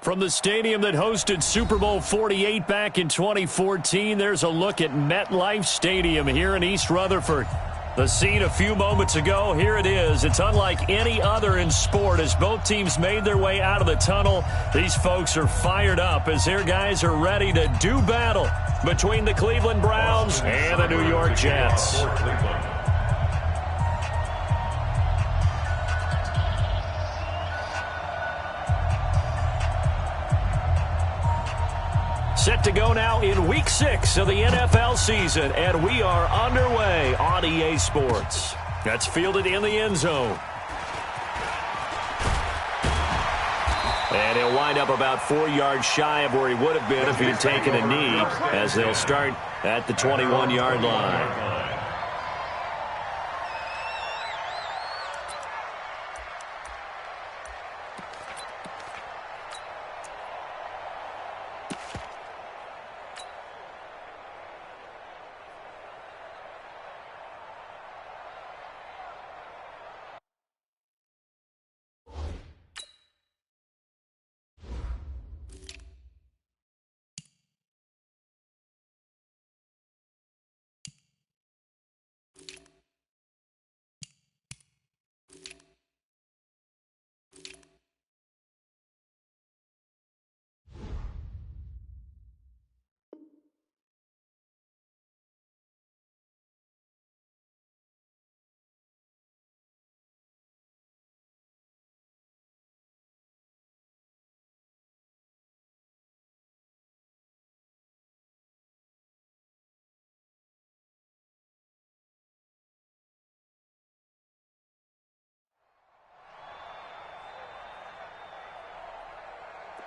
From the stadium that hosted Super Bowl 48 back in 2014, there's a look at MetLife Stadium here in East Rutherford. The scene a few moments ago, here it is. It's unlike any other in sport as both teams made their way out of the tunnel. These folks are fired up as their guys are ready to do battle between the Cleveland Browns and the New York Jets. Set to go now in Week 6 of the NFL season, and we are underway on EA Sports. That's fielded in the end zone. And he'll wind up about 4 yards shy of where he would have been if he had taken a knee, as they'll start at the 21-yard line.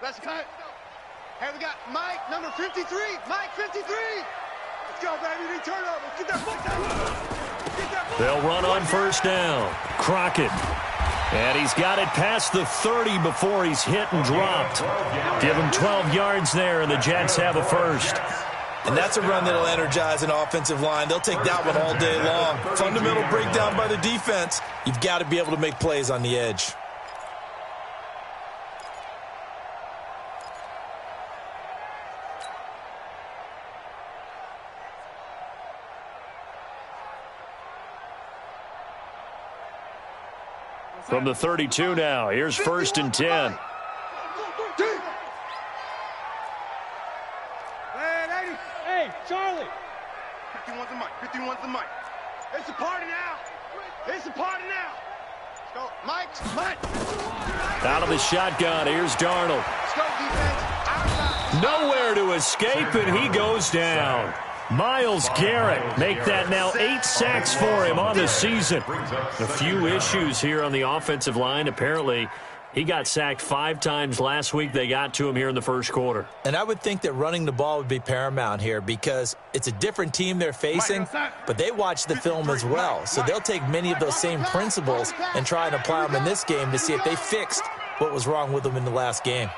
Let's cut. Hey, we got Mike, number 53. Mike, 53. Let's go, baby. Return over. Get that foot down. Get that foot. They'll run on first down. Crockett. And he's got it past the 30 before he's hit and dropped. Give him 12 yards there, and the Jets have a first. And that's a run that'll energize an offensive line. They'll take that one all day long. Fundamental breakdown by the defense. You've got to be able to make plays on the edge. From the 32 now, here's 1st and 10. Hey, Charlie. 51's the mic. 51's the mic. It's a party now. It's a party now. Let's go. Mike. Out of the shotgun, here's Darnold. Let's go, defense. Outside. Nowhere to escape, and he goes down. Myles Garrett make that now 8 sacks for him on the season. A few issues here on the offensive line. Apparently, he got sacked 5 times last week. They got to him here in the first quarter. And I would think that running the ball would be paramount here because it's a different team they're facing, but they watch the film as well. So they'll take many of those same principles and try and apply them in this game to see if they fixed what was wrong with them in the last game.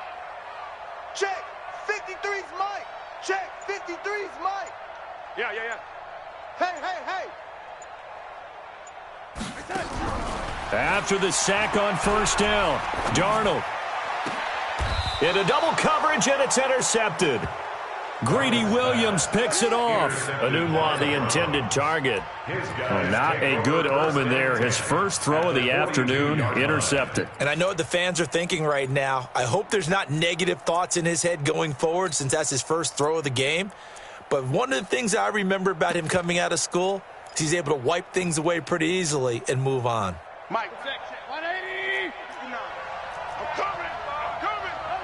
Check. 53's Mike. Check. 53's Mike. Yeah. Hey. After the sack on first down, Darnold. Into double coverage, and it's intercepted. Greedy Williams picks it off. Anunwa, the intended target. Oh, not a good omen there. His first throw of the afternoon, intercepted. And I know what the fans are thinking right now. I hope there's not negative thoughts in his head going forward since that's his first throw of the game. But one of the things I remember about him coming out of school is he's able to wipe things away pretty easily and move on. Mike. 180. I'm coming.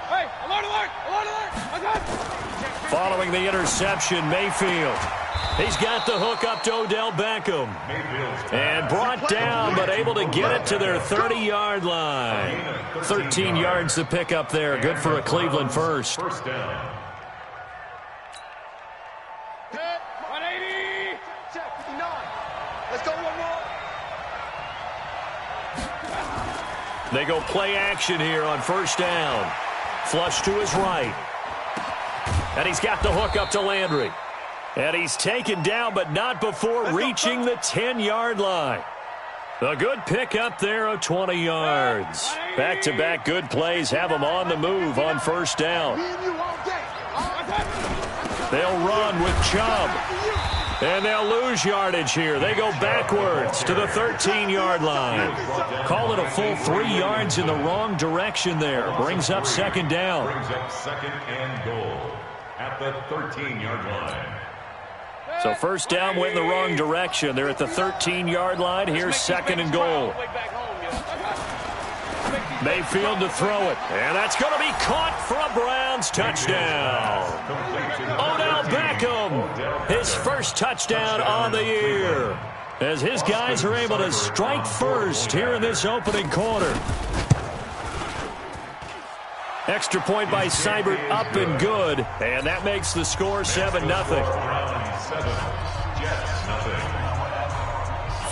Hey, alert. Following the interception, Mayfield. He's got the hook up to Odell Beckham. And brought down, but able to get it to their 30-yard line. 13 yards to pick up there. Good for a Cleveland first. First down. 180. Check 59. Let's go one more. They go play action here on first down. Flush to his right. And he's got the hook up to Landry. And he's taken down, but not before reaching the 10-yard line. A good pick up there of 20 yards. Back-to-back good plays have them on the move on first down. They'll run with Chubb. And they'll lose yardage here. They go backwards to the 13-yard line. Call it a full 3 yards in the wrong direction there. Brings up second down. Brings up second and goal at the 13-yard line. So first down went in the wrong direction. They're at the 13-yard line. Here's second and goal. Mayfield to throw it. And that's going to be caught for a Browns touchdown. Odell Beckham, his first touchdown on the year, as his guys are able to strike first here in this opening quarter. Extra point by Seibert, up and good. And that makes the score 7-0.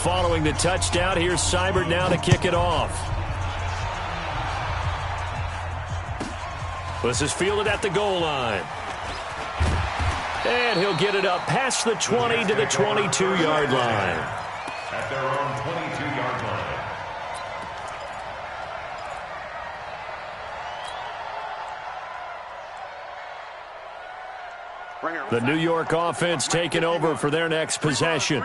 Following the touchdown, here's Seibert now to kick it off. This is fielded at the goal line. And he'll get it up past the 20 to the 22-yard line. At their own 22-yard line. The New York offense taking over for their next possession.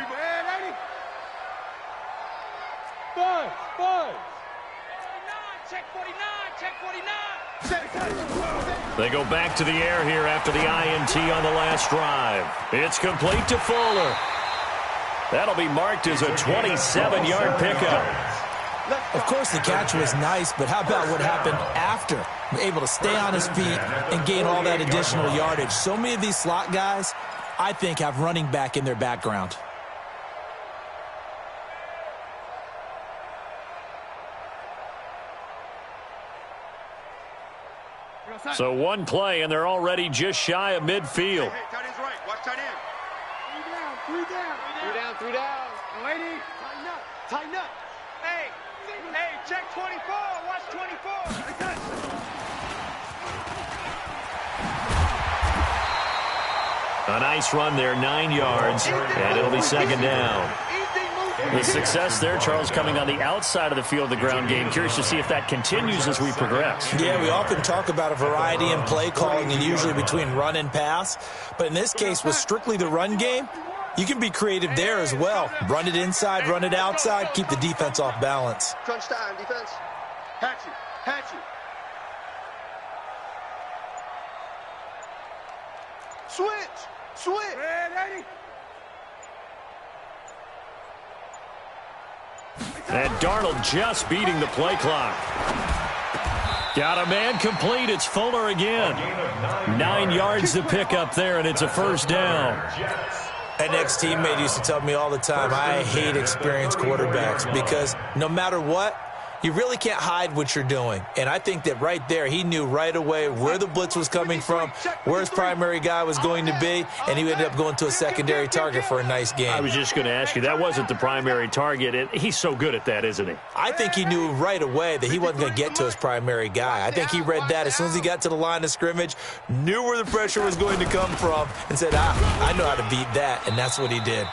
They go back to the air here after the INT on the last drive. It's complete to Fuller. That'll be marked as a 27-yard pickup. Of course, the catch was nice, but how about what happened after? Able to stay on his feet and gain all that additional yardage. So many of these slot guys, I think, have running back in their background. So one play, and they're already just shy of midfield. Hey, tight end's right. Watch tight end. Three down. Lady, tighten up. Tighten up. Hey, check 24. Watch 24. A nice run there, 9 yards, and it'll be second down. The success there, Charles, coming on the outside of the field, the ground game. Curious to see if that continues as we progress. Yeah, we often talk about a variety in play calling and usually between run and pass. But in this case, with strictly the run game, you can be creative there as well. Run it inside, run it outside, keep the defense off balance. Crunch time, defense. Hatch you. Switch. Ready. And Darnold just beating the play clock. Got a man complete. It's Fuller again. 9 yards to pick up there, and it's a first down. An ex-teammate used to tell me all the time, I hate experienced quarterbacks because no matter what, you really can't hide what you're doing. And I think that right there, he knew right away where the blitz was coming from, where his primary guy was going to be, and he ended up going to a secondary target for a nice game. I was just going to ask you, that wasn't the primary target, and he's so good at that, isn't he? I think he knew right away that he wasn't going to get to his primary guy. I think he read that as soon as he got to the line of scrimmage, knew where the pressure was going to come from, and said, I know how to beat that, and that's what he did.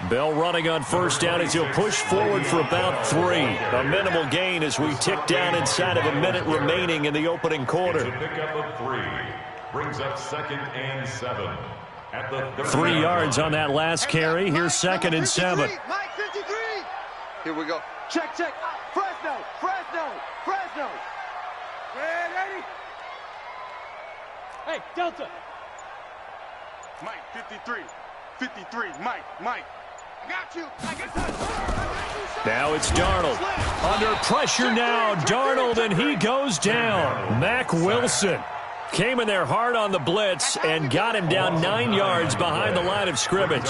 Bell running on first down as he'll push forward for about 3. A minimal gain as we tick down inside of a minute remaining in the opening quarter. Pickup of 3 brings up second and 7 at the 3 yards on that last carry. Here's second and 7. Mike, 53. Here we go. Check. Fresno. Ready. Hey, Delta. Mike, 53. Mike. I got you. Now it's Darnold. Under pressure now, Darnold, and he goes down. Mack Wilson came in there hard on the blitz and got him down 9 yards behind the line of scrimmage.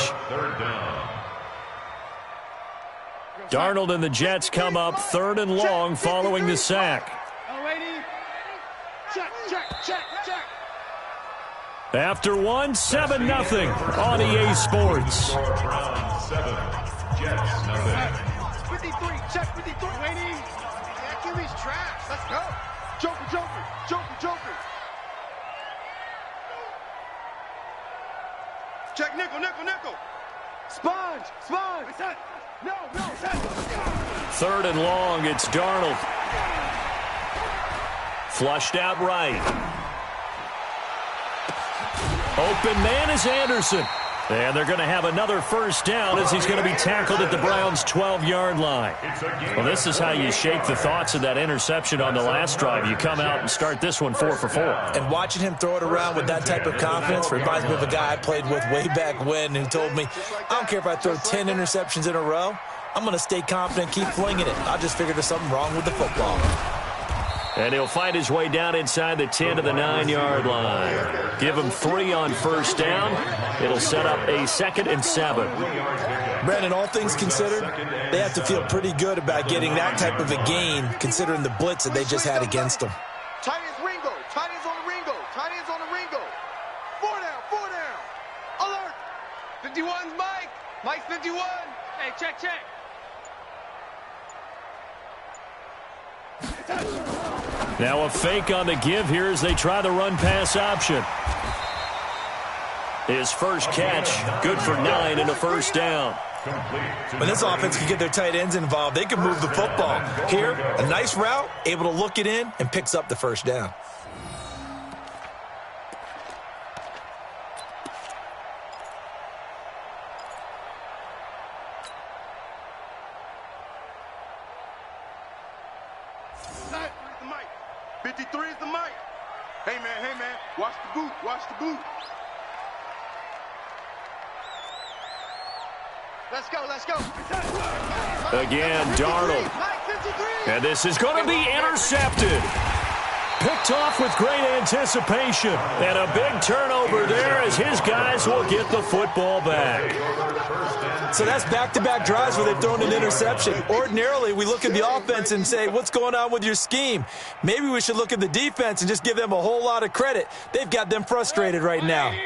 Darnold and the Jets come up 3rd and long following the sack. Check. After 1, 7-0 on EA Sports. 53, check 53. Waiting. Achilles trash. Let's go. Joker. Check nickel. Sponge. No. 3rd and long. It's Darnold. Flushed out right. Open man is Anderson. And they're going to have another first down as he's going to be tackled at the Browns' 12-yard line. Well, this is how you shake the thoughts of that interception on the last drive. You come out and start this one 4 for 4. And watching him throw it around with that type of confidence reminds me of a guy I played with way back when who told me, I don't care if I throw 10 interceptions in a row. I'm going to stay confident, keep flinging it. I just figured there's something wrong with the football. And he'll find his way down inside the 10 to the 9-yard line. Give him 3 on first down. It'll set up a 2nd and 7. Brandon, all things considered, they have to feel pretty good about getting that type of a gain considering the blitz that they just had against them. Tight ends Ringo. Tight ends on the Ringo. Tight ends on the Ringo. 4 down. 4 down. Alert. 51's Mike. Mike's 51. Hey, check. Now a fake on the give here as they try the run-pass option. His first catch, good for 9 and a first down. When this offense can get their tight ends involved, they can move the football. Here, a nice route, able to look it in, and picks up the first down. Let's go. Again, Darnold. And this is going to be intercepted. Picked off with great anticipation. And a big turnover there as his guys will get the football back. So that's back-to-back drives where they've thrown an interception. Ordinarily, we look at the offense and say, what's going on with your scheme? Maybe we should look at the defense and just give them a whole lot of credit. They've got them frustrated right now.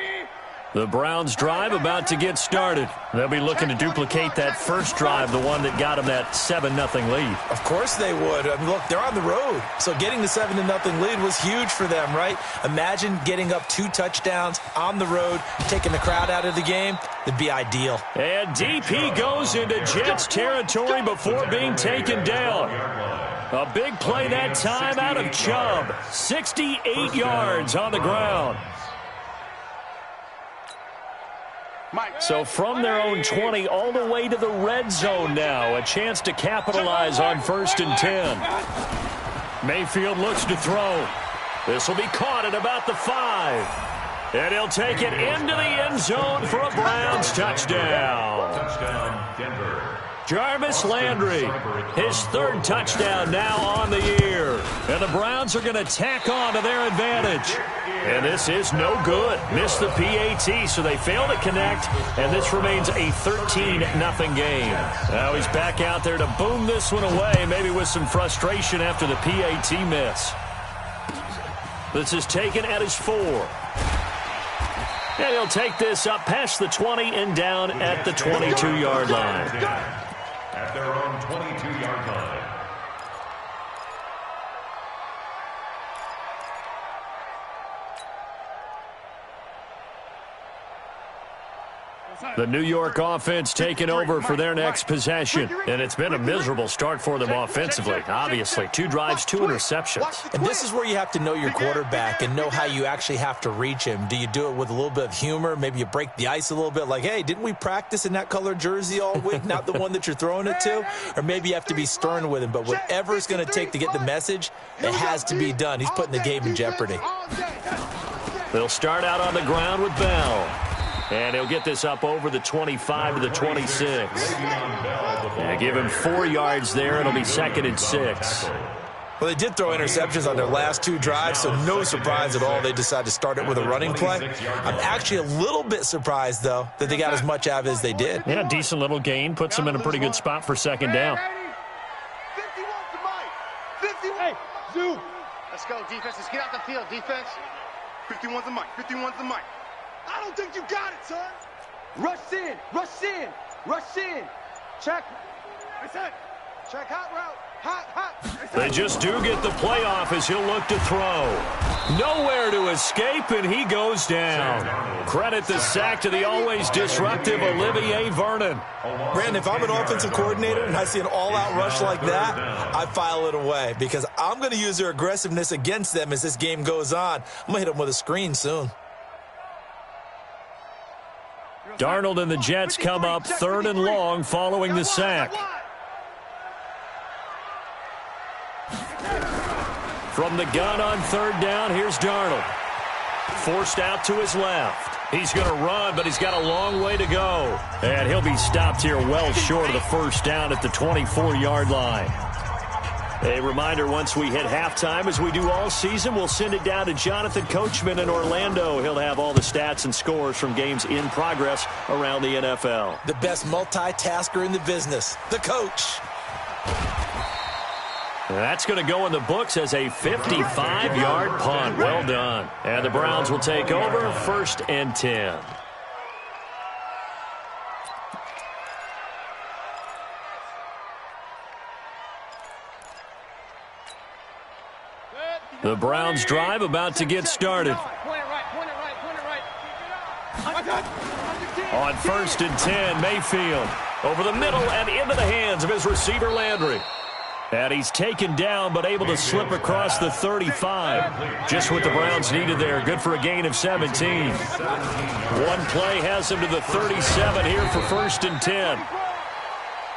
The Browns drive about to get started. They'll be looking to duplicate that first drive, the one that got them that 7-0 lead. Of course they would. I mean, look, they're on the road. So getting the 7-0 lead was huge for them, right? Imagine getting up 2 touchdowns on the road, taking the crowd out of the game. It'd be ideal. And DP goes into Jets territory before being taken down. A big play that time out of Chubb. 68 yards on the ground. So from their own 20 all the way to the red zone now. A chance to capitalize on 1st and 10. Mayfield looks to throw. This will be caught at about the 5. And he'll take it into the end zone for a Browns touchdown. Touchdown, Denver. Jarvis Landry, his 3rd touchdown now on the year. And the Browns are going to tack on to their advantage. And this is no good. Missed the PAT, so they fail to connect. And this remains a 13-0 game. Now he's back out there to boom this one away, maybe with some frustration after the PAT miss. This is taken at his 4. And he'll take this up past the 20 and down at the 22-yard line. At their own 22-yard line. The New York offense taking over for their next possession. And it's been a miserable start for them offensively. Obviously, 2 drives, 2 interceptions. And this is where you have to know your quarterback and know how you actually have to reach him. Do you do it with a little bit of humor? Maybe you break the ice a little bit like, hey, didn't we practice in that colored jersey all week? Not the one that you're throwing it to? Or maybe you have to be stern with him. But whatever it's going to take to get the message, it has to be done. He's putting the game in jeopardy. They'll start out on the ground with Bell. And he'll get this up over the 25 to the 26. And give him 4 yards there. It'll be 2nd and 6. Well, they did throw interceptions on their last 2 drives, so no surprise at all they decided to start it with a running play. I'm actually a little bit surprised, though, that they got as much out of it as they did. Yeah, decent little gain. Puts them in a pretty good spot for 2nd down. 51 to Mike. 51. Hey, zoom. Let's go, defense. Let's get out the field, defense. 51's the Mike. 51's the Mike. I don't think you got it, son. Rush in. Rush in. Rush in. Check. Check hot route. They just do get the playoff as he'll look to throw. Nowhere to escape, and he goes down. Credit the sack to the always disruptive Olivier Vernon. Brandon, if I'm an offensive coordinator and I see an all-out rush like that, I file it away because I'm going to use their aggressiveness against them as this game goes on. I'm going to hit them with a screen soon. Darnold and the Jets come up 3rd and long following the sack. From the gun on 3rd down, here's Darnold. Forced out to his left. He's going to run, but he's got a long way to go. And he'll be stopped here well short of the 1st down at the 24-yard line. A reminder, once we hit halftime, as we do all season, we'll send it down to Jonathan Coachman in Orlando. He'll have all the stats and scores from games in progress around the NFL. The best multitasker in the business, the coach. That's going to go in the books as a 55-yard punt. Well done. And the Browns will take over 1st and 10. The Browns drive about to get started. On 1st and 10, Mayfield over the middle and into the hands of his receiver Landry. And he's taken down but able to slip across the 35. Just what the Browns needed there. Good for a gain of 17. One play has him to the 37 here for 1st and 10.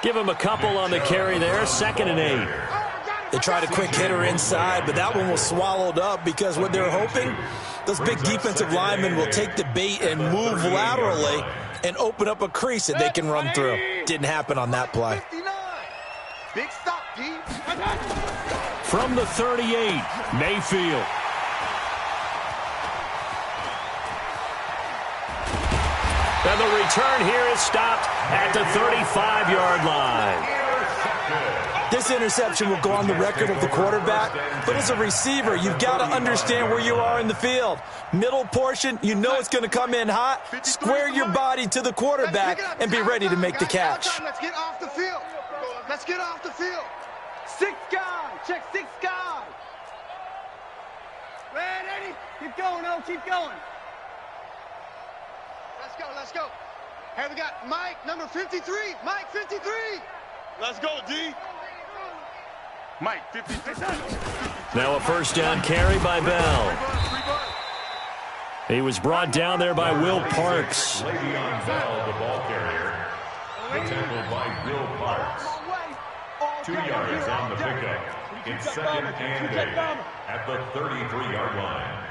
Give him a couple on the carry there. 2nd and 8. They tried a quick hitter inside, but that one was swallowed up because what they're hoping, those big defensive linemen will take the bait and move laterally and open up a crease that they can run through. Didn't happen on that play. Big stop, D. From the 38, Mayfield. And the return here is stopped at the 35-yard line. This interception will go on the record of the quarterback, but as a receiver, you've got to understand where you are in the field. Middle portion, you know it's going to come in hot. Square your body to the quarterback and be ready to make the catch. Let's get off the field. Let's get off the field. 6 guys. Check 6 guys. Red, Eddie. Keep going, oh, keep going. Let's go, let's go. Here we got Mike, number 53. Mike, 53. Let's go, D. Mike, 53. Now a 1st down carry by Bell. He was brought down there by Will Parks. Le'Veon Bell, the ball carrier. The tackle by Will Parks. 2 yards on the pickup. It's 2nd and 8 at the 33-yard line.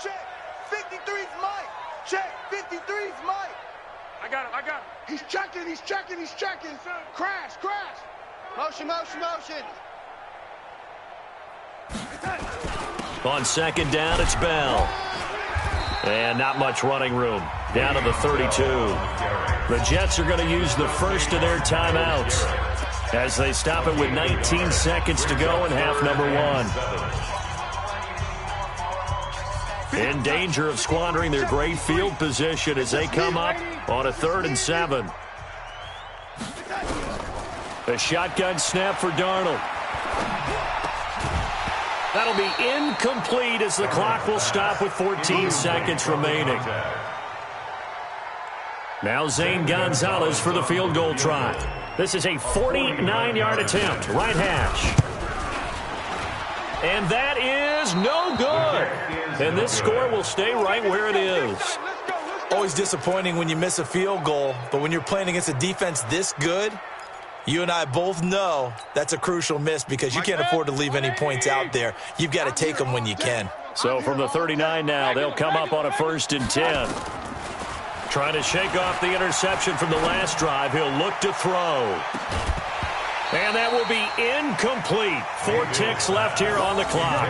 Check, 53's Mike. Check, 53's Mike. I got him. He's checking. Crash. Motion. On 2nd down, it's Bell. And not much running room. Down to the 32. The Jets are going to use the first of their timeouts as they stop it with 19 seconds to go in half number 1. In danger of squandering their great field position as they come up on a 3rd and 7. A shotgun snap for Darnold. That'll be incomplete as the clock will stop with 14 seconds remaining. Now Zane Gonzalez for the field goal try. This is a 49-yard attempt, right hash. And that is no good. And this score will stay right where it is. Always disappointing when you miss a field goal, but when you're playing against a defense this good, you and I both know that's a crucial miss because you can't afford to leave any points out there. You've got to take them when you can. So from the 39 now, they'll come up on a 1st and 10. Trying to shake off the interception from the last drive. He'll look to throw. And that will be incomplete. 4 ticks left here on the clock.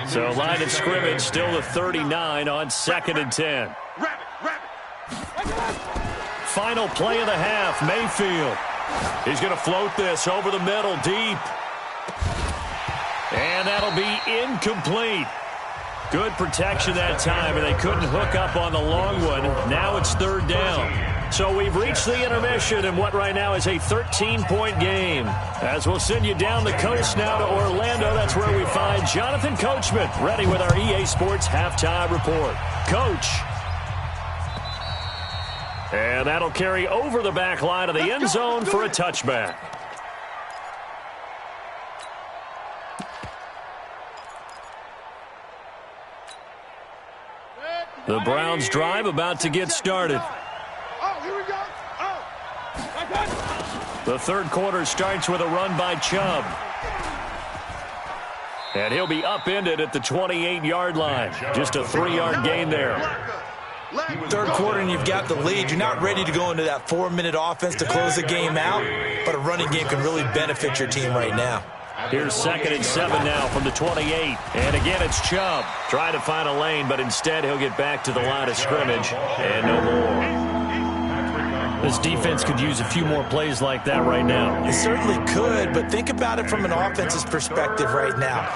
So line of scrimmage still the 39 on 2nd and 10. Final play of the half, Mayfield. He's going to float this over the middle deep. And that'll be incomplete. Good protection that time, and they couldn't hook up on the long one. Now it's 3rd down. So we've reached the intermission in what right now is a 13-point game. As we'll send you down the coast now to Orlando, that's where we find Jonathan Coachman ready with our EA Sports halftime report. Coach. And that'll carry over the back line of the end zone for a touchback. The Browns drive about to get started. The third quarter starts with a run by Chubb. And he'll be upended at the 28-yard line. Just a 3-yard gain there. Third quarter and you've got the lead. You're not ready to go into that 4-minute offense to close the game out, but a running game can really benefit your team right now. Here's 2nd and 7 now from the 28. And again, it's Chubb. Trying to find a lane, but instead he'll get back to the line of scrimmage. And no more. This defense could use a few more plays like that right now. It certainly could, but think about it from an offense's perspective right now.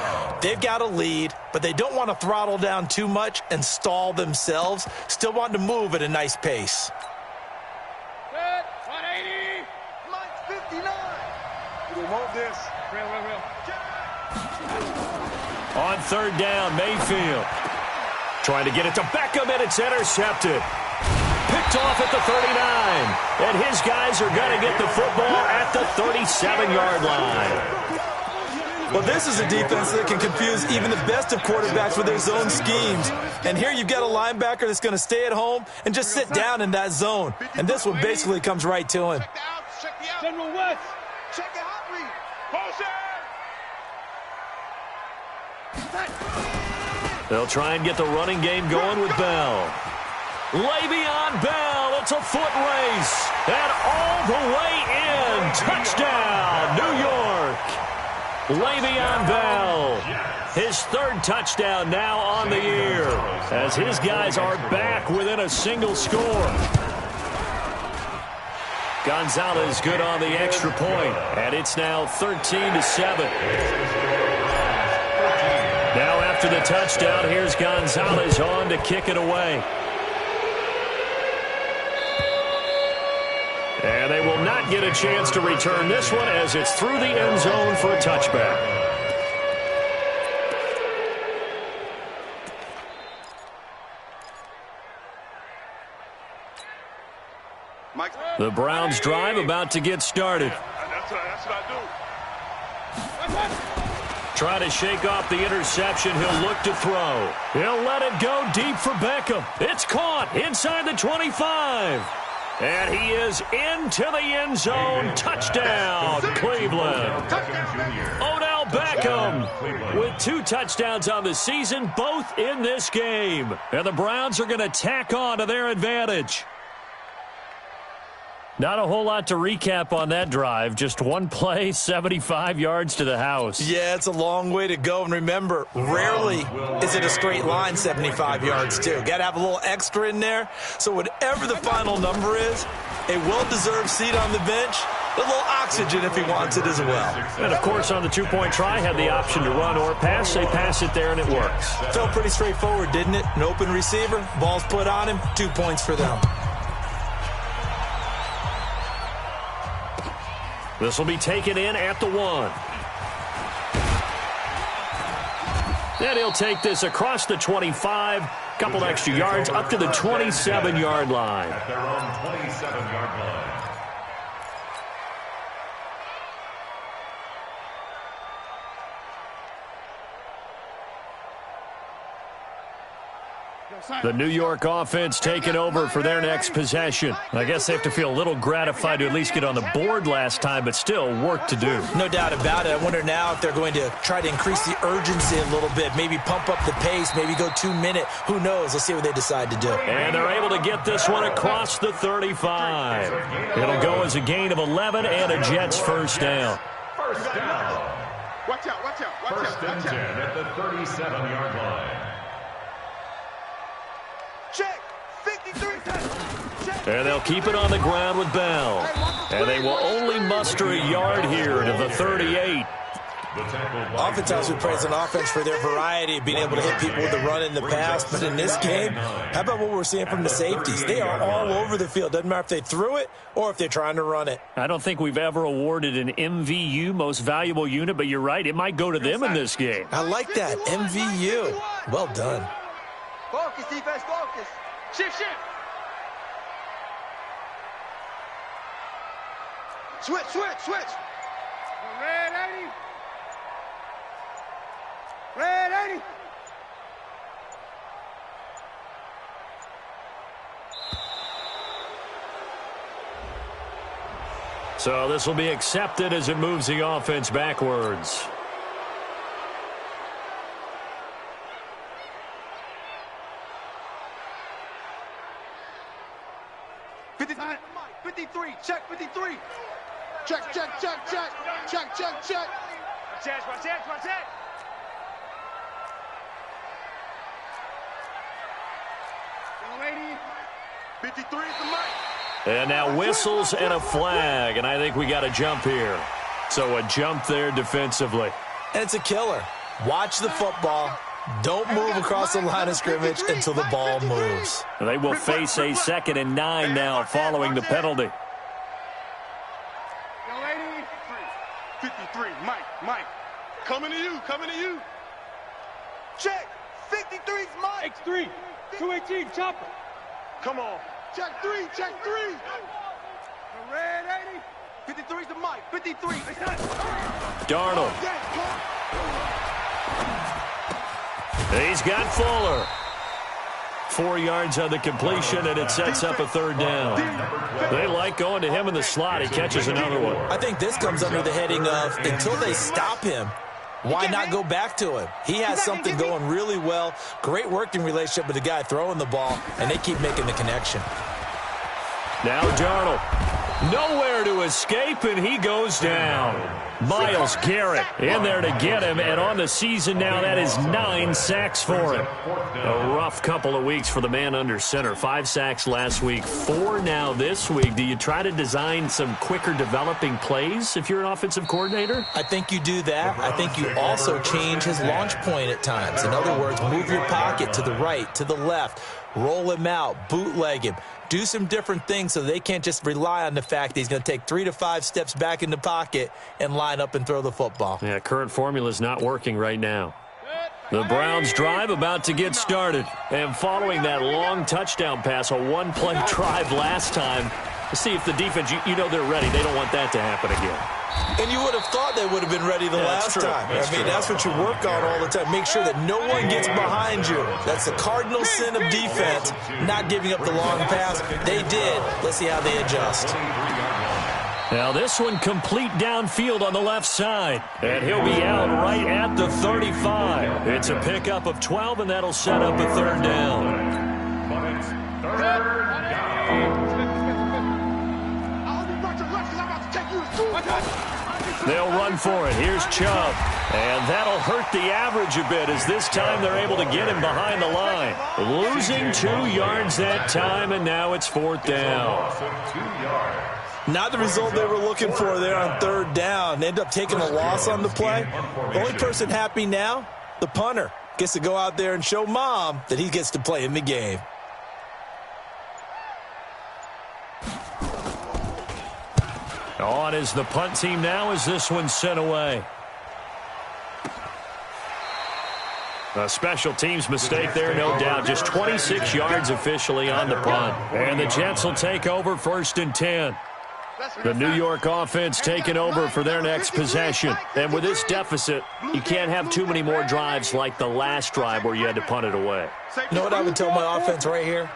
They've got a lead, but they don't want to throttle down too much and stall themselves. Still want to move at a nice pace. 180. Mike's 59. We want this. Real. On third down, Mayfield. Trying to get it to Beckham, and it's intercepted. Picked off at the 39. And his guys are going to get the football at the 37-yard line. Well, this is a defense that can confuse even the best of quarterbacks with their zone schemes. And here you've got a linebacker that's going to stay at home and just sit down in that zone. And this one basically comes right to him. General West. Check it out, read. They'll try and get the running game going with Bell. Le'Veon Bell, it's a foot race. And all the way in. Touchdown, New York. Le'Veon Bell, his 3rd touchdown now on the year, as his guys are back within a single score. Gonzalez good on the extra point, and it's now 13-7. Now after the touchdown, here's Gonzalez on to kick it away. And they will not get a chance to return this one as it's through the end zone for a touchback. The Browns drive about to get started. That's what I do. Try to shake off the interception. He'll look to throw. He'll let it go deep for Beckham. It's caught inside the 25. And he is into the end zone. Touchdown, Cleveland. Odell Beckham with 2 touchdowns on the season, both in this game. And the Browns are going to tack on to their advantage. Not a whole lot to recap on that drive. Just one play, 75 yards to the house. Yeah, it's a long way to go. And remember, rarely is it a straight line 75 yards, too. Got to have a little extra in there. So whatever the final number is, a well-deserved seat on the bench, a little oxygen if he wants it as well. And, of course, on the 2-point try, had the option to run or pass. They pass it there, and it works. Felt pretty straightforward, didn't it? An open receiver, ball's put on him, 2 points for them. This will be taken in at the 1. And he'll take this across the 25, couple extra yards, up to the 27-yard line. At their own 27-yard line. The New York offense taking over for their next possession. I guess they have to feel a little gratified to at least get on the board last time, but still work to do. No doubt about it. I wonder now if they're going to try to increase the urgency a little bit, maybe pump up the pace, maybe go 2-minute. Who knows? Let's see what they decide to do. And they're able to get this one across the 35. It'll go as a gain of 11 and a Jets first down. First down. Watch out. First and 10 at the 37-yard line. Check. 53. Check. And they'll keep it on the ground with Bell. And they will only muster a yard here to the 38. Oftentimes we praise an offense for their variety, being able to hit people with the run and the pass. But in this game, how about what we're seeing from the safeties? They are all over the field. Doesn't matter if they threw it or if they're trying to run it. I don't think we've ever awarded an MVU, most valuable unit, but you're right. It might go to them in this game. I like that. MVU. Well done. Focus, defense, focus. Shift, shift. Switch, switch, switch. Red 80. Red 80. So this will be accepted as it moves the offense backwards. Check 53. Check, check, check, check. Check, check, check. Watch it. 53 is the mic. And now whistles and a flag, and I think we got a jump here. So a jump there defensively. And it's a killer. Watch the football. Don't move across the line of scrimmage until the ball moves. They will face a 2nd and 9 now following the penalty. 53, Mike. Coming to you. Check. 53's Mike. X3. 218, chopper. Come on. Check 3. The red 80. 53's the Mike. 53. Darnold. He's got Fuller. 4 yards on the completion, and it sets up a 3rd down. They like going to him in the slot. He catches another one. I think this comes under the heading of until they stop him, why not go back to him? He has something going really well. Great working relationship with the guy throwing the ball, and they keep making the connection. Now Darnold. Nowhere to escape, and he goes down. Myles Garrett in there to get him, and on the season now, that is 9 sacks for him. A rough couple of weeks for the man under center. 5 sacks last week, 4 now this week. Do you try to design some quicker developing plays if you're an offensive coordinator? I think you do that. I think you also change his launch point at times. In other words, move your pocket to the right, to the left, roll him out, bootleg him. Do some different things so they can't just rely on the fact that he's going to take 3 to 5 steps back in the pocket and line up and throw the football. Yeah, current formula is not working right now. The Browns drive about to get started. And following that long touchdown pass, a one-play drive last time, to see if the defense, you know they're ready. They don't want that to happen again. And you would have thought they would have been ready the last time. That's what you work on all the time. Make sure that no one gets behind you. That's the cardinal sin of defense, not giving up the long pass. They did. Let's see how they adjust. Now this one complete downfield on the left side. And he'll be out right at the 35. It's a pickup of 12, and that'll set up a 3rd down. But it's 3rd down. They'll run for it. Here's Chubb. And that'll hurt the average a bit as this time they're able to get him behind the line. Losing 2 yards that time, and now it's 4th down. Not the result they were looking for there on 3rd down. They end up taking a loss on the play. The only person happy now, the punter, gets to go out there and show Mom that he gets to play in the game. On is the punt team now as this one's sent away. A special teams mistake there, no doubt. Just 26 yards officially on the punt. And the Jets will take over 1st and 10. The New York offense taking over for their next possession. And with this deficit, you can't have too many more drives like the last drive where you had to punt it away. You know what I would tell my offense right here?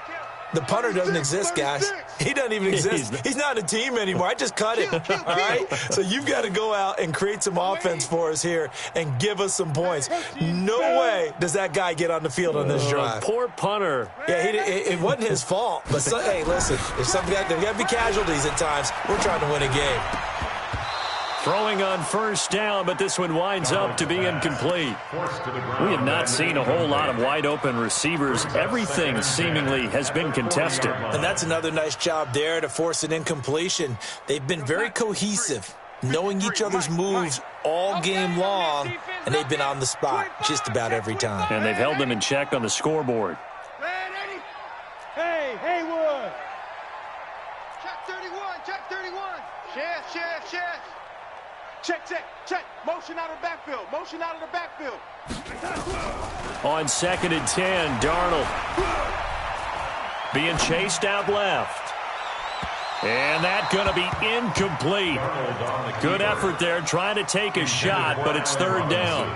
The punter doesn't exist, guys. He doesn't even exist. He's not a team anymore. I just cut him, all right? So you've got to go out and create some offense for us here and give us some points. No way does that guy get on the field on this drive. Poor punter. Yeah, it wasn't his fault. But, hey, listen, there's got to be casualties at times. We're trying to win a game. Throwing on 1st down, but this one winds up to be incomplete. We have not seen a whole lot of wide-open receivers. Everything seemingly has been contested. And that's another nice job there to force an incompletion. They've been very cohesive. knowing each other's moves all game long, and they've been on the spot just about every time. And they've held them in check on the scoreboard. Hey, Haywood. Check 31, check 31. Chef. Check. Motion out of the backfield. Motion out of the backfield. On 2nd and 10, Darnold being chased out left. And that's going to be incomplete. Good effort there trying to take a shot, but it's 3rd down.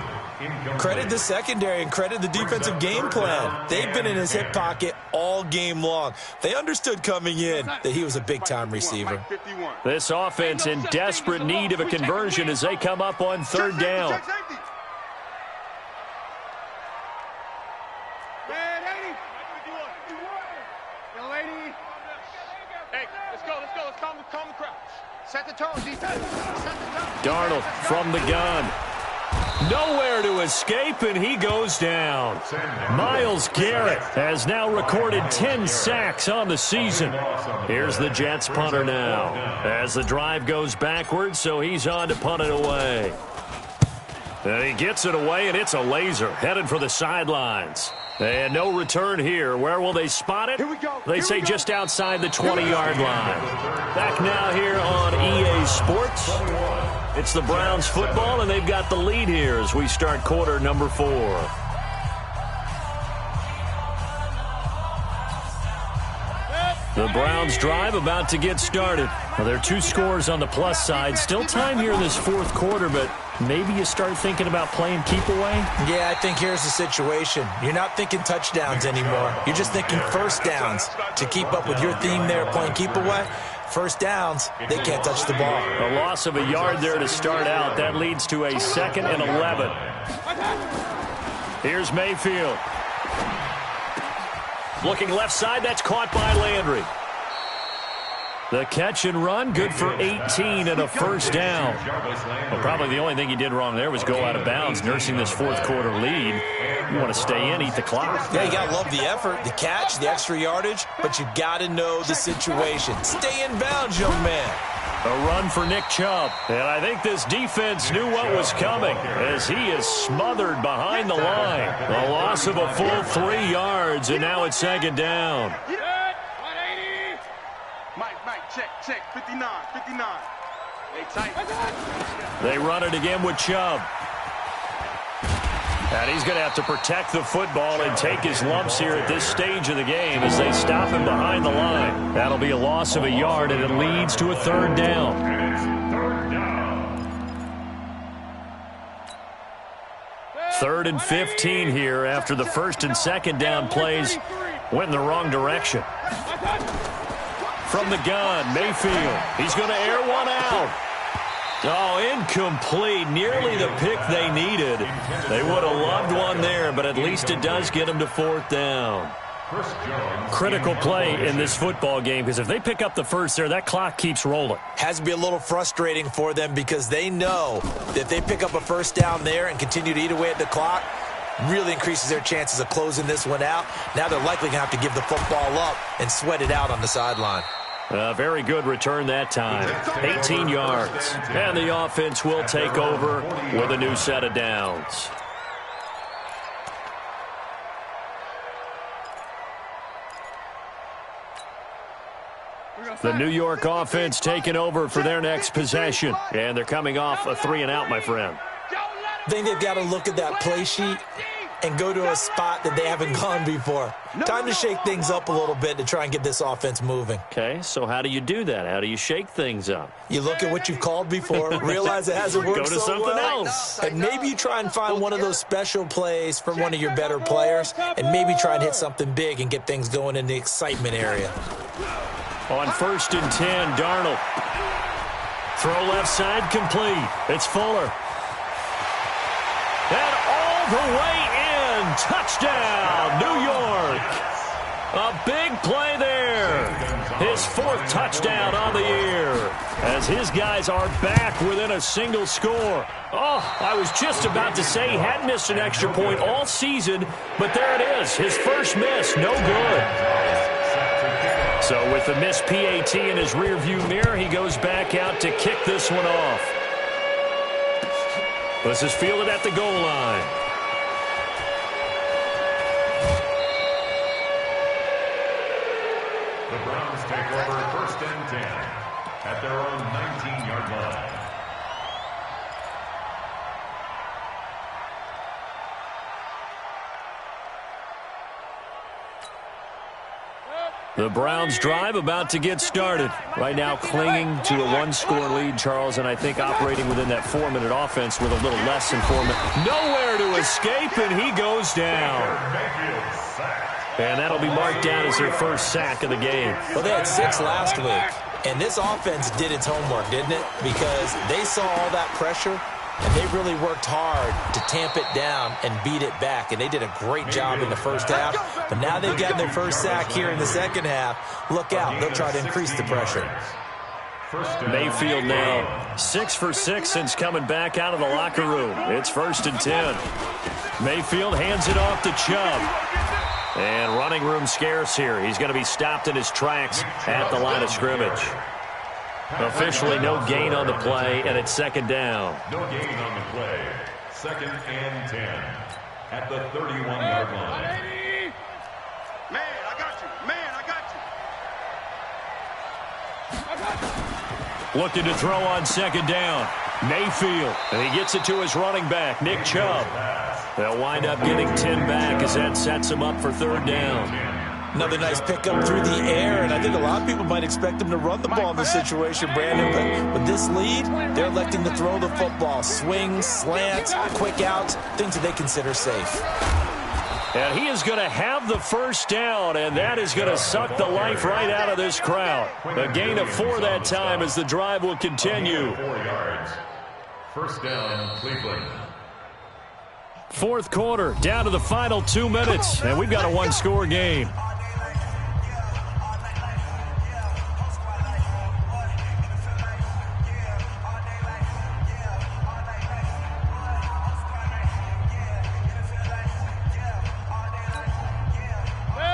Credit the secondary and credit the defensive game plan. They've been in his hip pocket all game long. They understood coming in that he was a big-time receiver. This offense in desperate need of a conversion as they come up on 3rd down. Set the tone, defense. Darnold from the gun. Nowhere to escape, and he goes down. Myles Garrett has now recorded 10 sacks on the season. Here's the Jets punter now as the drive goes backwards, so he's on to punt it away. And he gets it away, and it's a laser headed for the sidelines. And no return here. Where will they spot it? They say just outside the 20-yard line. Back now here on EA Sports. It's the Browns football, and they've got the lead here as we start quarter number 4. The Browns drive about to get started. Well, there are 2 scores on the plus side. Still time here in this 4th quarter, but maybe you start thinking about playing keep away? Yeah, I think here's the situation. You're not thinking touchdowns anymore. You're just thinking first downs. To keep up with your theme there, playing keep away, first downs, they can't touch the ball. A loss of a yard there to start out. That leads to a 2nd and 11. Here's Mayfield. Looking left side, that's caught by Landry. The catch and run, good for 18 and a first down. Well, probably the only thing he did wrong there was go out of bounds, nursing this 4th quarter lead. You want to stay in, eat the clock. Yeah, you got to love the effort, the catch, the extra yardage, but you got to know the situation. Stay in bounds, young man. A run for Nick Chubb. And I think this defense knew what was coming as he is smothered behind the line. A loss of a full 3 yards, and now it's 2nd down. Mike, check. 59. Hey, tight. They run it again with Chubb. And he's going to have to protect the football and take his lumps here at this stage of the game as they stop him behind the line. That'll be a loss of a yard, and it leads to a 3rd down. 3rd and 15 here after the 1st and 2nd down plays went in the wrong direction. From the gun, Mayfield. He's going to air one out. Oh, incomplete. Nearly the pick they needed. They would have loved one there, but at least it does get them to 4th down. Critical play in this football game because if they pick up the first there, that clock keeps rolling. Has to be a little frustrating for them because they know that if they pick up a first down there and continue to eat away at the clock, really increases their chances of closing this one out. Now they're likely going to have to give the football up and sweat it out on the sideline. A very good return that time. 18 yards. And the offense will take over with a new set of downs. The New York offense taking over for their next possession. And they're coming off a 3-and-out, my friend. I think they've got to look at that play sheet and go to a spot that they haven't gone before. Time to shake things up a little bit to try and get this offense moving. Okay, so how do you do that? How do you shake things up? You look at what you've called before, realize it hasn't worked so well. Go to something else. And maybe you try and find one of those special plays from one of your better players, and maybe try and hit something big and get things going in the excitement area. On 1st and 10, Darnold. Throw left side complete. It's Fuller. And all the way in. Touchdown, New York. A big play there. His 4th touchdown on the year as his guys are back within a single score. Oh, I was just about to say he hadn't missed an extra point all season, but there it is. His first miss, no good. So with the missed PAT in his rearview mirror, he goes back out to kick this one off. This is fielded at the goal line. The Browns take over 1st and 10 at their own 19-yard line. The Browns drive about to get started. Right now clinging to a one-score lead, Charles, and I think operating within that 4-minute offense with a little less than 4 minutes. Nowhere to escape, and he goes down. And that'll be marked down as their first sack of the game. Well, they had 6 last week, and this offense did its homework, didn't it? Because they saw all that pressure, and they really worked hard to tamp it down and beat it back. And they did a great job in the first half. But now they've gotten their first sack here in the second half. Look out. They'll try to increase the pressure. Mayfield now 6 for 6 since coming back out of the locker room. It's 1st and 10. Mayfield hands it off to Chubb. And running room scarce here. He's going to be stopped in his tracks at the line of scrimmage. Officially no gain on the play, and it's 2nd down. No gain on the play. 2nd and 10 at the 31-yard line. Man, I got you. Man, I got you. Looking to throw on 2nd down. Mayfield, and he gets it to his running back, Nick Chubb. They'll wind up getting 10 back as that sets him up for 3rd down. Another nice pickup through the air, and I think a lot of people might expect them to run the ball in this situation, Brandon. But with this lead, they're electing to throw the football. Swings, slants, quick outs, things that they consider safe. And he is going to have the 1st down, and that is going to suck the life right out of this crowd. A gain of 4 that time as the drive will continue. 4 yards. 1st down, Cleveland. 4th quarter, down to the final 2 minutes, and we've got a one-score game.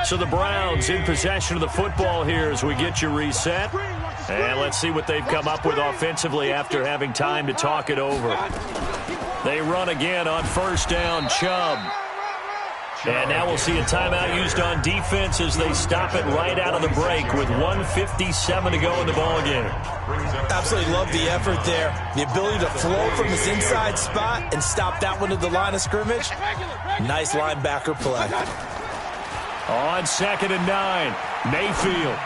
So the Browns in possession of the football here as we get you reset. And let's see what they've come up with offensively after having time to talk it over. They run again on 1st down, Chubb. And now we'll see a timeout used on defense as they stop it right out of the break with 1:57 to go in the ballgame. Absolutely love the effort there. The ability to flow from this inside spot and stop that one at the line of scrimmage. Nice linebacker play. On 2nd and 9, Mayfield.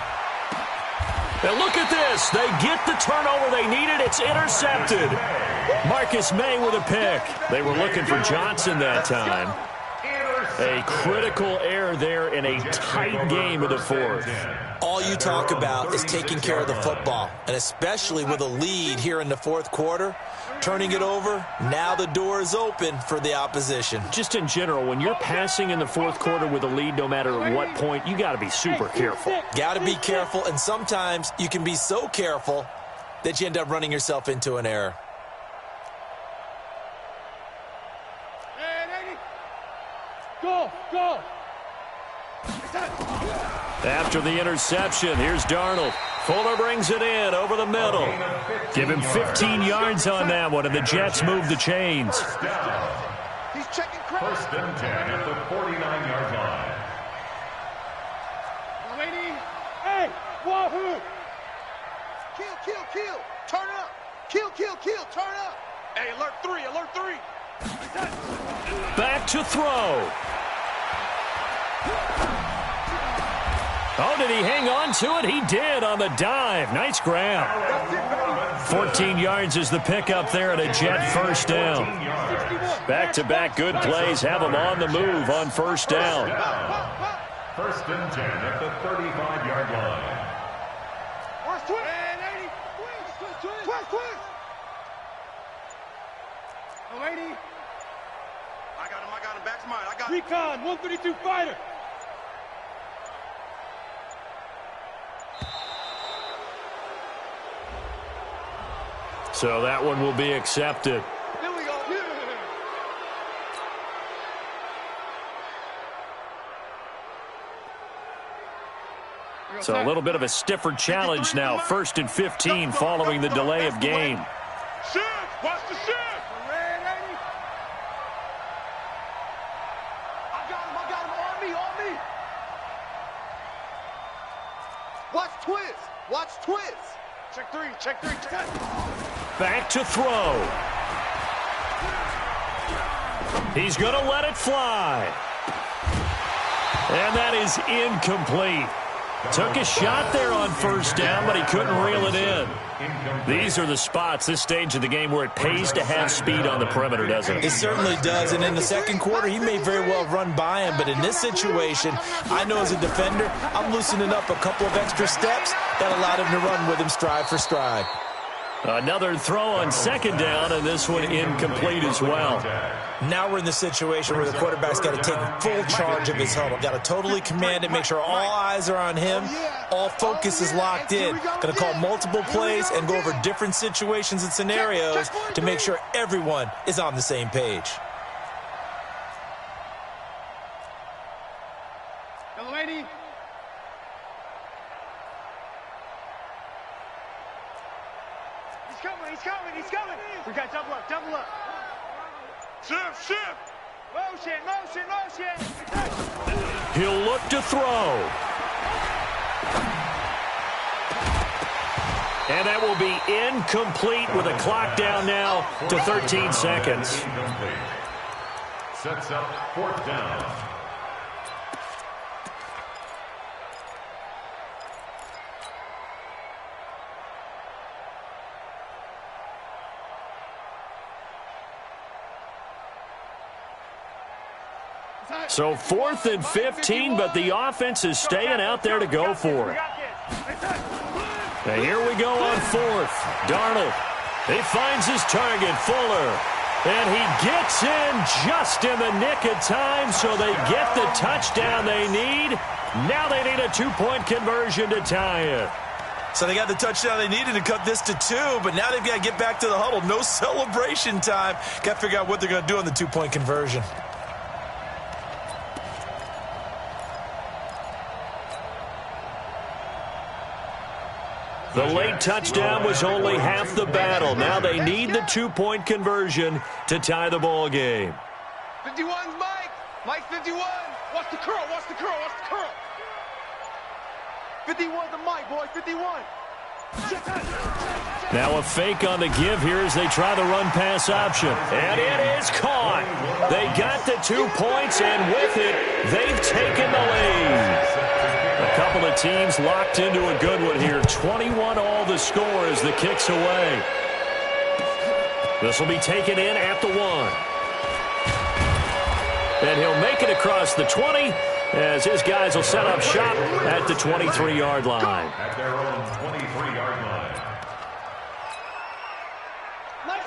And look at this. They get the turnover they needed. It's intercepted. Marcus May with a pick. They were looking for Johnson that time. A critical error there in a tight game of the 4th. All you talk about is taking care of the football, and especially with a lead here in the 4th quarter, turning it over, now the door is open for the opposition. Just in general, when you're passing in the 4th quarter with a lead, no matter at what point, you got to be super careful. Got to be careful, and sometimes you can be so careful that you end up running yourself into an error. Go! After the interception, here's Darnold. Fuller brings it in over the middle. Give him 15 yards on that one, and the Jets move the chains. He's checking credit. 1st and 10 at the 49-yard line. Lady, hey, wahoo! Kill, turn up. Kill, turn up. Hey, alert 3. Back to throw. Oh, did he hang on to it? He did on the dive. Nice grab. 14 yards is the pickup there at a Jet 1st down. Back-to-back good plays have them on the move on 1st down. 1st and 10 at the 35-yard line. Where's Twist? Twist. Oh, 80. I got him. Back to mine. I got him. Recon, 132 fighter. So that one will be accepted. Here we go. So a little bit of a stiffer challenge now. 1st and 15 following the delay of game. Shift! Watch the shift! I got him. On me. Watch twist. Watch twist. Check three. Back to throw. He's going to let it fly. And that is incomplete. Took a shot there on 1st down, but he couldn't reel it in. These are the spots, this stage of the game, where it pays to have speed on the perimeter, doesn't it? It certainly does, and in the second quarter, he may very well run by him, but in this situation, I know as a defender, I'm loosening up a couple of extra steps that allowed him to run with him stride for stride. Another throw on 2nd down, and this one incomplete as well. Now we're in the situation where the quarterback's got to take full charge of his huddle. Got to totally command it, make sure all eyes are on him. All focus is locked in. Going to call multiple plays and go over different situations and scenarios to make sure everyone is on the same page. Young lady. He's coming. We got double up. Shift. Motion. He'll look to throw. And that will be incomplete with a clock down now to 13 seconds. Sets up 4th down. So 4th and 15, but the offense is staying out there to go for it. And here we go on 4th. Darnold, he finds his target, Fuller. And he gets in just in the nick of time, so they get the touchdown they need. Now they need a 2-point conversion to tie it. So they got the touchdown they needed to cut this to 2, but now they've got to get back to the huddle. No celebration time. Got to figure out what they're going to do on the 2-point conversion. The late touchdown was only half the battle. Now they need the 2-point conversion to tie the ball game. 51's Mike. Mike 51. Watch the curl. 51's the Mike, boy. 51. Now a fake on the give here as they try the run-pass option. And it is caught. They got the 2 points, and with it, they've taken the lead. A couple of teams locked into a good one here. 21-all the score as the kick's away. This will be taken in at the 1. And he'll make it across the 20 as his guys will set up shop at the 23-yard line. At their own 23-yard line.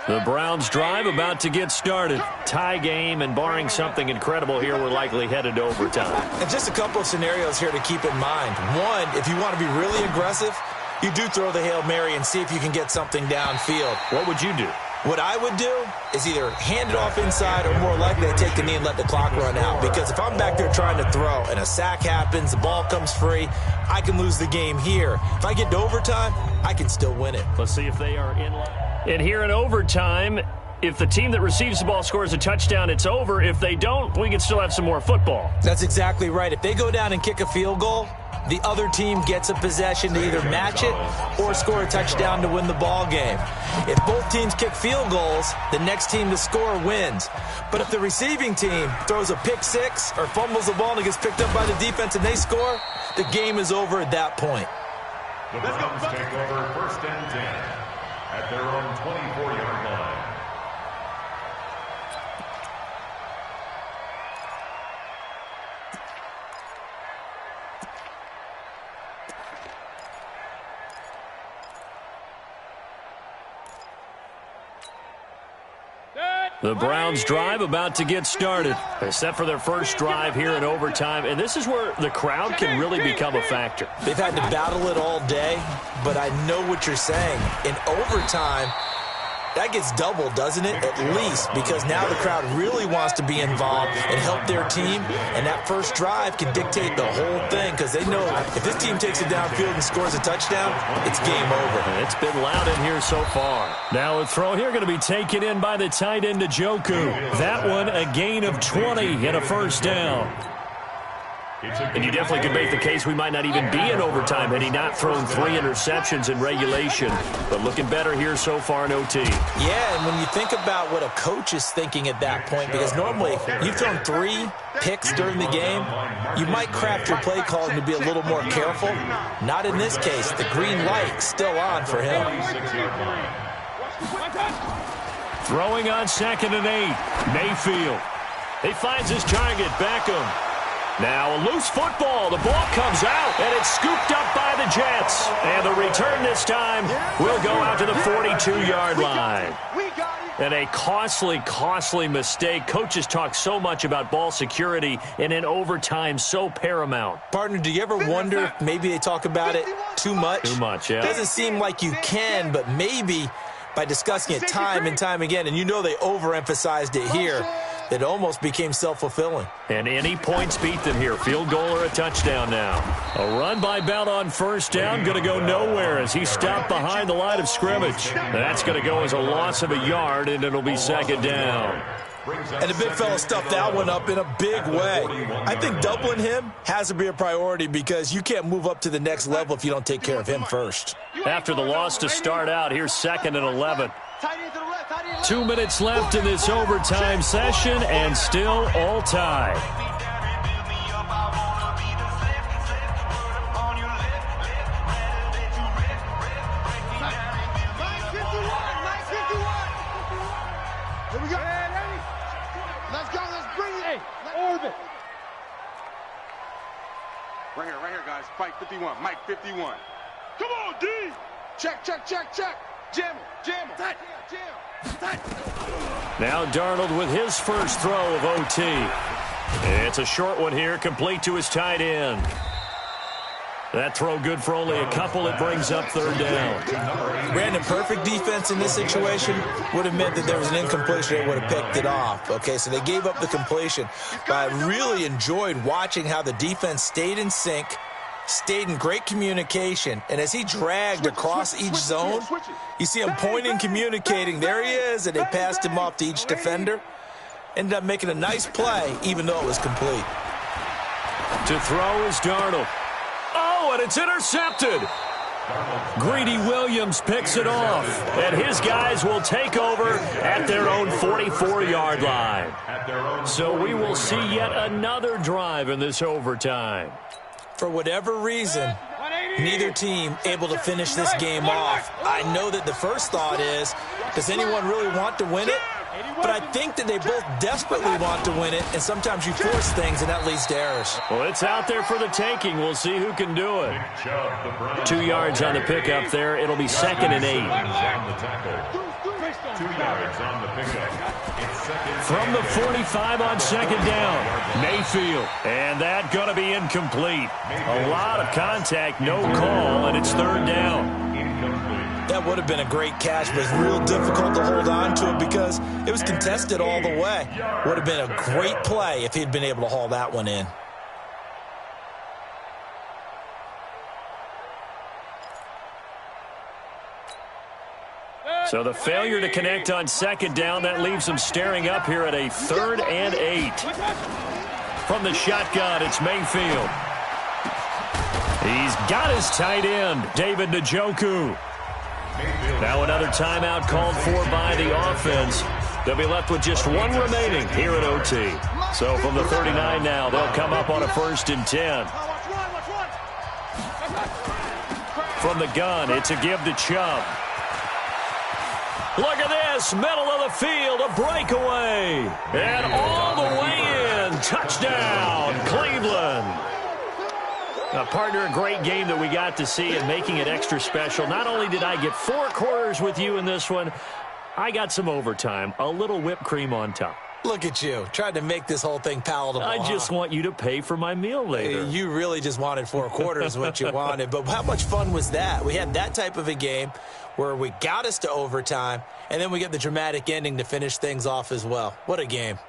The Browns drive about to get started. Tie game, and barring something incredible here, we're likely headed to overtime. And just a couple of scenarios here to keep in mind. One, if you want to be really aggressive, you do throw the Hail Mary and see if you can get something downfield. What would you do? What I would do is either hand it off inside or more likely to take the knee and let the clock run out. Because if I'm back there trying to throw and a sack happens, the ball comes free, I can lose the game here. If I get to overtime, I can still win it. Let's see if they are in line. And here in overtime, if the team that receives the ball scores a touchdown, it's over. If they don't, we can still have some more football. That's exactly right. If they go down and kick a field goal, the other team gets a possession to either match it or score a touchdown to win the ball game. If both teams kick field goals, the next team to score wins. But if the receiving team throws a pick six or fumbles the ball and it gets picked up by the defense and they score, the game is over at that point. The Browns take over 1st and 10 at their own 24-yard line. The Browns drive about to get started. They set for their first drive here in overtime, and this is where the crowd can really become a factor. They've had to battle it all day, but I know what you're saying. In overtime, that gets doubled, doesn't it? At least, because now the crowd really wants to be involved and help their team, and that first drive can dictate the whole thing because they know if this team takes it downfield and scores a touchdown, it's game over. It's been loud in here so far. Now a throw here going to be taken in by the tight end Njoku. That one a gain of 20 and a first down. And you definitely could make the case we might not even be in overtime had he not thrown 3 interceptions in regulation. But looking better here so far in OT. Yeah, and when you think about what a coach is thinking at that point, because normally you've thrown 3 picks during the game, you might craft your play calling to be a little more careful. Not in this case. The green light still on for him. Throwing on 2nd and 8. Mayfield. He finds his target, Beckham. Now a loose football. The ball comes out, and it's scooped up by the Jets. And the return this time will go out to the 42-yard line. And a costly mistake. Coaches talk so much about ball security, and in overtime, so paramount. Partner, do you ever wonder if maybe they talk about it too much? Too much, yeah. It doesn't seem like you can, but maybe by discussing it time and time again, and you know they overemphasized it here, it almost became self-fulfilling. And any points beat them here. Field goal or a touchdown now. A run by Bell on first down. Going to go nowhere as he stopped behind the line of scrimmage. That's going to go as a loss of a yard, and it'll be 2nd down. And the big fella stuffed that one up in a big way. I think doubling him has to be a priority because you can't move up to the next level if you don't take care of him first. After the loss to start out, here's 2nd and 11. 2 minutes left in this overtime session, and still all tied. Here we go. Let's go. Let's bring it. Orbit. Right here, guys. Fight 51. Mike 51. Come on, D. Check. Jam him. Now Darnold with his first throw of OT. It's a short one here, complete to his tight end. That throw good for only a couple. It brings up 3rd down. Brandon, perfect defense in this situation would have meant that there was an incompletion. They would have picked it off. Okay, so they gave up the completion. But I really enjoyed watching how the defense stayed in sync, stayed in great communication, and as he dragged across each zone, you see him pointing, communicating. There he is, and they passed him off to each defender. Ended up making a nice play, even though it was complete. To throw is Darnold. Oh, and it's intercepted. Greedy Williams picks it off, and his guys will take over at their own 44-yard line. So we will see yet another drive in this overtime. For whatever reason, neither team able to finish this game off. I know that the first thought is, does anyone really want to win it? But I think that they both desperately want to win it, and sometimes you force things, and that leads to errors. Well, it's out there for the taking. We'll see who can do it. 2 yards on the pickup there. It'll be 2nd and 8. 2 yards on the pickup. From the 45 on 2nd down, Mayfield. And that going to be incomplete. A lot of contact, no call, and it's 3rd down. That would have been a great catch, but it's real difficult to hold on to it because it was contested all the way. Would have been a great play if he'd been able to haul that one in. So the failure to connect on 2nd down, that leaves them staring up here at a 3rd and 8. From the shotgun, it's Mayfield. He's got his tight end, David Njoku. Now another timeout called for by the offense. They'll be left with just one remaining here at OT. So from the 39 now, they'll come up on a 1st and 10. From the gun, it's a give to Chubb. Look at this, middle of the field, a breakaway. And all the way in, touchdown, Cleveland. Partner, a great game that we got to see and making it extra special. Not only did I get 4 quarters with you in this one, I got some overtime, a little whipped cream on top. Look at you, trying to make this whole thing palatable. I just want you to pay for my meal later. You really just wanted 4 quarters what you wanted, but how much fun was that? We had that type of a game. where we got us to overtime, and then we get the dramatic ending to finish things off as well. What a game.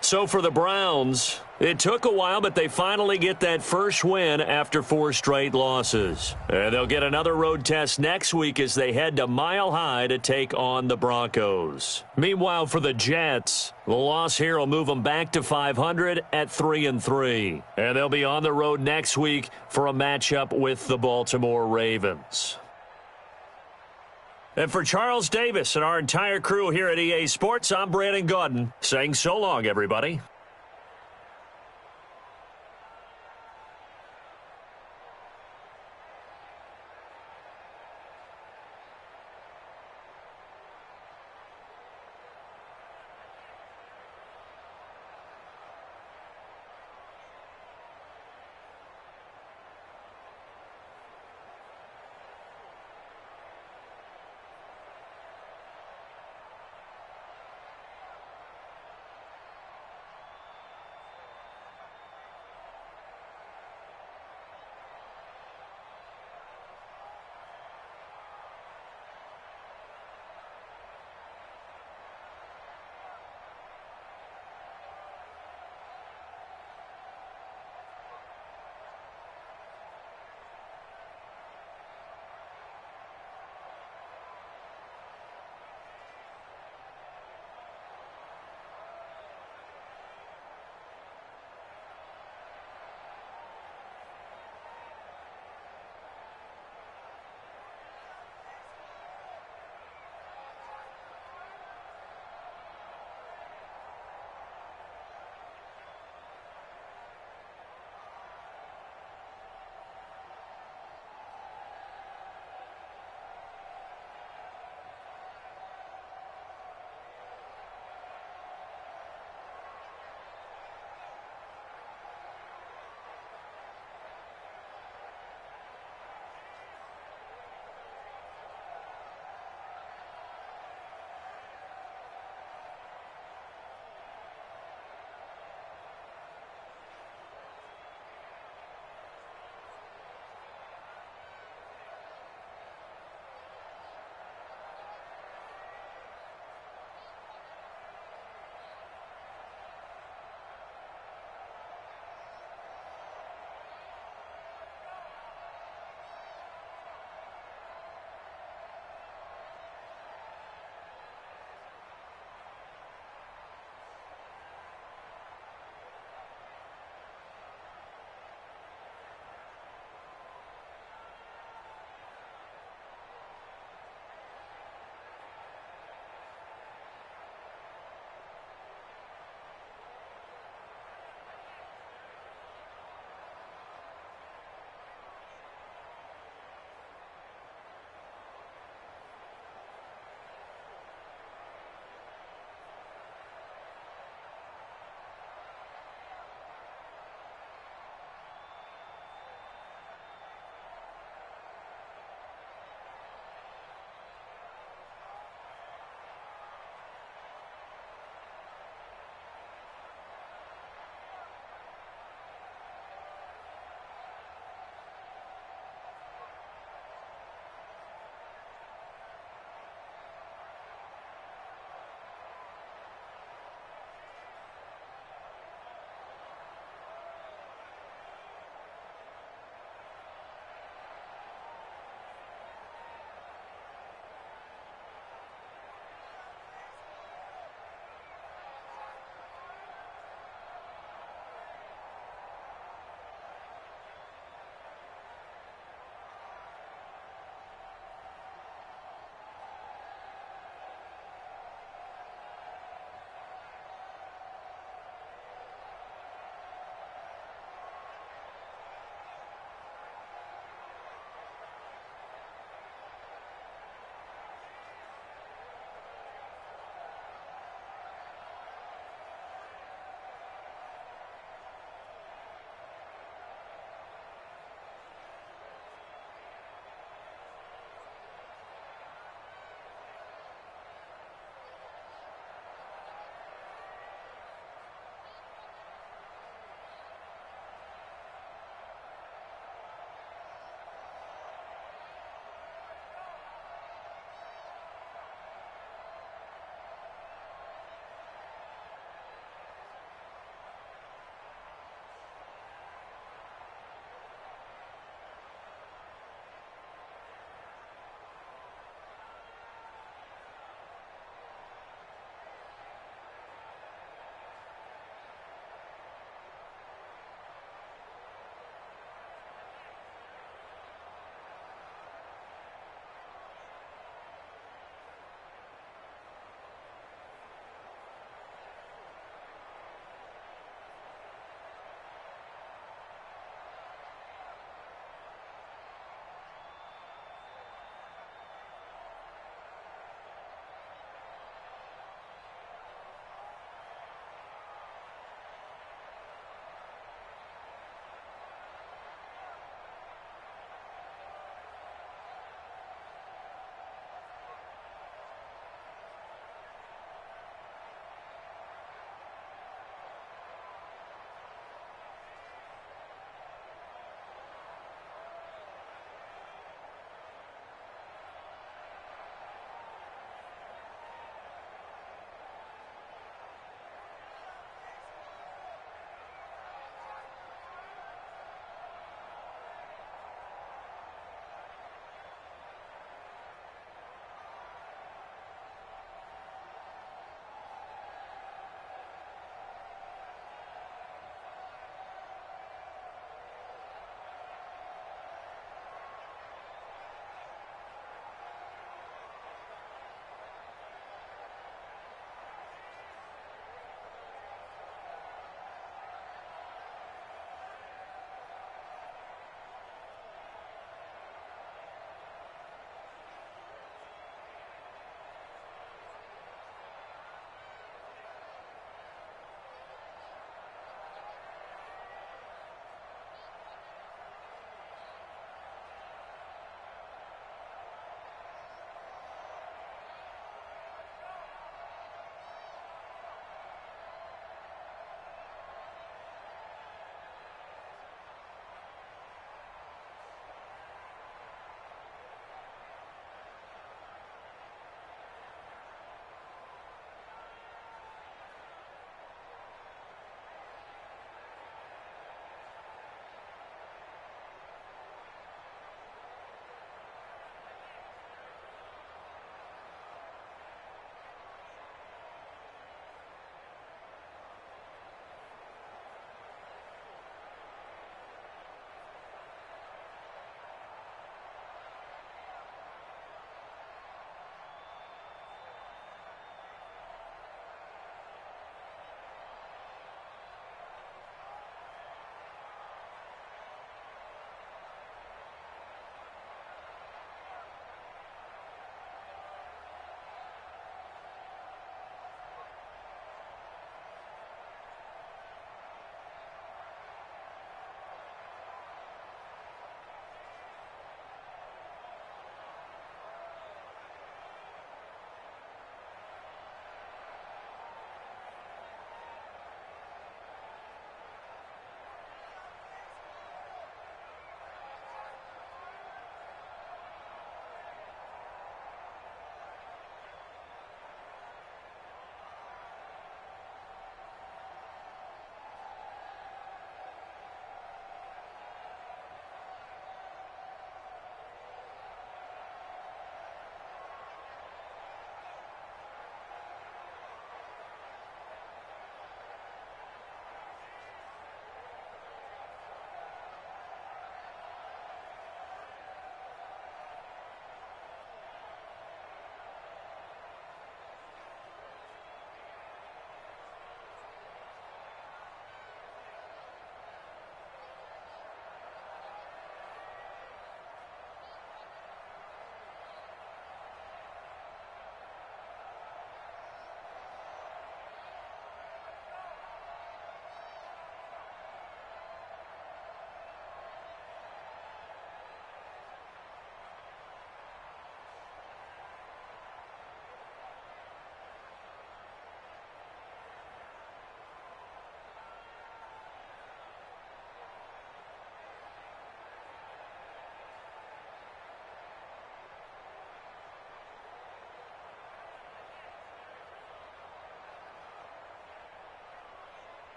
So for the Browns, it took a while, but they finally get that first win after 4 straight losses. And they'll get another road test next week as they head to Mile High to take on the Broncos. Meanwhile, for the Jets, the loss here will move them back to 500 at 3-3. And they'll be on the road next week for a matchup with the Baltimore Ravens. And for Charles Davis and our entire crew here at EA Sports, I'm Brandon Gaudin saying so long, everybody.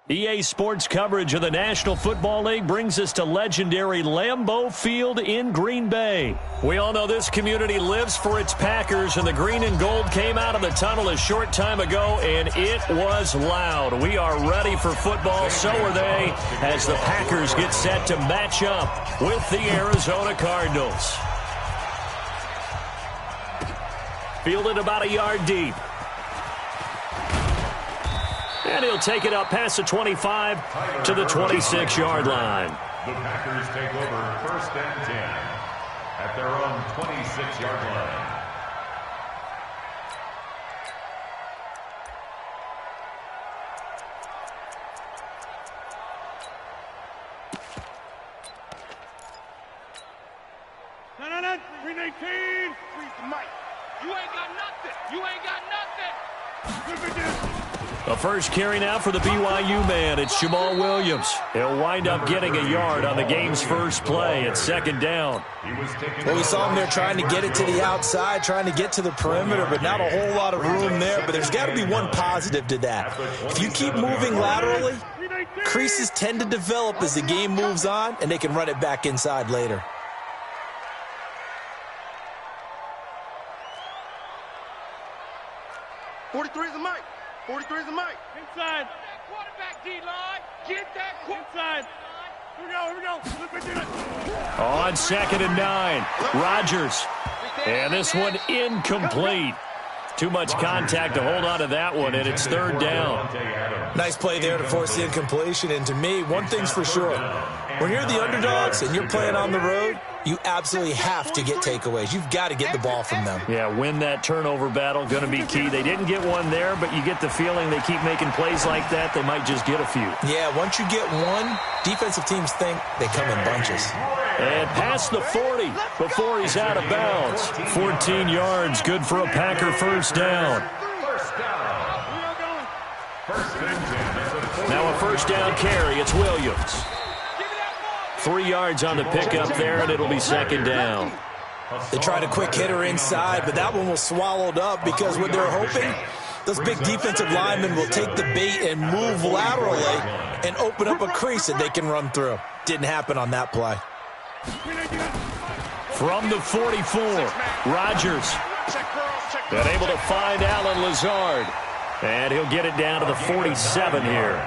EA Sports coverage of the National Football League brings us to legendary Lambeau Field in Green Bay. We all know this community lives for its Packers, and the green and gold came out of the tunnel a short time ago, and it was loud. We are ready for football, so are they, as the Packers get set to match up with the Arizona Cardinals. Fielded about a yard deep. And he'll take it up past the 25 to the 26-yard line. The Packers take over 1st and 10 at their own 26-yard line. No, 319. Freeze the mic. You ain't got nothing. You ain't got nothing. A first carry now for the BYU man. It's Jamal Williams. He'll wind up getting a yard on the game's first play. It's 2nd down. Well, we saw him there trying to get it to the outside, trying to get to the perimeter, but not a whole lot of room there. But there's got to be one positive to that. If you keep moving laterally, creases tend to develop as the game moves on, and they can run it back inside later. '43 is the mic. 43 is the mic. Inside. Quarterback D-line. Get that inside. Here we go. On 2nd and 9, Rodgers. And this one incomplete. Too much contact to hold on to that one, and it's 3rd down. Nice play there to force the incompletion. And to me, one thing's for sure. When you're the underdogs and you're playing on the road, you absolutely have to get takeaways. You've got to get the ball from them. Yeah, win that turnover battle, going to be key. They didn't get one there, but you get the feeling they keep making plays like that, they might just get a few. Yeah, once you get one, defensive teams think they come in bunches. And past the 40 before he's out of bounds. 14 yards, good for a Packer first down. Now a first down carry, it's Williams. 3 yards on the pickup there, and it'll be 2nd down. They tried a quick hitter inside, but that one was swallowed up because what they're hoping, those big defensive linemen will take the bait and move laterally and open up a crease that they can run through. Didn't happen on that play. From the 44, Rodgers. Been able to find Alan Lazard. And he'll get it down to the 47 here.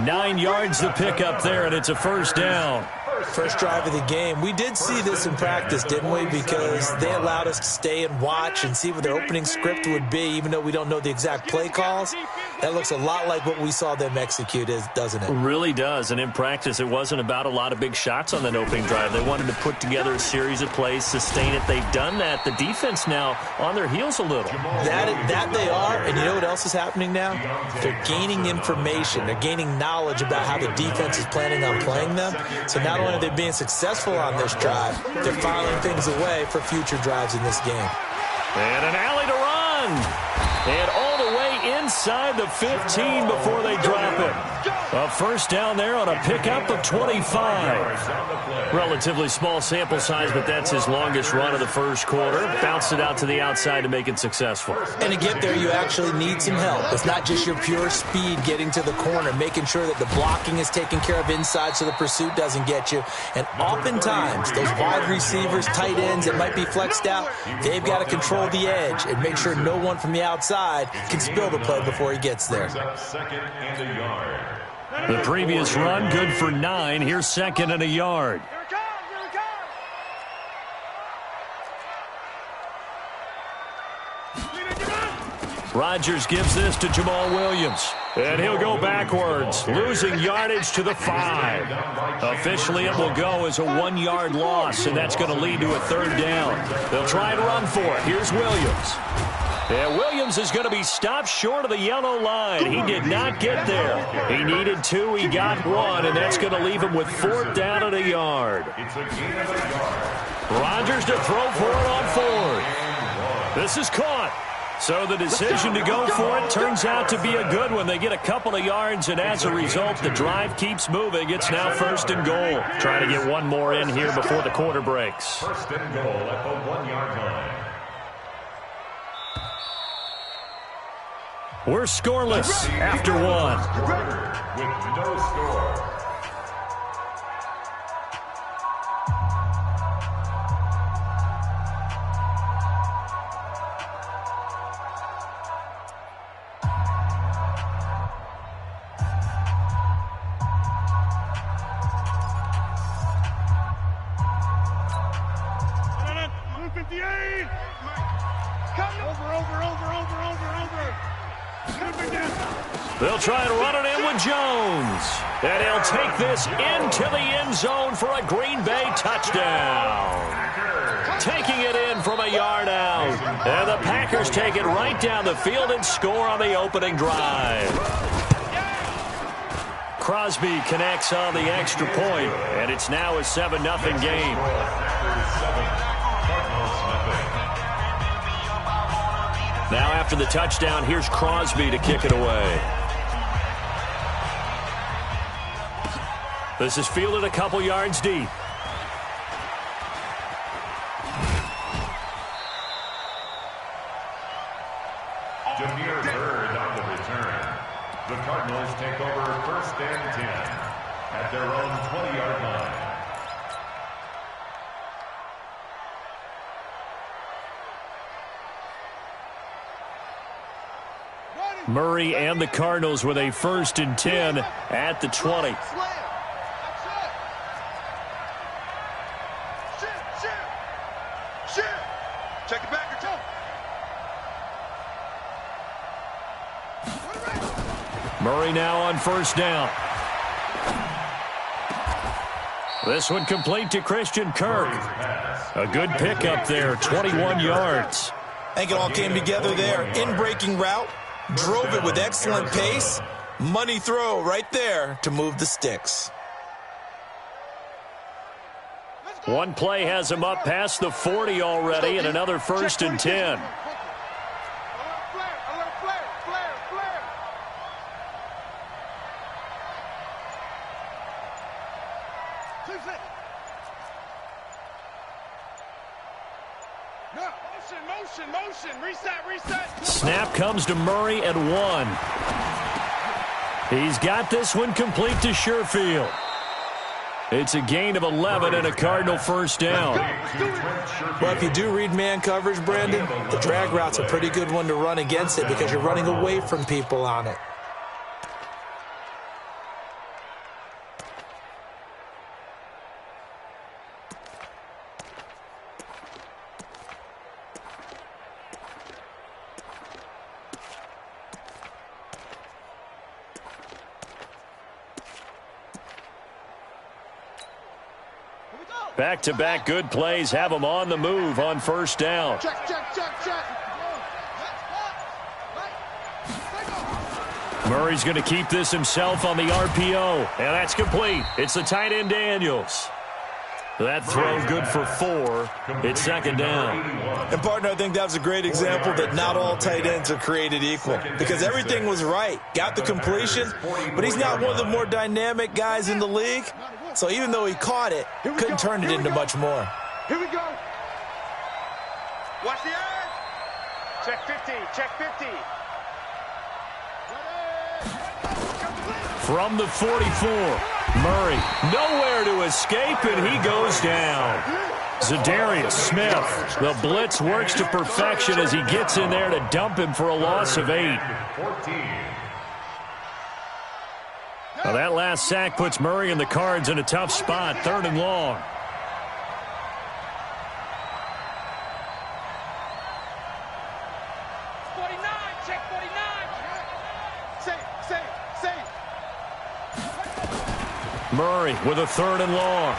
9 yards to pick up there, and it's a first down. First drive of the game. We did see this in practice, didn't we? Because they allowed us to stay and watch and see what their opening script would be, even though we don't know the exact play calls. That looks a lot like what we saw them execute, doesn't it? It really does. And in practice, it wasn't about a lot of big shots on that opening drive. They wanted to put together a series of plays, sustain it. They've done that. The defense now on their heels a little. That they are. And you know what else is happening now? They're gaining information. They're gaining knowledge about how the defense is planning on playing them. So not only are they being successful on this drive, they're filing things away for future drives in this game. And an alley to run. And all the way inside the 15 before they drop it. A first down there on a pickup of 25. Relatively small sample size, but that's his longest run of the first quarter. Bounced it out to the outside to make it successful. And to get there, you actually need some help. It's not just your pure speed getting to the corner, making sure that the blocking is taken care of inside so the pursuit doesn't get you. And oftentimes, those wide receivers, tight ends that might be flexed out, they've got to control the edge and make sure no one from the outside can spill the play before he gets there. 2nd and a yard. The previous run, good for 9. Here's 2nd and a yard. Rodgers gives this to Jamal Williams. And he'll go backwards, losing yardage to the 5. Officially, it will go as a 1-yard loss, and that's going to lead to a 3rd down. They'll try and run for it. Here's Williams. And Williams is going to be stopped short of the yellow line. He did not get there. He needed 2. He got 1, and that's going to leave him with 4th down and a yard. Rodgers to throw for it on 4th. This is caught. So the decision to go for it turns out to be a good one. They get a couple of yards, and as a result, the drive keeps moving. It's now 1st and goal. Trying to get one more in here before the quarter breaks. 1st and goal at the 1-yard line. We're scoreless after one. With no score. They'll try and run it in with Jones. And he'll take this into the end zone for a Green Bay touchdown. Taking it in from a yard out. And the Packers take it right down the field and score on the opening drive. Crosby connects on the extra point, and it's now a 7-0 game. Now after the touchdown, here's Crosby to kick it away. This is fielded a couple yards deep. Jameer Byrd on the return. The Cardinals take over 1st and 10 at their own 20-yard line. Murray and the Cardinals with a 1st and 10 at the 20. Check it back or toe. Murray now on 1st down. This one complete to Christian Kirk. A good pickup there, 21 yards. I think it all came together there. In-breaking route, drove it with excellent pace. Money throw right there to move the sticks. One play has him up past the 40 already, and another 1st and 10. Motion. Reset. Snap comes to Murray at 1. He's got this one complete to Sherfield. It's a gain of 11 and a Cardinal 1st down. Well, if you do read man coverage, Brandon, the drag route's a pretty good one to run against it because you're running away from people on it. Back-to-back good plays have them on the move on 1st down. Check. Murray's going to keep this himself on the RPO, and that's complete. It's the tight end Daniels. That throw good for 4. It's 2nd down. And, partner, I think that was a great example that not all tight ends are created equal because everything was right. Got the completion, but he's not one of the more dynamic guys in the league. So even though he caught it, couldn't turn it into much more. Here we go. Watch the edge. Check 50. From the 44, Murray nowhere to escape, and he goes down. Za'Darius Smith, the blitz works to perfection as he gets in there to dump him for a loss of 8. Now that last sack puts Murray and the Cards in a tough spot, 3rd and long. Check 49. Murray with a 3rd and long.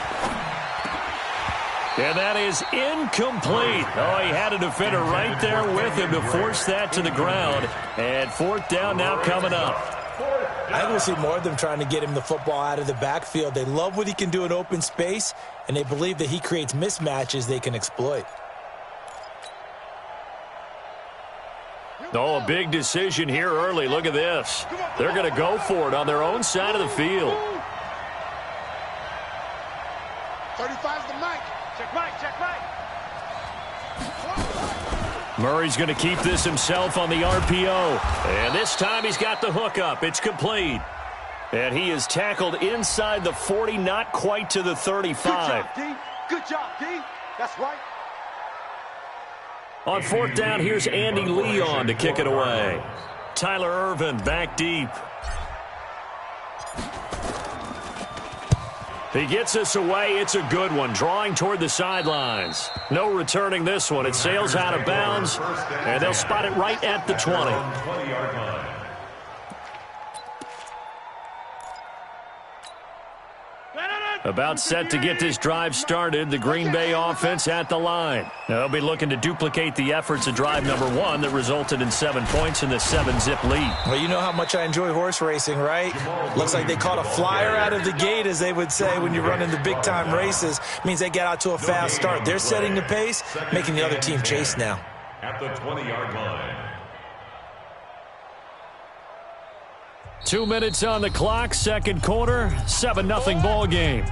And that is incomplete. Oh, he had a defender right there with him to force that to the ground. And 4th down now coming up. I think we'll see more of them trying to get him the football out of the backfield. They love what he can do in open space, and they believe that he creates mismatches they can exploit. Oh, a big decision here early. Look at this. They're going to go for it on their own side of the field. 35's the mic. Check Mike. Murray's going to keep this himself on the RPO. And this time he's got the hook up. It's complete. And he is tackled inside the 40, not quite to the 35. Good job, D. Good job, D. That's right. On fourth down, here's Andy Leon to kick it away. Tyler Ervin back deep. He gets us away. It's a good one. Drawing toward the sidelines. No returning this one. It sails out of bounds, and they'll spot it right at the 20. 20-yard line. About set to get this drive started, the Green Bay offense at the line. They'll be looking to duplicate the efforts of drive number 1 that resulted in 7 points in the 7-zip lead. Well, you know how much I enjoy horse racing, right? Looks like they caught a flyer out of the gate, as they would say when you're running the big-time races. Means they get out to a fast start. They're setting the pace, making the other team chase now. At the 20-yard line. 2 minutes on the clock, second quarter, 7-0 ball game.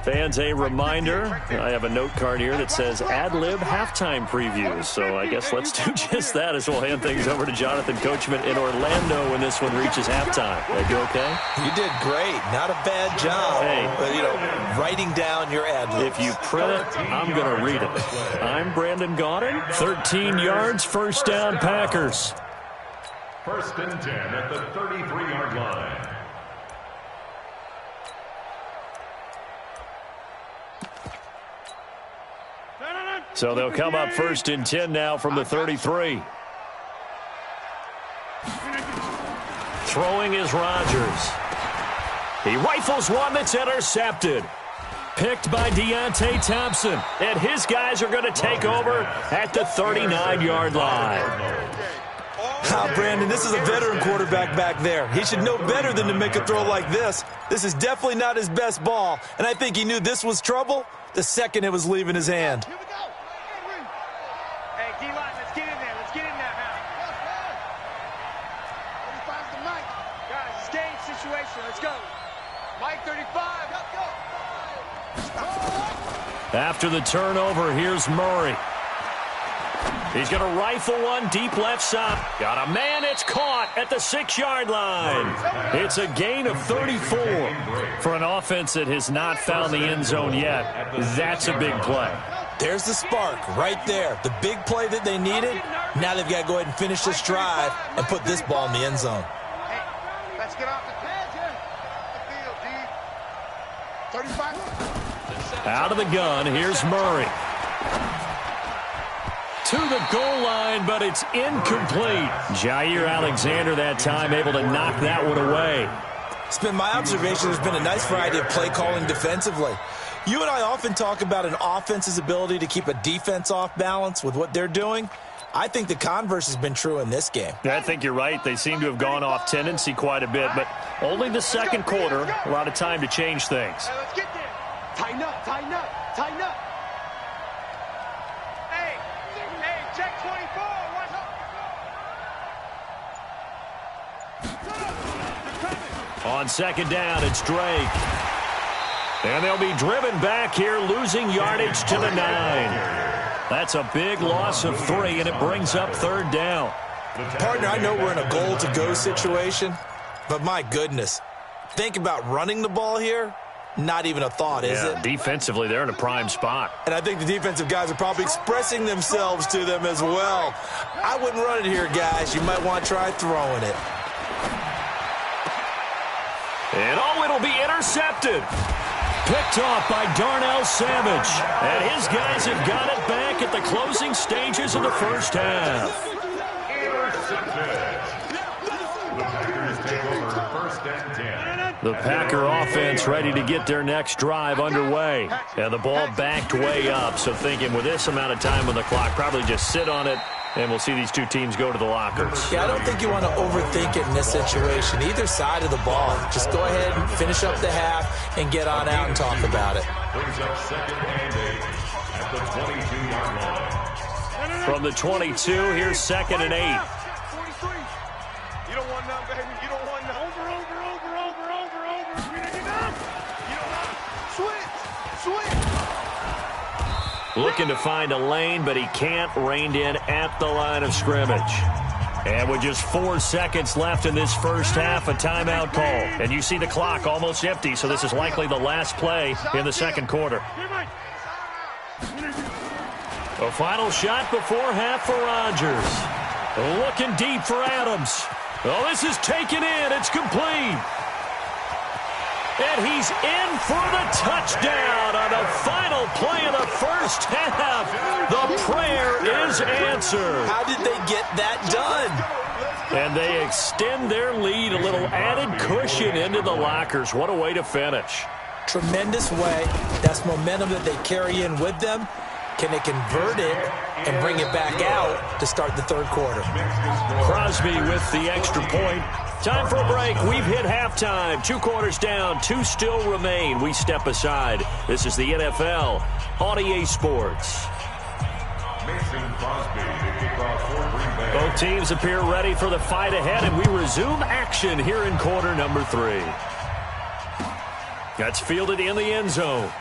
Fans, a reminder, I have a note card here that says ad-lib halftime previews. So I guess let's do just that as we'll hand things over to Jonathan Coachman in Orlando when this one reaches halftime. Are you okay? You did great. Not a bad job. Hey. But, you know, writing down your ad-libs. If you print it, I'm going to read it. I'm Brandon Gaudin. 13 yards, first down, Packers. First and 10 at the 33-yard line. So they'll come up first and 10 now from the 33. Throwing is Rodgers. He rifles one that's intercepted. Picked by Deontay Thompson. And his guys are going to take over at the 39-yard line. Brandon, this is a veteran quarterback back there. He should know better than to make a throw like this. This is definitely not his best ball, and I think he knew this was trouble the second it was leaving his hand. Here we go. Hey, D-line, let's get in there. Let's get in there now. 35's the Mike. Guys, it's game situation. Let's go. Mike 35. Let's go. After the turnover, here's Murray. He's going to rifle one deep left side. Got a man, it's caught at the 6-yard line. It's a gain of 34 for an offense that has not found the end zone yet. That's a big play. There's the spark right there. The big play that they needed. Now they've got to go ahead and finish this drive and put this ball in the end zone. Hey, let's get off the field, D. 35. Out of the gun, here's Murray. To the goal line, but it's incomplete. Jair Alexander that time able to knock that one away. It's been my observation there's been a nice variety of play calling defensively. You and I often talk about an offense's ability to keep a defense off balance with what they're doing. I think the converse has been true in this game. I think you're right. They seem to have gone off tendency quite a bit, but only the second quarter. A lot of time to change things. Hey, let's get there. Tighten up, tighten up, tighten up. Check 24. Watch out. On second down, it's Drake. And they'll be driven back here, losing yardage to the 9. That's a big loss of 3, and it brings up third down. Partner, I know we're in a goal-to-go situation, but my goodness, think about running the ball here. Not even a thought, is it? Defensively, they're in a prime spot. And I think the defensive guys are probably expressing themselves to them as well. I wouldn't run it here, guys. You might want to try throwing it. And it'll be intercepted. Picked off by Darnell Savage. And his guys have got it back at the closing stages of the first half. The Packers take over first and 10. The Packer offense ready to get their next drive underway. And the ball backed way up, so thinking with this amount of time on the clock, probably just sit on it And we'll see these two teams go to the lockers. Yeah, I don't think you want to overthink it in this situation. Either side of the ball. Just go ahead and finish up the half and get on out and talk about it. Brings up second and 8 at the 22-yard line. From the 22, here's second and 8. 43. You don't want none, baby. You don't want none. Over. You don't want switch. Looking to find a lane, but he can't. Reined in at the line of scrimmage. And with just 4 seconds left in this first half, a timeout call. And you see the clock almost empty, so this is likely the last play in the second quarter. A final shot before half for Rodgers. Looking deep for Adams. Oh, this is taken in. It's complete. And he's in for the touchdown on the final play of the first half. The prayer is answered. How did they get that done? And they extend their lead, a little added cushion into the lockers. What a way to finish. Tremendous way. That's momentum that they carry in with them. Can they convert it and bring it back out to start the third quarter? Crosby with the extra point. Time for a break. We've hit halftime. 2 quarters down. 2 still remain. We step aside. This is the NFL on EA Sports. Mason Crosby to kick off for Green Bay. Both teams appear ready for the fight ahead, and we resume action here in quarter number 3. That's fielded in the end zone.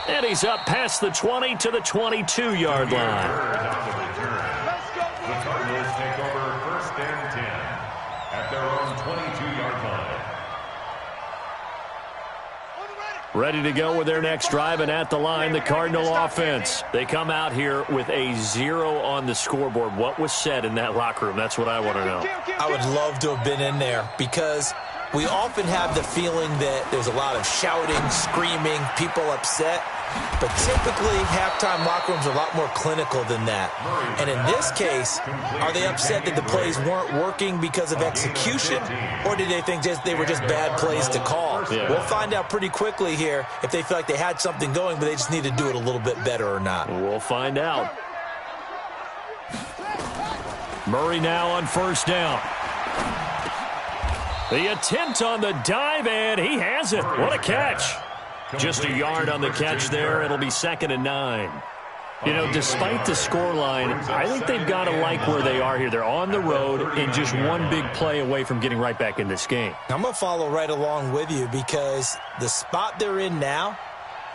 And he's up past the 20 to the 22-yard line. The Cardinals take over first and 10 at their own 22-yard line. Ready to go with their next drive, and at the line, the Cardinal offense. They come out here with a 0 on the scoreboard. What was said in that locker room? That's what I want to know. I would love to have been in there because we often have the feeling that there's a lot of shouting, screaming, people upset. But typically, halftime locker rooms are a lot more clinical than that. And in this case, are they upset that the plays weren't working because of execution? Or did they think they were just bad plays to call? Yeah. We'll find out pretty quickly here if they feel like they had something going, but they just need to do it a little bit better or not. We'll find out. Murray now on first down. The attempt on the dive, and he has it. What a catch. Just a yard on the catch there. It'll be second and 9. You know, despite the scoreline, I think they've got to like where they are here. They're on the road and just one big play away from getting right back in this game. I'm going to follow right along with you because the spot they're in now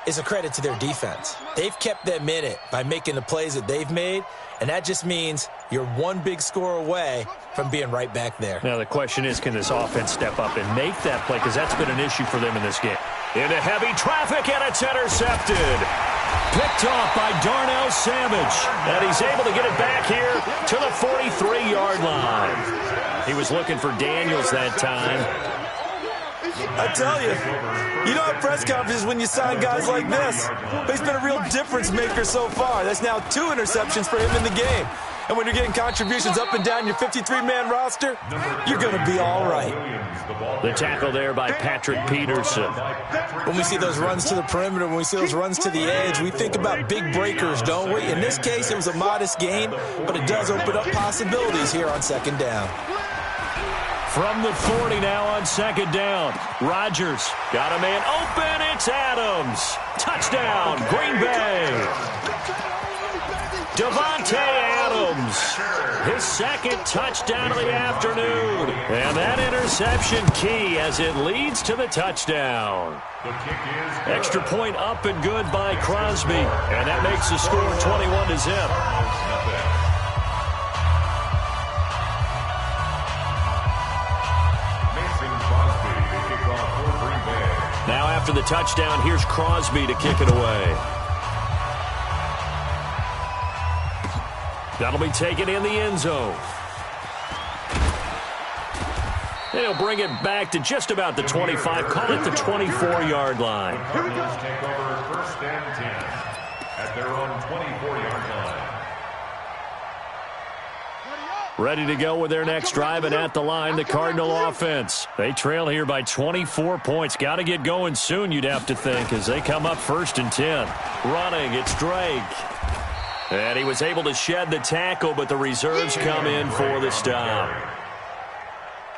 is a credit to their defense. They've kept them in it by making the plays that they've made, and that just means you're one big score away from being right back there. Now, the question is, can this offense step up and make that play? Because that's been an issue for them in this game. Into heavy traffic, and it's intercepted. Picked off by Darnell Savage. And he's able to get it back here to the 43-yard line. He was looking for Daniels that time. I tell you, you don't have press conferences when you sign guys like this. But he's been a real difference maker so far. That's now 2 interceptions for him in the game. And when you're getting contributions up and down your 53-man roster, you're going to be all right. The tackle there by Patrick Peterson. When we see those runs to the perimeter, when we see those runs to the edge, we think about big breakers, don't we? In this case, it was a modest gain, but it does open up possibilities here on second down. From the 40 now on second down. Rodgers got a man open. It's Adams. Touchdown, Green Bay. Devontae Adams, his second touchdown of the afternoon. And that interception key as it leads to the touchdown. Extra point up and good by Crosby. And that makes the score 21-0. Now after the touchdown, here's Crosby to kick it away. That'll be taken in the end zone. And he'll bring it back to just about the 25, call it the 24-yard line. The Cardinals take over first and 10 at their own 24-yard line. Ready to go with their next drive, and at the line, the Cardinal offense. They trail here by 24 points. Got to get going soon, you'd have to think, as they come up first and 10. Running, it's Drake. And he was able to shed the tackle, but the reserves come in for the stop.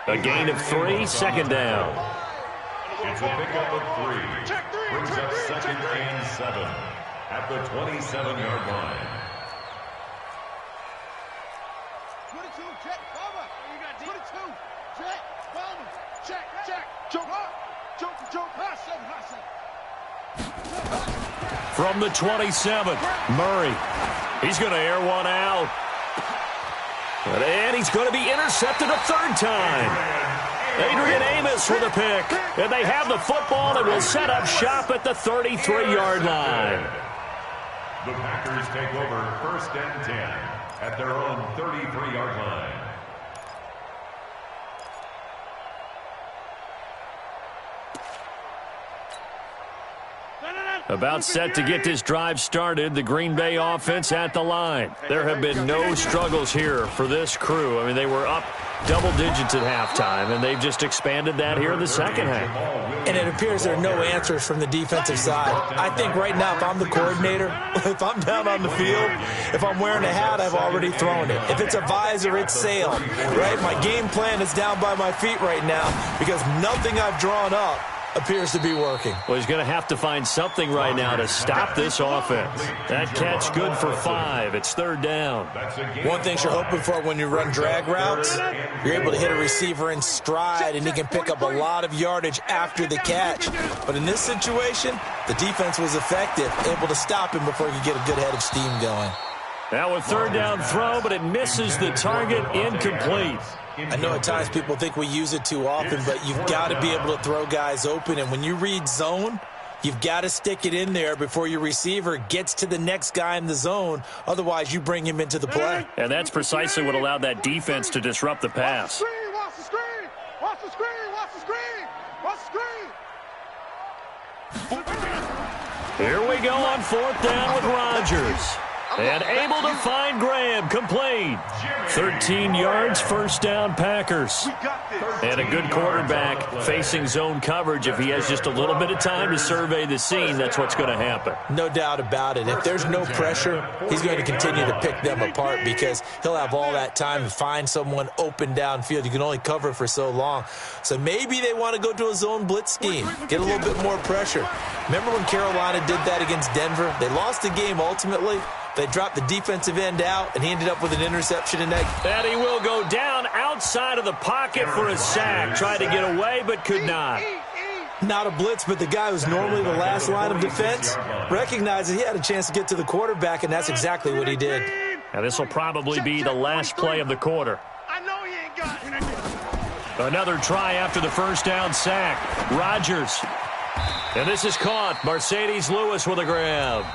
A gain of 3, second down. It's a pickup of 3. Brings up second and 7 at the 27-yard line. 22, check, cover. You got 22, check, cover. Check. Jump up. Jump, high seven. From the 27, Murray. He's going to air one out. And he's going to be intercepted a third time. Adrian Amos with a pick. And they have the football and will set up shop at the 33-yard line. The Packers take over first and 10 at their own 33-yard line. About set to get this drive started, the Green Bay offense at the line. There have been no struggles here for this crew. I mean, they were up double digits at halftime, and they've just expanded that here in the second half. And it appears there are no answers from the defensive side. I think right now, if I'm the coordinator, if I'm down on the field, if I'm wearing a hat, I've already thrown it. If it's a visor, it's sailed, right? My game plan is down by my feet right now because nothing I've drawn up appears to be working. Well, he's going to have to find something right now to stop this offense. That catch good for 5. It's third down. One thing you're hoping for when you run drag routes, you're able to hit a receiver in stride, and he can pick up a lot of yardage after the catch. But in this situation, the defense was effective, able to stop him before he could get a good head of steam going. Now a third down throw, but it misses the target, incomplete. I know at times people think we use it too often, but you've got to be able to throw guys open. And when you read zone, you've got to stick it in there before your receiver gets to the next guy in the zone. Otherwise, you bring him into the play. And that's precisely what allowed that defense to disrupt the pass. Watch the screen. Watch the screen. Watch the screen. Watch the screen. Here we go on fourth down with Rodgers. And able to find Graham, complete. 13 yards, first down, Packers. And a good quarterback facing zone coverage. If he has just a little bit of time to survey the scene, that's what's going to happen. No doubt about it. If there's no pressure, he's going to continue to pick them apart because he'll have all that time to find someone open downfield. You can only cover for so long. So maybe they want to go to a zone blitz scheme, get a little bit more pressure. Remember when Carolina did that against Denver? They lost the game ultimately. They dropped the defensive end out, and he ended up with an interception in that. And he will go down outside of the pocket for a sack. Tried to get away, but could not. Not a blitz, but the guy who's normally the last line of defense recognized that he had a chance to get to the quarterback, and that's exactly what he did. Now this will probably be the last play of the quarter. I know he ain't got it. Another try after the first down sack. Rodgers. And this is caught. Mercedes Lewis with a grab.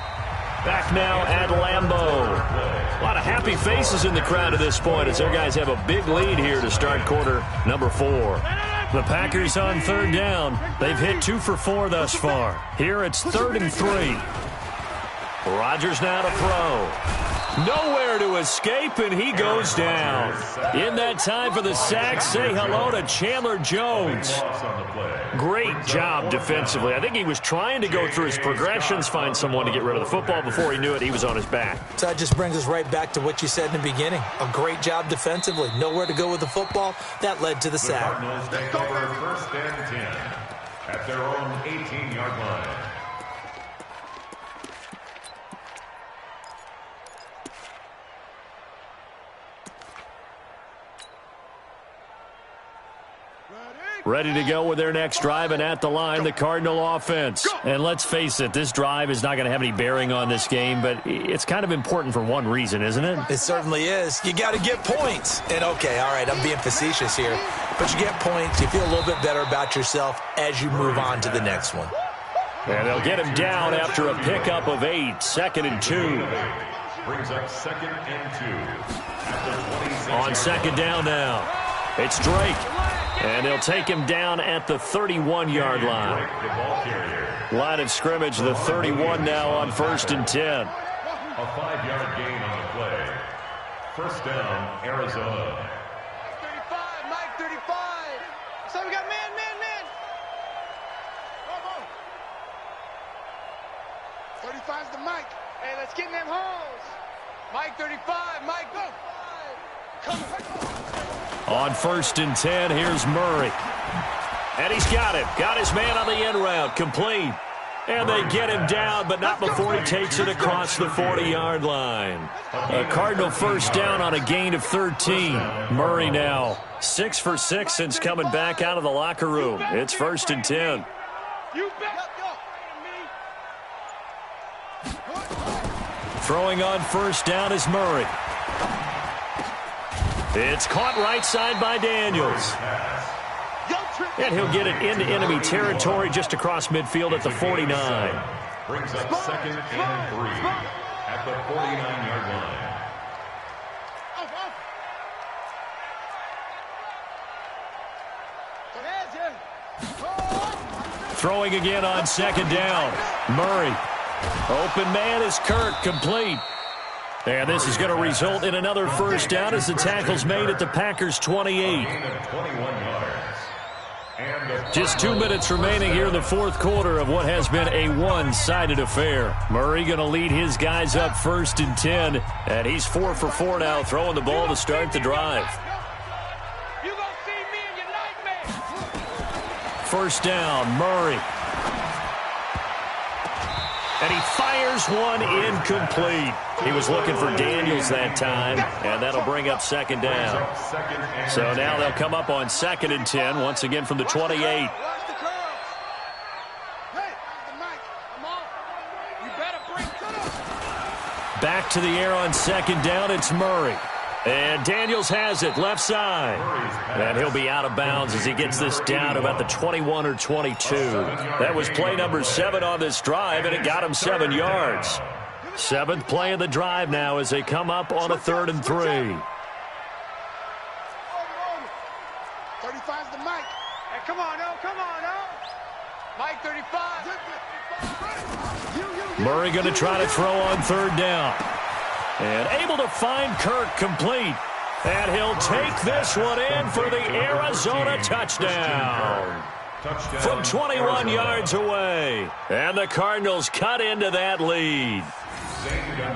Back now at Lambeau. A lot of happy faces in the crowd at this point as their guys have a big lead here to start quarter number 4. The Packers on third down. They've hit 2 for 4 thus far. Here it's 3rd and 3. Rodgers now to throw. Nowhere to escape, and he goes down. In that time for the sack, say hello to Chandler Jones. Great job defensively. I think he was trying to go through his progressions, find someone to get rid of the football. Before he knew it, he was on his back. So that just brings us right back to what you said in the beginning. A great job defensively. Nowhere to go with the football. That led to the sack. Cardinals take over first and 10 at their own 18-yard line. Ready to go with their next drive, and at the line, the Cardinal offense. And let's face it, this drive is not going to have any bearing on this game, but it's kind of important for one reason, isn't it? It certainly is. You got to get points. And okay, all right, I'm being facetious here, but you get points, you feel a little bit better about yourself as you move on to the next one. And they'll get him down after a pickup of 8, 2nd and 2. Brings up 2nd and 2. On second down now, it's Drake. And they'll take him down at the 31-yard line. Line of scrimmage, the 31 now on 1st and 10. A 5-yard gain on the play. First down, Arizona. 35, Mike, 35. So we got man. 35's the Mike. Hey, let's get in them holes. Mike 35, Mike, go. On 1st and 10, here's Murray. And he's got him. Got his man on the end route. Complete. And they get him down, but not before he takes it across the 40-yard line. A Cardinal first down on a gain of 13. Murray now 6 for 6 since coming back out of the locker room. It's 1st and 10. Throwing on 1st down is Murray. It's caught right side by Daniels. And he'll get it into enemy territory just across midfield at the 49. Brings up 2nd and 3 at the 49-yard line. Throwing again on 2nd down. Murray. Open man is Kirk, complete. And this is going to result in another 1st down as the tackle's made at the Packers' 28. Just 2 minutes remaining here in the 4th quarter of what has been a one-sided affair. Murray going to lead his guys up 1st and 10, and he's 4 for 4 now, throwing the ball to start the drive. 1st down, Murray. And he fires one incomplete. He was looking for Daniels that time, and that'll bring up 2nd down. So now they'll come up on 2nd and 10, once again from the 28. Back to the air on 2nd down, it's Murray. And Daniels has it, left side. And he'll be out of bounds as he gets this down to about the 21 or 22. That was play number 7 on this drive, and it got him 7 yards. 7th play of the drive now as they come up on a 3rd and 3. 35's the Mike. Hey, come on, Mike 35. Murray going to try to throw on 3rd down. And able to find Kirk, complete. And he'll take this one in for the Arizona touchdown. From 21 yards away. And the Cardinals cut into that lead.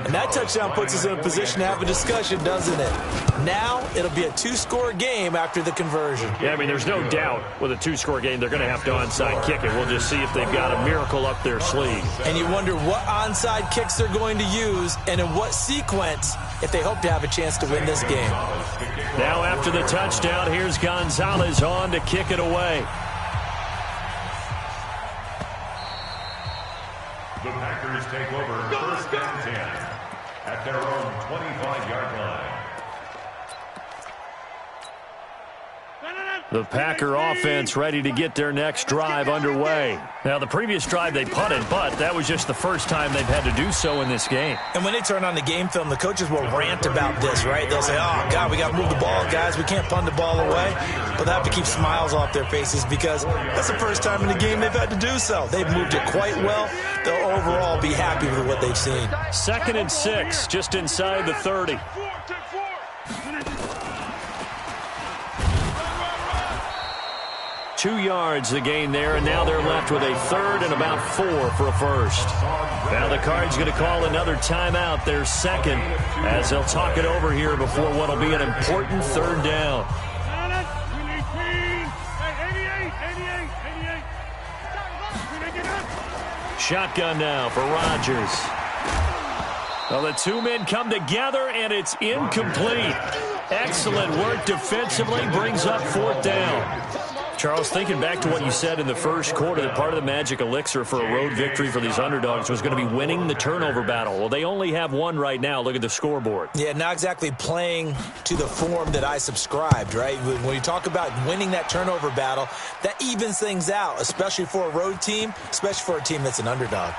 And that touchdown puts us in a position to have a discussion, doesn't it? Now it'll be a 2-score game after the conversion. Yeah, I mean, there's no doubt with a 2-score game they're going to have to onside kick it. We'll just see if they've got a miracle up their sleeve. And you wonder what onside kicks they're going to use and in what sequence if they hope to have a chance to win this game. Now after the touchdown, here's Gonzalez on to kick it away. The Packers take over 1st and 10 at their own 25-yard line. The Packer offense ready to get their next drive underway. Now, the previous drive they punted, but that was just the first time they've had to do so in this game. And when they turn on the game film, the coaches will rant about this, right? They'll say, oh, God, we got to move the ball, guys. We can't punt the ball away. But they have to keep smiles off their faces because that's the first time in the game they've had to do so. They've moved it quite well. They'll overall be happy with what they've seen. 2nd and 6, just inside the 30. Two yards the gain there, and now they're left with a 3rd and about 4 for a 1st. Now the Cards going to call another timeout, their 2nd, as they'll talk it over here before what will be an important 3rd down. Shotgun now for Rodgers. Well, the 2 men come together, and it's incomplete. Excellent work defensively, brings up 4th down. Charles, thinking back to what you said in the first quarter, that part of the magic elixir for a road victory for these underdogs was going to be winning the turnover battle. Well, they only have one right now. Look at the scoreboard. Yeah, not exactly playing to the form that I subscribed, right? When you talk about winning that turnover battle, that evens things out, especially for a road team, especially for a team that's an underdog.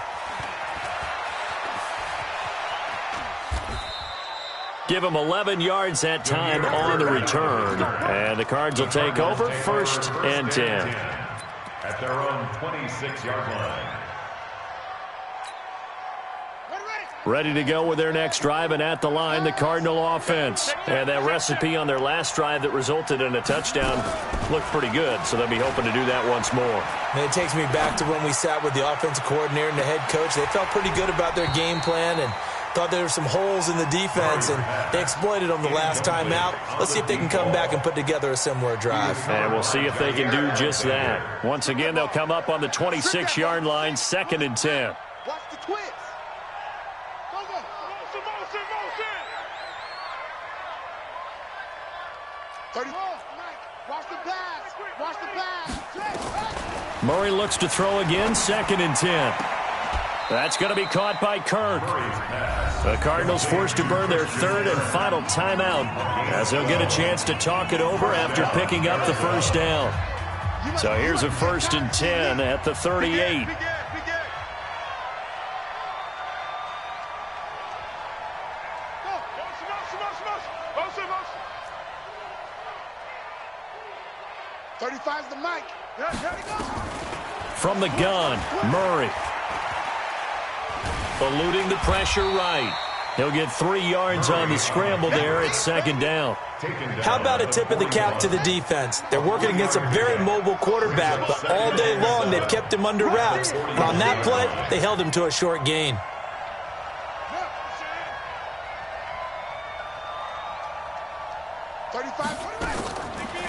Give them 11 yards that time on the return. And the Cards will take over 1st and 10. At their own 26-yard line. Ready to go with their next drive, and at the line, the Cardinal offense. And that recipe on their last drive that resulted in a touchdown looked pretty good, so they'll be hoping to do that once more. And it takes me back to when we sat with the offensive coordinator and the head coach. They felt pretty good about their game plan, and Thought there were some holes in the defense, and they exploited them the last time out. Let's see if they can come back and put together a similar drive. And we'll see if they can do just that. Once again, they'll come up on the 26-yard line, 2nd and 10. Watch the twist. Motion. 30. Watch the pass. Murray looks to throw again, 2nd and 10. That's going to be caught by Kirk. The Cardinals forced to burn their 3rd and final timeout as they'll get a chance to talk it over after picking up the first down. So here's a 1st and 10 at the 38. The mic. From the gun, Murray. Eluding the pressure right. He'll get 3 yards on the scramble there at 2nd down. How about a tip of the cap to the defense? They're working against a very mobile quarterback, but all day long they've kept him under wraps. And on that play, they held him to a short gain.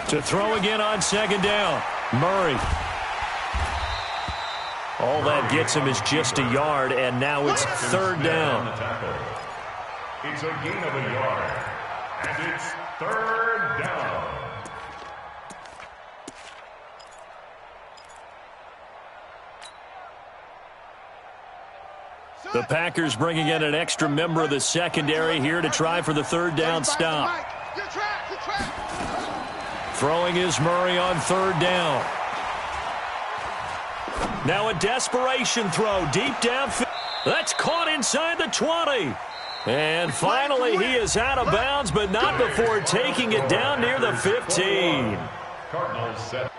To throw again on 2nd down, Murray. All that gets him is just a yard, and now it's 3rd down. It's a gain of a yard, and it's 3rd down. The Packers bringing in an extra member of the secondary here to try for the 3rd down stop. Throwing is Murray on 3rd down. Now a desperation throw deep downfield. That's caught inside the 20. And finally he is out of bounds, but not before taking it down near the 15. Cardinals set.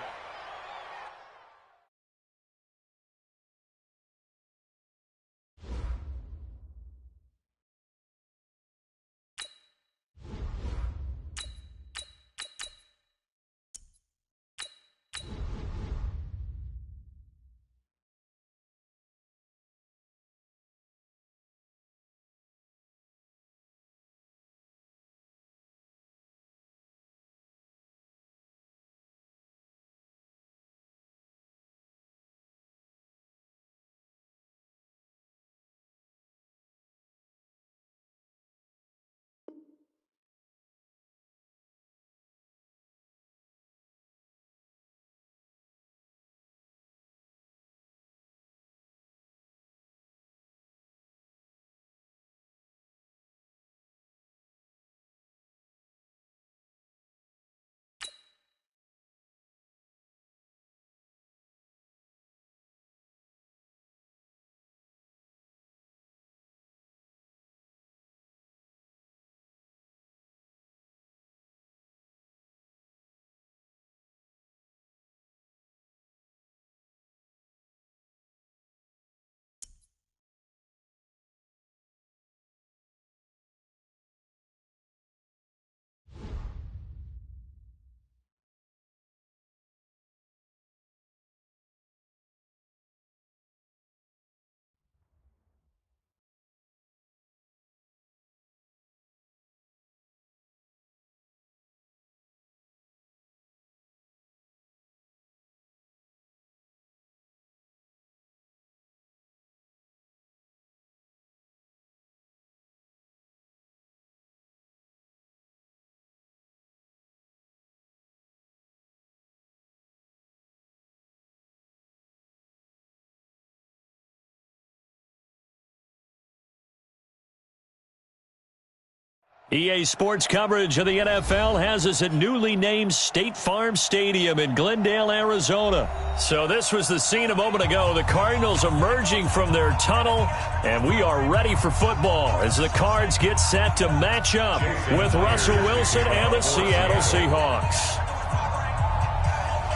EA Sports coverage of the NFL has us at newly named State Farm Stadium in Glendale, Arizona. So this was the scene a moment ago. The Cardinals emerging from their tunnel, and we are ready for football as the Cards get set to match up with Russell Wilson and the Seattle Seahawks.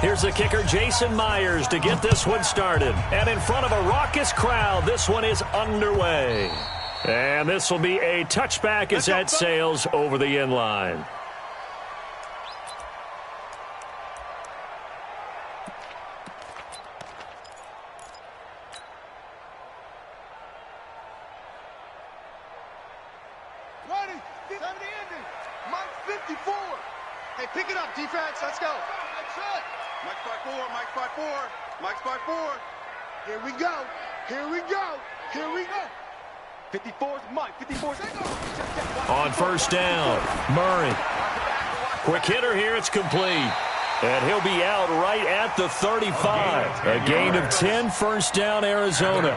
Here's the kicker, Jason Myers, to get this one started. And in front of a raucous crowd, this one is underway. And this will be a touchback as that sails over the end line. Mike 54. Hey, pick it up, defense. Let's go. That's it. Mike's 5'4", Mike's 5'4", Mike's 5'4". Here we go. Here we go. Here we go. 54's Mike. 54's on first down, Murray. Quick hitter here. It's complete. And he'll be out right at the 35. A gain of 10, first down, Arizona.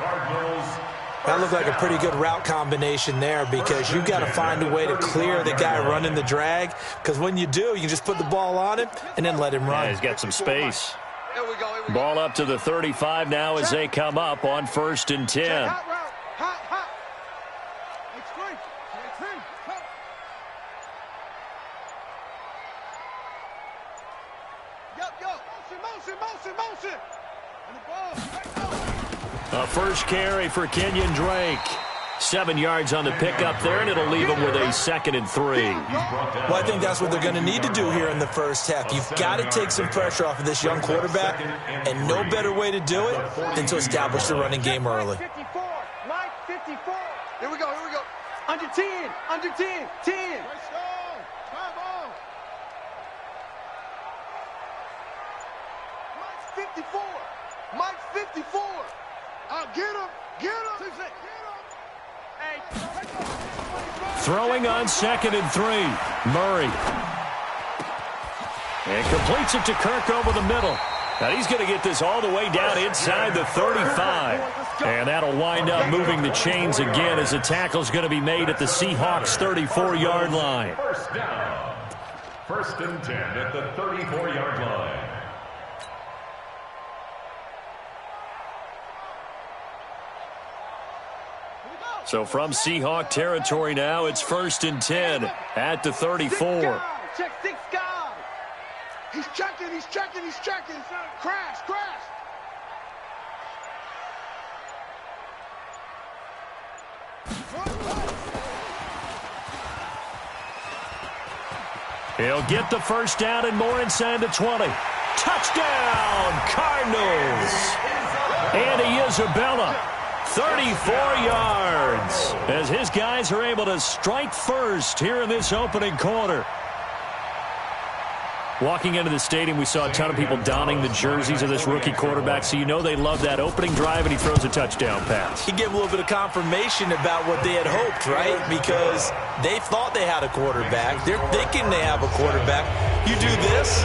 That looked like a pretty good route combination there, because you've got to find a way to clear the guy running the drag, because when you do, you can just put the ball on him and then let him run. Yeah, he's got some space. Ball up to the 35 now as they come up on first and 10. Motion. A first carry for Kenyon Drake. 7 yards on the pickup there, and it'll leave him with a 2nd and 3. Well, I think that's what they're going to need to do here in the first half. You've got to take some pressure off of this young quarterback, and no better way to do it than to establish the running game early. Mike 54. Here we go. Under 10. 10. Mike's 54. Mike's 54. Get him. Throwing on 2nd and 3. Murray. And completes it to Kirk over the middle. Now he's going to get this all the way down inside the 35. And that'll wind up moving the chains again as the tackle's going to be made at the Seahawks' 34-yard line. First down. 1st and 10 at the 34-yard line. So from Seahawk territory now, it's 1st and 10 at the 34. Check 6 guys. He's checking. Crash. He'll get the first down and more inside the 20. Touchdown, Cardinals. Andy Isabella. 34 yards as his guys are able to strike first here in this opening quarter. Walking into the stadium, we saw a ton of people donning the jerseys of this rookie quarterback, so you know they love that opening drive, and he throws a touchdown pass. He gave a little bit of confirmation about what they had hoped, right? Because they thought they had a quarterback. They're thinking they have a quarterback. You do this,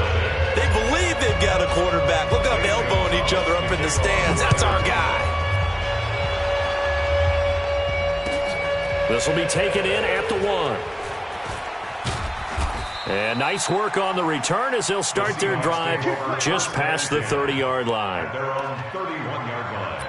they believe they've got a quarterback. Look up, elbowing each other up in the stands. That's our guy. This will be taken in at the 1. And nice work on the return as they'll start their drive just past the 30-yard line. They're on 31-yard line.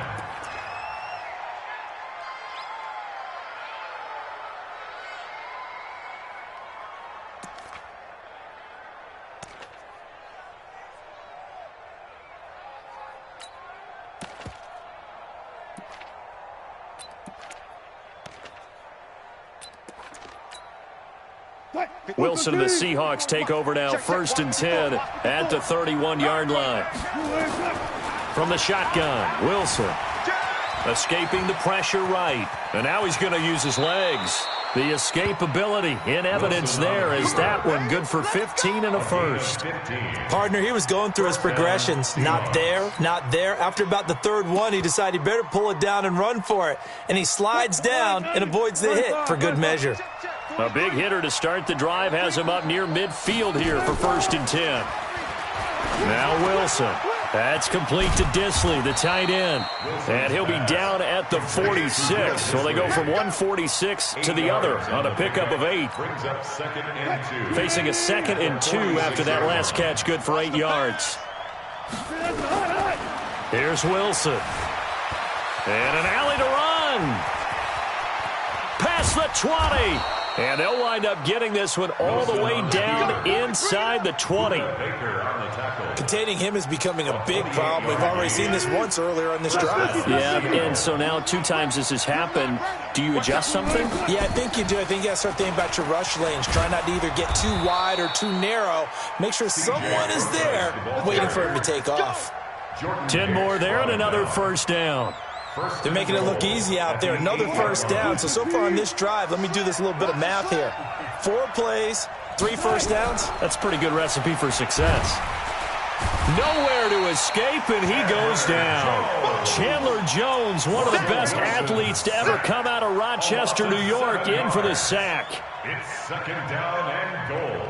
Wilson and the Seahawks take over now, 1st and 10 at the 31-yard line. From the shotgun, Wilson escaping the pressure right. And now he's going to use his legs. The escapability in evidence there is that one good for 15 and a first. Partner, he was going through his progressions. Not there, not there. After about the 3rd one, he decided he better pull it down and run for it. And he slides down and avoids the hit for good measure. A big hitter to start the drive has him up near midfield here for 1st and 10. Now Wilson. That's complete to Disley, the tight end. And he'll be down at the 46. So they go from 146 to the other on a pickup of 8. Facing a 2nd and 2 after that last catch, good for 8 yards. Here's Wilson. And an alley to run. Past the 20. And they'll wind up getting this one all the way down inside the 20. Containing him is becoming a big problem. We've already seen this once earlier on this drive. Yeah, and so now 2 times this has happened. Do you adjust something? Yeah, I think you do. I think you got to start thinking about your rush lanes. Try not to either get too wide or too narrow. Make sure someone is there waiting for him to take off. 10 more there and another first down. They're making it look easy out there. Another first down. So far on this drive, let me do this little bit of math here. 4 plays, 3 first downs. That's a pretty good recipe for success. Nowhere to escape, and he goes down. Chandler Jones, one of the best athletes to ever come out of Rochester, New York, in for the sack. It's 2nd down and goal.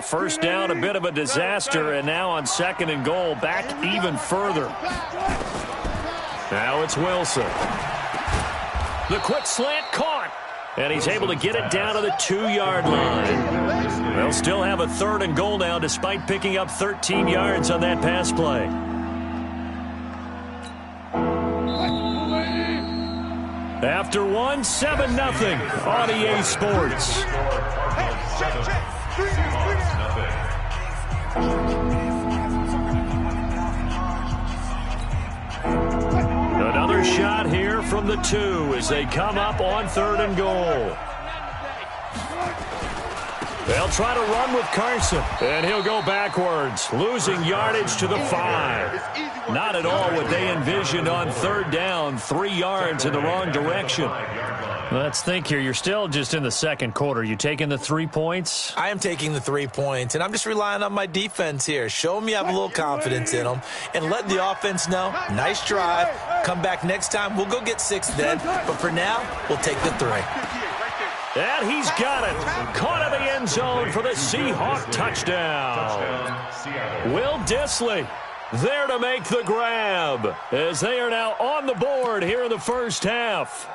First down, a bit of a disaster, and now on 2nd and goal, back even further. Now it's Wilson. The quick slant caught, and he's able to get it down to the 2-yard line. They'll still have a 3rd and goal now, despite picking up 13 yards on that pass play. After 1, 7-0 on EA Sports. Another shot here from the 2 as they come up on 3rd and goal. They'll try to run with Carson, and he'll go backwards, losing yardage to the 5. Not at all what they envisioned on 3rd down, 3 yards in the wrong direction. Let's think here. You're still just in the 2nd quarter. You taking the 3 points? I am taking the 3 points, and I'm just relying on my defense here. Show them you have a little confidence in them, and let the offense know, nice drive. Come back next time. We'll go get 6 then, but for now, we'll take the 3. And he's got it. Caught in the end zone for the Seahawk touchdown. Will Dissly there to make the grab as they are now on the board here in the first half.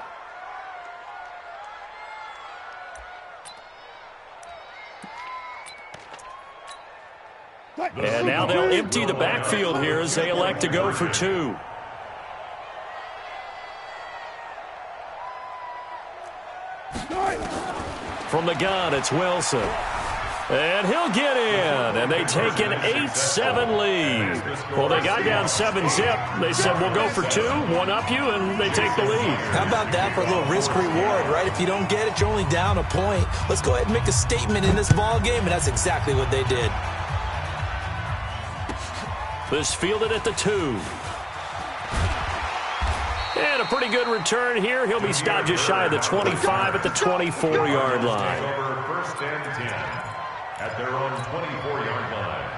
And now they'll empty the backfield here as they elect to go for 2. From the gun, it's Wilson. And he'll get in, and they take an 8-7 lead. Well, they got down 7-zip. They said, we'll go for 2, 1-up you, and they take the lead. How about that for a little risk-reward, right? If you don't get it, you're only down a point. Let's go ahead and make a statement in this ball game, and that's exactly what they did. This fielded at the 2. And a pretty good return here. He'll be stopped just shy of the 25 at the 24-yard line. First and 10 at their own 24-yard line.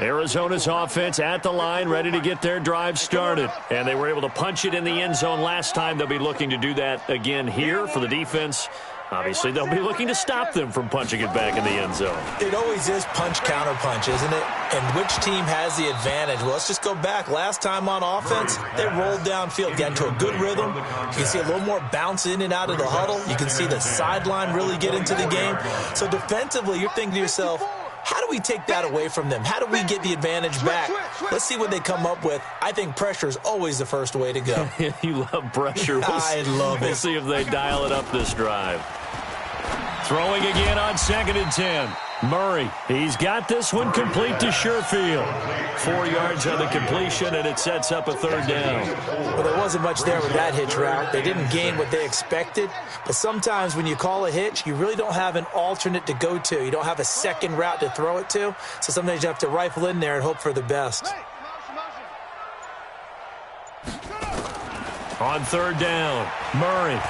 Arizona's offense at the line, ready to get their drive started. And they were able to punch it in the end zone last time. They'll be looking to do that again here for the defense. Obviously, they'll be looking to stop them from punching it back in the end zone. It always is punch-counter-punch, isn't it? And which team has the advantage? Well, let's just go back. Last time on offense, they rolled downfield, got into a good rhythm. You can see a little more bounce in and out of the huddle. You can see the sideline really get into the game. So defensively, you're thinking to yourself, how do we take that away from them? How do we get the advantage back? Let's see what they come up with. I think pressure is always the first way to go. You love pressure. I love it. We'll see if they dial it up this drive. Throwing again on 2nd and 10. Murray, he's got this one complete to Sherfield. 4 yards on the completion, and it sets up a 3rd down. Well, there wasn't much there with that hitch route. They didn't gain what they expected. But sometimes when you call a hitch, you really don't have an alternate to go to. You don't have a second route to throw it to. So sometimes you have to rifle in there and hope for the best. On 3rd down, Murray.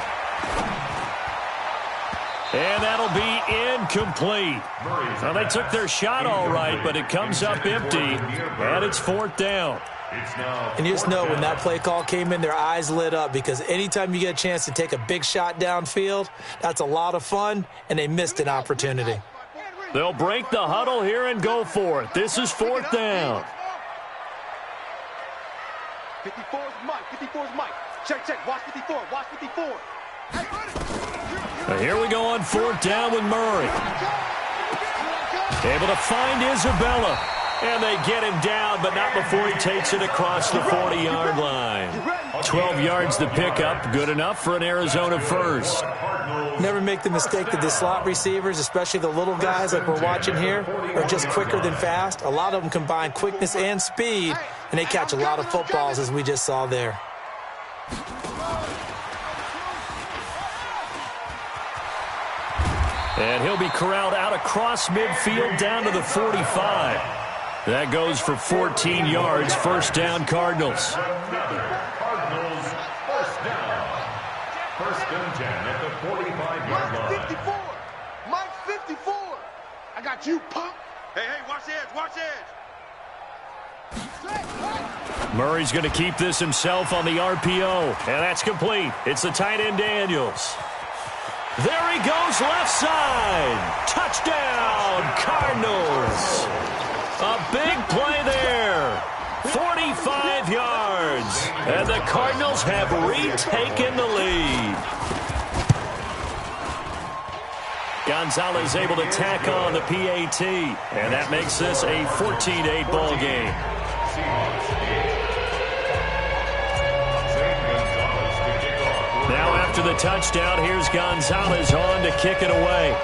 And that'll be incomplete. Now, they took their shot all right, but it comes up empty, and it's 4th down. And you just know when that play call came in, their eyes lit up, because anytime you get a chance to take a big shot downfield, that's a lot of fun, and they missed an opportunity. They'll break the huddle here and go for it. This is 4th down. 54 is Mike. 54 is Mike. Check. Watch 54. Watch 54. Here we go on 4th down with Murray. Able to find Isabella. And they get him down, but not before he takes it across the 40-yard line. 12 yards to pick up. Good enough for an Arizona first. Never make the mistake that the slot receivers, especially the little guys like we're watching here, are just quicker than fast. A lot of them combine quickness and speed, and they catch a lot of footballs, as we just saw there. And he'll be corralled out across midfield down to the 45. That goes for 14 yards. First down, Cardinals. Cardinals first down. First and 10 at the 45-yard line. 54. Mike 54. I got you, punk. Hey, watch the edge, watch the edge. Murray's going to keep this himself on the RPO. And that's complete. It's the tight end, Daniels. There he goes, left side. Touchdown, Cardinals. A big play there. 45 yards. And the Cardinals have retaken the lead. Gonzalez able to tack on the PAT. And that makes this a 14-8 ball game. Now after the touchdown, here's Gonzalez on to kick it away.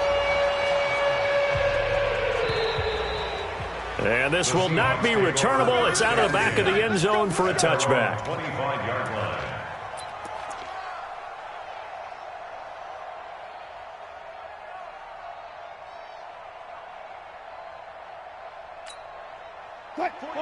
And this will not be returnable. It's out of the back of the end zone for a touchback. 25-yard line.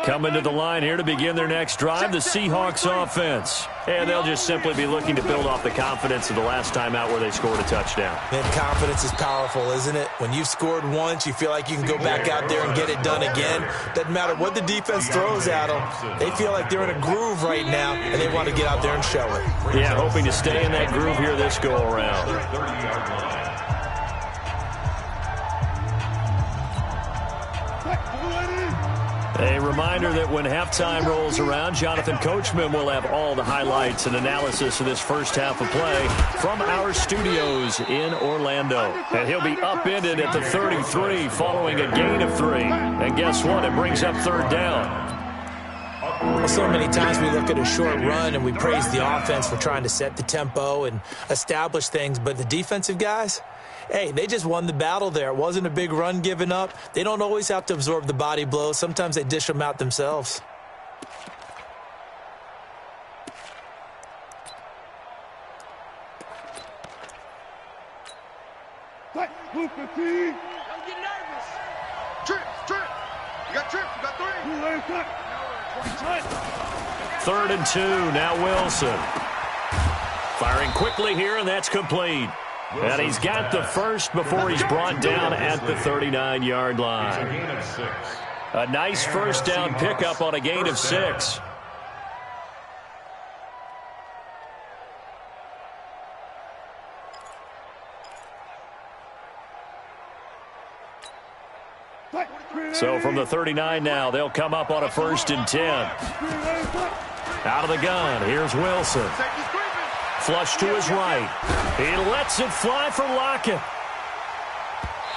Coming to the line here to begin their next drive, the Seahawks offense. And they'll just simply be looking to build off the confidence of the last time out where they scored a touchdown. Man, confidence is powerful, isn't it? When you've scored once, you feel like you can go back out there and get it done again. Doesn't matter what the defense throws at them. They feel like they're in a groove right now, and they want to get out there and show it. Yeah, hoping to stay in that groove here this go-around. 30-yard line. A reminder that when halftime rolls around, Jonathan Coachman will have all the highlights and analysis of this first half of play from our studios in Orlando. And he'll be upended at the 33 following a gain of 3. And guess what? It brings up third down. Well, so many times we look at a short run and we praise the offense for trying to set the tempo and establish things, but the defensive guys, hey, they just won the battle there. It wasn't a big run given up. They don't always have to absorb the body blows. Sometimes they dish them out themselves. Don't get nervous. Trip. You got trips. You got 3. 3rd and 2. Now Wilson. Firing quickly here, and that's complete. And he's got the first before he's brought down at the 39-yard line. A nice first down pickup on a gain of 6. So from the 39 now, they'll come up on a 1st and 10. Out of the gun, here's Wilson. Flush to his right. He lets it fly for Lockett.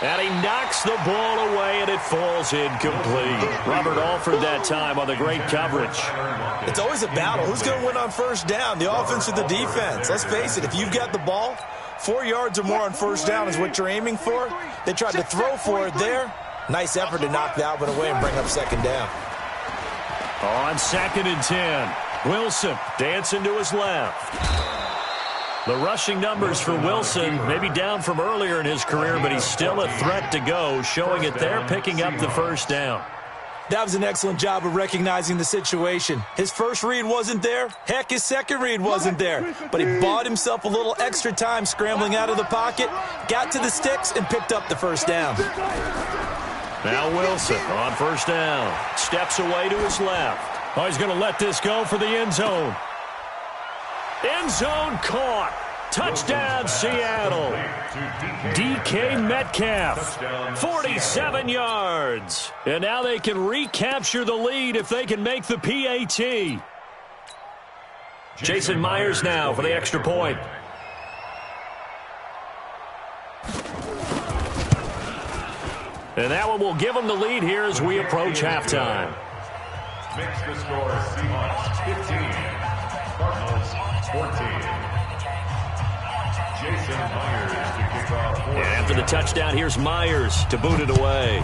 And he knocks the ball away, and it falls incomplete. Robert Alford that time on the great coverage. It's always a battle. Who's going to win on first down, the offense or the defense? Let's face it, if you've got the ball, 4 yards or more on first down is what you're aiming for. They tried to throw for it there. Nice effort to knock that one away and bring up second down. On 2nd and 10, Wilson dancing to his left. The rushing numbers for Wilson may be down from earlier in his career, but he's still a threat to go, showing it there, picking up the first down. That was an excellent job of recognizing the situation. His first read wasn't there. Heck, his second read wasn't there. But he bought himself a little extra time scrambling out of the pocket, got to the sticks, and picked up the first down. Now Wilson on first down. Steps away to his left. Oh, he's going to let this go for the end zone. End zone caught. Touchdown, Seattle. DK Metcalf, 47 yards. And now they can recapture the lead if they can make the PAT. Jason Myers now for the extra point. And that one will give them the lead here as we approach halftime. Makes the score Seahawks 15, Cardinals 14. Jason Myers to kick off. And after the touchdown, here's Myers to boot it away.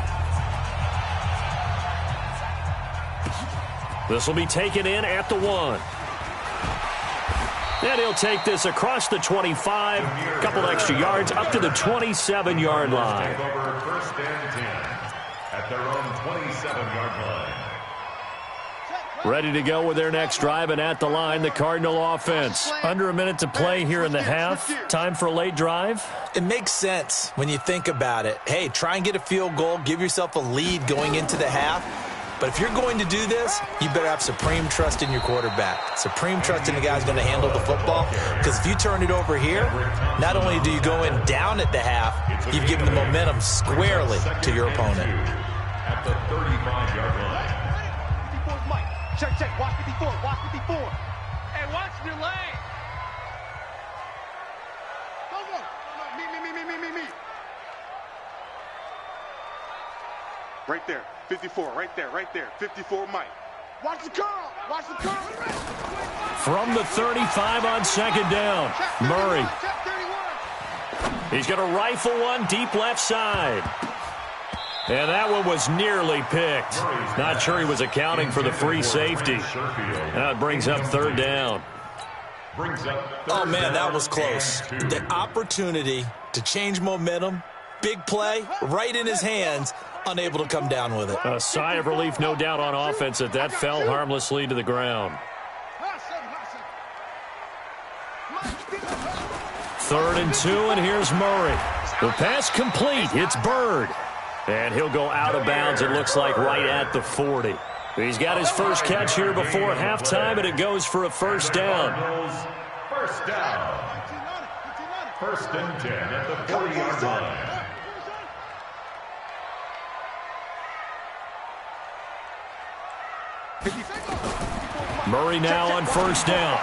This will be taken in at the 1. And he'll take this across the 25, a couple extra yards, up to the 27-yard line. at their own 27-yard line. Ready to go with their next drive, and at the line, the Cardinal offense. Under a minute to play here in the half. Time for a late drive? It makes sense when you think about it. Hey, try and get a field goal, give yourself a lead going into the half. But if you're going to do this, you better have supreme trust in your quarterback. Supreme trust in the guy who's going to handle the football. Because if you turn it over here, not only do you go in down at the half, you've given the momentum squarely to your opponent. At the 35-yard line. Check. Watch 54. Hey, watch your lane. Go. Me. Right there. 54. Right there. 54, Mike. Watch the curl. From the 35 on second down, Murray. He's going to rifle one deep left side. And that one was nearly picked. Not sure he was accounting for the free safety. Now it brings up third down. Oh, man, that was close. The opportunity to change momentum, big play, right in his hands, unable to come down with it. A sigh of relief, no doubt, on offense that fell harmlessly to the ground. 3rd and 2, and here's Murray. The pass complete. It's Bird. And he'll go out of bounds, it looks like, right at the 40. He's got his first catch here before halftime, and it goes for a first down. First down. 1st and 10 at the 40-yard line. Murray now on first down.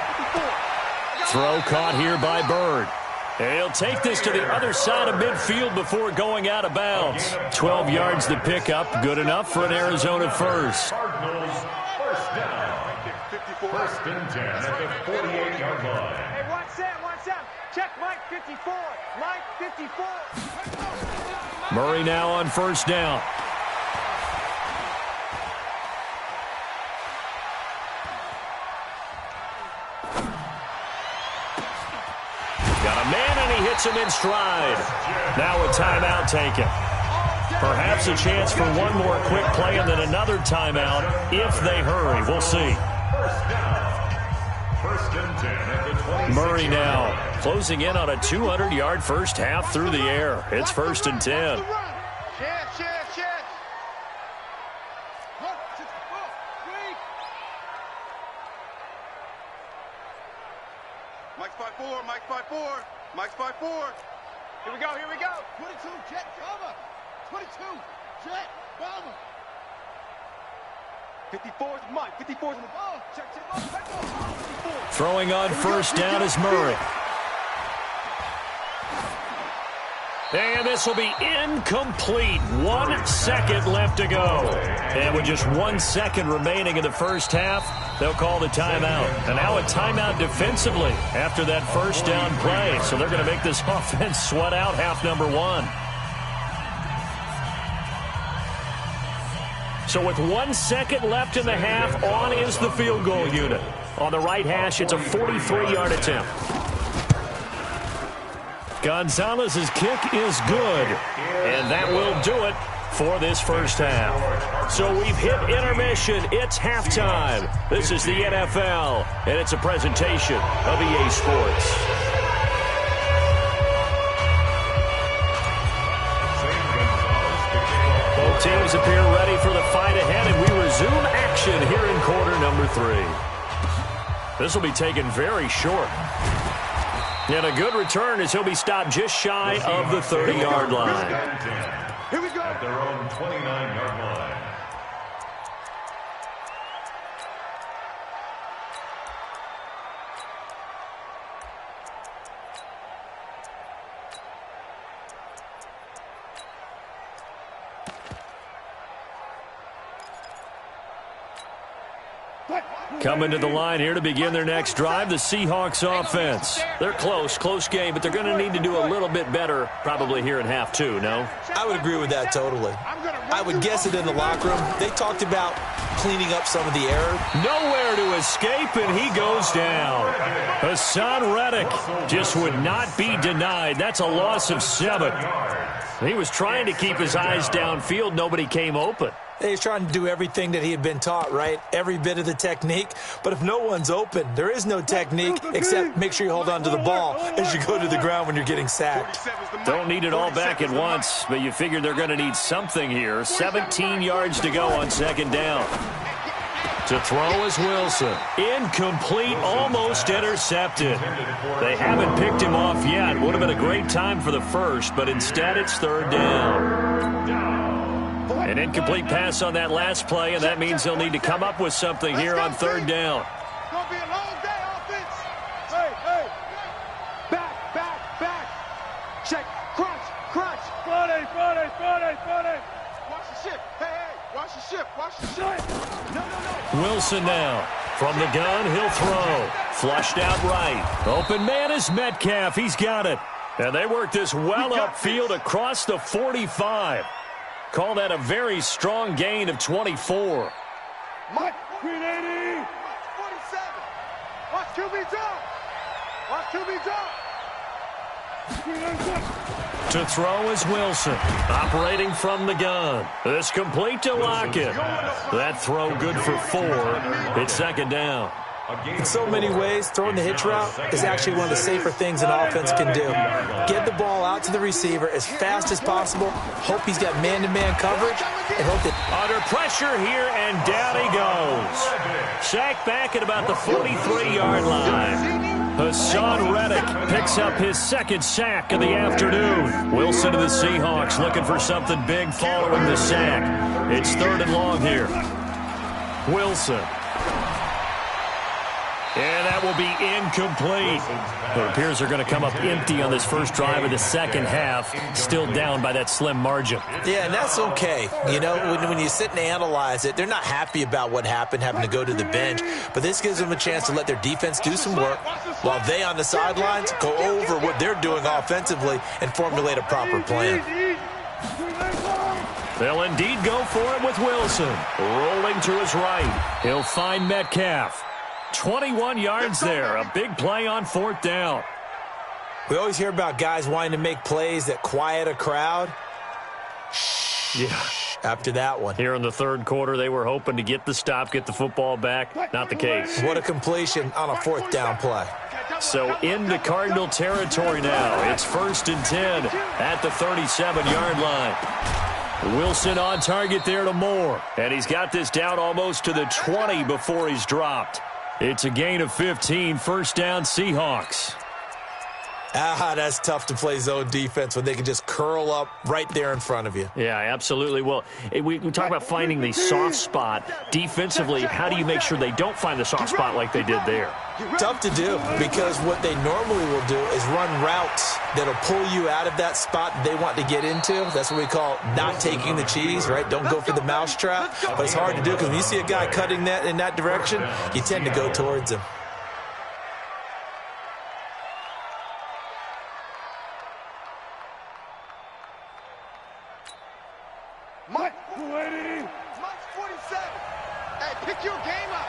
Throw caught here by Bird. And he'll take this to the other side of midfield before going out of bounds. 12 yards to pick up. Good enough for an Arizona first. Cardinals first down. 1st and 10 at the 48-yard line. Hey, watch that. Check Mike 54. Mike 54. Murray now on first down. Got a man, and he hits him in stride. Now a timeout taken. Perhaps a chance for one more quick play and then another timeout if they hurry. We'll see. 1st and 10 at the 26. Murray now closing in on a 200-yard first half through the air. It's 1st and 10. Chance. Mike's 5-4. Here we go. 22, jet, bomber. 22, jet, bomber. 54's Mike. 54's in the ball. Check. 54. Throwing on first down is Murray. And this will be incomplete. 1 second left to go. And with just 1 second remaining in the first half, they'll call the timeout. And now a timeout defensively after that first down play. So they're going to make this offense sweat out half number 1. So with 1 second left in the half, on is the field goal unit. On the right hash, it's a 43-yard attempt. Gonzalez's kick is good, and that will do it for this first half. So we've hit intermission. It's halftime. This is the NFL, and it's a presentation of EA Sports. Both teams appear ready for the fight ahead, and we resume action here in quarter number 3. This will be taken very short. And a good return as he'll be stopped just shy of the 30-yard line. Here we go. At their own 29-yard line. Coming to the line here to begin their next drive, the Seahawks offense. They're close game, but they're going to need to do a little bit better probably here in half 2, no? I would agree with that totally. I would guess it in the locker room. They talked about cleaning up some of the error. Nowhere to escape, and he goes down. Hassan Reddick just would not be denied. That's a loss of 7. He was trying to keep his eyes downfield. Nobody came open. He's trying to do everything that he had been taught, right? Every bit of the technique. But if no one's open, there is no technique except make sure you hold on to the ball as you go to the ground when you're getting sacked. Don't need it all back at once, but you figure they're going to need something here. 17 yards to go on second down. To throw is Wilson. Incomplete, almost intercepted. They haven't picked him off yet. Would have been a great time for the first, but instead it's third down. An incomplete pass on that last play, and that means they'll need to come up with something here on third down. It's going to be a long day, offense. Hey. Back. Check. Crunch. Friday. Watch the ship. Hey. Watch the ship. No. Wilson now. From the gun, he'll throw. Flushed out right. Open man is Metcalf. He's got it. And they work this well upfield across the 45. Call that a very strong gain of 24. Mike, 380. 47. Watch QB drop. To throw is Wilson. Operating from the gun. It's complete to Lockett. That throw good for 4. It's second down. In so many ways, throwing the hitch route is actually one of the safer things an offense can do. Get the ball out to the receiver as fast as possible, hope he's got man-to-man coverage, and hope that... Under pressure here, and down he goes. Sacked back at about the 43-yard line. Hassan Reddick picks up his second sack of the afternoon. Wilson to the Seahawks looking for something big following the sack. It's third and long here. Wilson. And that will be incomplete. It appears they're going to come up empty on this first drive of the second half, still down by that slim margin. Yeah, and that's okay. You know, when you sit and analyze it, they're not happy about what happened, having to go to the bench. But this gives them a chance to let their defense do some work while they on the sidelines go over what they're doing offensively and formulate a proper plan. They'll indeed go for it with Wilson. Rolling to his right. He'll find Metcalf. 21 yards there. A big play on fourth down. We always hear about guys wanting to make plays that quiet a crowd. Yeah. After that one. Here in the third quarter, they were hoping to get the stop, get the football back. Not the case. What a completion on a fourth down play. So into Cardinal territory now. It's 1st and 10 at the 37-yard line. Wilson on target there to Moore. And he's got this down almost to the 20 before he's dropped. It's a gain of 15, first down Seahawks. That's tough to play zone defense when they can just curl up right there in front of you. Yeah, absolutely. Well, we talk about finding the soft spot. Defensively, how do you make sure they don't find the soft spot like they did there? Tough to do, because what they normally will do is run routes that'll pull you out of that spot they want to get into. That's what we call not taking the cheese, right? Don't go for the mousetrap. But it's hard to do because when you see a guy cutting that in that direction, you tend to go towards him. Mike, 280. Mike's 47. Hey, pick your game up.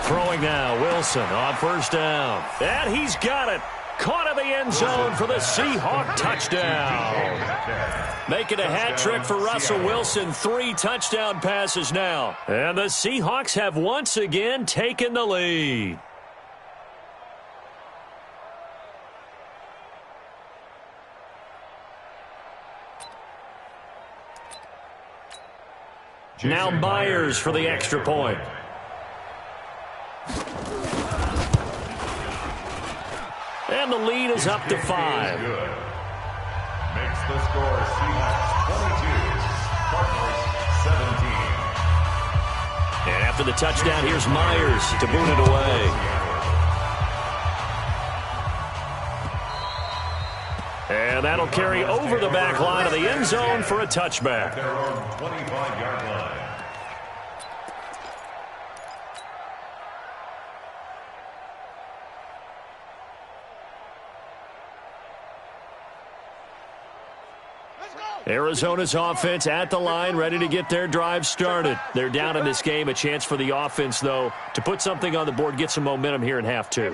Throwing now, Wilson on first down. And he's got it. Caught in the end zone for the Seahawk touchdown. Making a hat trick for Russell Wilson. 3 touchdown passes now. And the Seahawks have once again taken the lead. Now Myers for the extra point. And the lead is up to 5. Makes the score Seahawks 22, Cardinals 17. And after the touchdown, here's Myers to boot it away. And that'll carry over the back line of the end zone for a touchback. Their own 25-yard line. Let's go. Arizona's offense at the line, ready to get their drive started. They're down in this game. A chance for the offense, though, to put something on the board, get some momentum here in half two.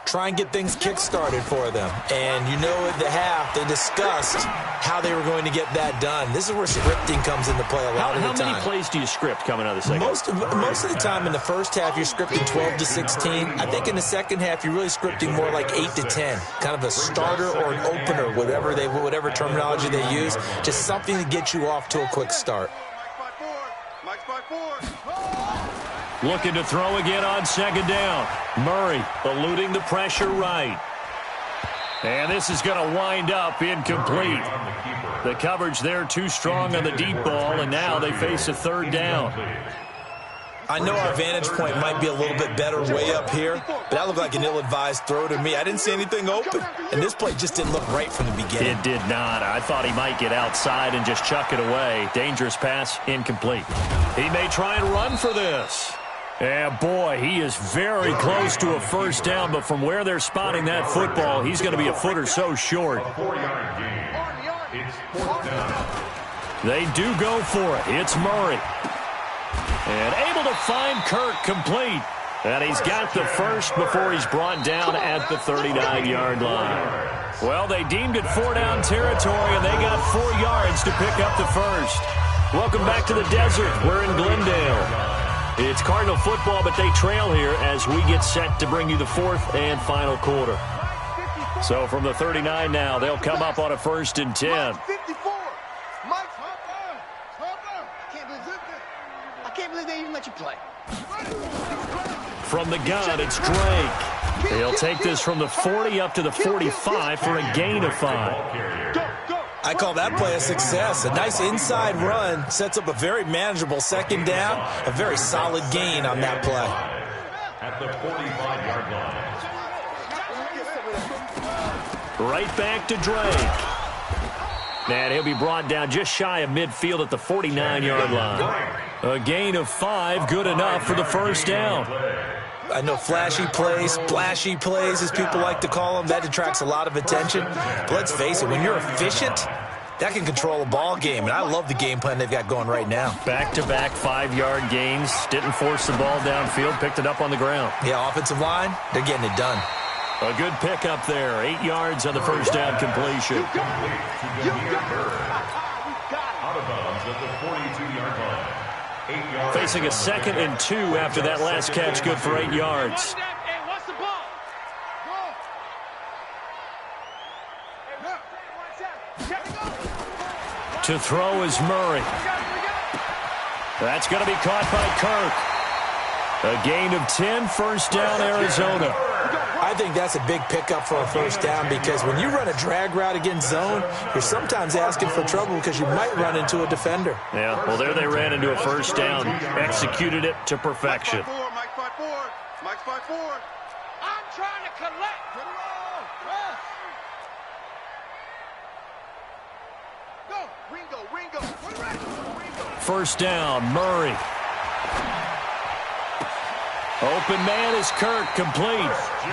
Try and get things kick-started for them. And you know at the half, they discussed how they were going to get that done. This is where scripting comes into play a lot of the time. How many plays do you script coming out of the second? Most of the time in the first half, you're scripting 12 to 16. I think in the second half, you're really scripting more like 8 to 10. Kind of a starter or an opener, whatever terminology they use. Just something to get you off to a quick start. Looking to throw again on second down. Murray eluding the pressure right. And this is going to wind up incomplete. The coverage there too strong on the deep ball, and now they face a third down. I know our vantage point might be a little bit better way up here, but that looked like an ill-advised throw to me. I didn't see anything open, and this play just didn't look right from the beginning. It did not. I thought he might get outside and just chuck it away. Dangerous pass, incomplete. He may try and run for this. And, boy, he is very close to a first down, but from where they're spotting that football, he's going to be a foot or so short. They do go for it. It's Murray. And able to find Kirk complete. And he's got the first before he's brought down at the 39-yard line. Well, they deemed it four-down territory, and they got 4 yards to pick up the first. Welcome back to the desert. We're in Glendale. It's Cardinal football, but they trail here as we get set to bring you the fourth and final quarter. So from the 39 now, they'll come up on a 1st and 10. I can't believe they even let you play. From the gun, it's Drake. He'll take this from the 40 up to the 45 for a gain of 5. I call that play a success. A nice inside run sets up a very manageable second down, a very solid gain on that play. At the 45-yard line. Right back to Drake. And he'll be brought down just shy of midfield at the 49-yard line. A gain of 5, good enough for the first down. I know flashy plays, splashy plays, as people like to call them, that attracts a lot of attention. But let's face it, when you're efficient, that can control a ball game. And I love the game plan they've got going right now. Back-to-back 5-yard gains. Didn't force the ball downfield, picked it up on the ground. Yeah, offensive line, they're getting it done. A good pickup there. 8 yards on the first down completion. Out of bounds at the 42-yard line. Facing a 2nd and 2 after that last catch, good for 8 yards. To throw is Murray. That's going to be caught by Kirk. A gain of 10, first down, Arizona. I think that's a big pickup for a first down because when you run a drag route against zone, you're sometimes asking for trouble because you might run into a defender. Yeah, well, there they ran into a first down, executed it to perfection. Mike 5-4. Mike 5-4. I'm trying to collect. Go, Ringo. First down, Murray. Open man is Kirk, complete.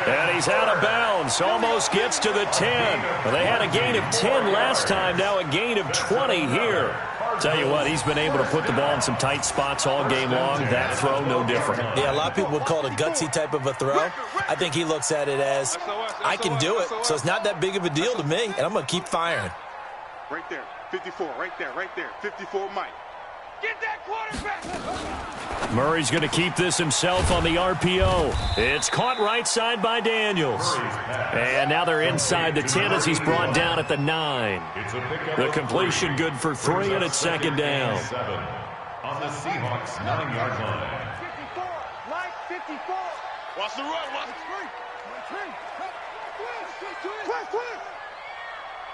And he's out of bounds, almost gets to the 10. Well, they had a gain of 10 last time, now a gain of 20 here. Tell you what, he's been able to put the ball in some tight spots all game long. That throw, no different. Yeah, a lot of people would call it a gutsy type of a throw. I think he looks at it as, I can do it, so it's not that big of a deal to me, and I'm going to keep firing. Right there, 54, right there. 54, Mike. Get that quarterback. Murray's going to keep this himself on the RPO. It's caught right side by Daniels. And now they're inside the 10 as he's brought down at the 9. The completion good for 3, and it's second down. On the Seahawks 9-yard line. 54, Mike 54. Watch the run, watch the screen.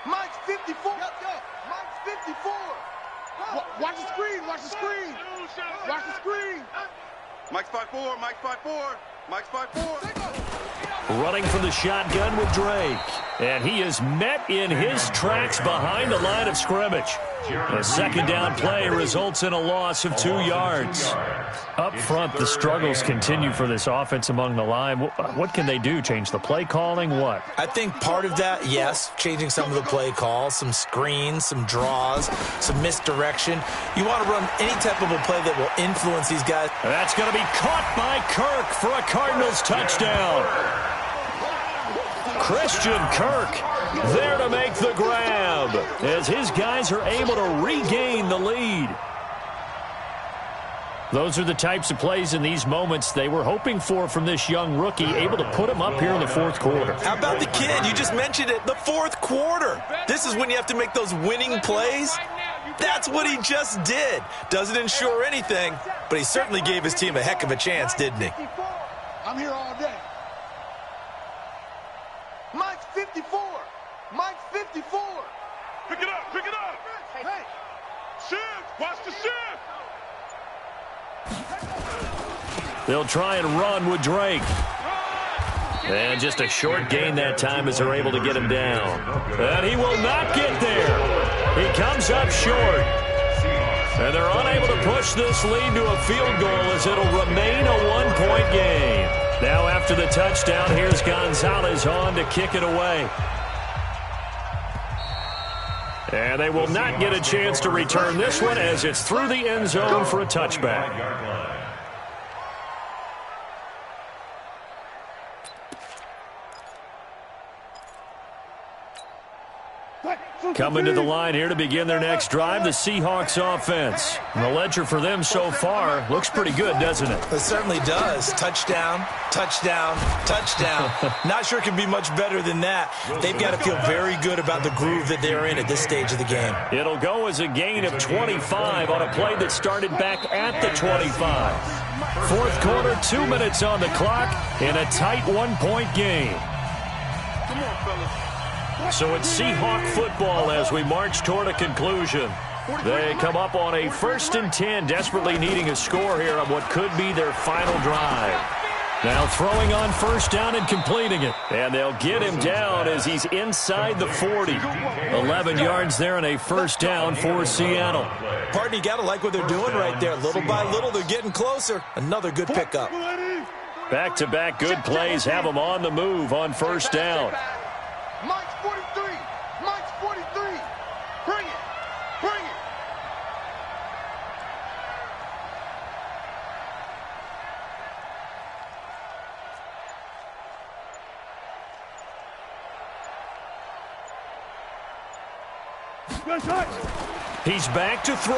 Mike's 54. Mike's 54. Watch the screen. Watch the screen. Mike's 5-4. Mike's 5-4. Running from the shotgun with Drake. And he is met in his tracks behind the line of scrimmage. A second down play results in a loss of 2 yards. Up front, the struggles continue for this offense among the line. What can they do? Change the play calling? What? I think part of that, yes, changing some of the play calls, some screens, some draws, some misdirection. You want to run any type of a play that will influence these guys. That's going to be caught by Kirk for a Cardinals touchdown. Christian Kirk there to make the grab as his guys are able to regain the lead. Those are the types of plays in these moments they were hoping for from this young rookie, able to put him up here in the fourth quarter. How about the kid? You just mentioned it, the fourth quarter. This is when you have to make those winning plays. That's what he just did. Doesn't ensure anything, but he certainly gave his team a heck of a chance, didn't he? I'm here all day. Mike's 54. Mike's 54. Pick it up, pick it up. Hey. Shift, watch the shift. They'll try and run with Drake. And just a short gain that time as they're able to get him down. And he will not get there. He comes up short. And they're unable to push this lead to a field goal as it'll remain a one-point game. Now after the touchdown, here's Gonzalez on to kick it away. And they will not get a chance to return this one as it's through the end zone for a touchback. Coming to the line here to begin their next drive, the Seahawks offense. And the ledger for them so far looks pretty good, doesn't it? It certainly does. Touchdown, touchdown, touchdown. Not sure it can be much better than that. They've got to feel very good about the groove that they're in at this stage of the game. It'll go as a gain of 25 on a play that started back at the 25. Fourth quarter, 2 minutes on the clock in a tight one-point game. Come on, fellas. So it's Seahawk football as we march toward a conclusion. They come up on a 1st and 10, desperately needing a score here on what could be their final drive. Now throwing on first down and completing it. And they'll get him down as he's inside the 40. 11 yards there and a first down for Seattle. Partner, you got to like what they're doing right there. Little by little, they're getting closer. Another good pickup. Back-to-back good plays have them on the move on first down. Mike's 43. Mike's 43. Bring it. Bring it. He's back to throw.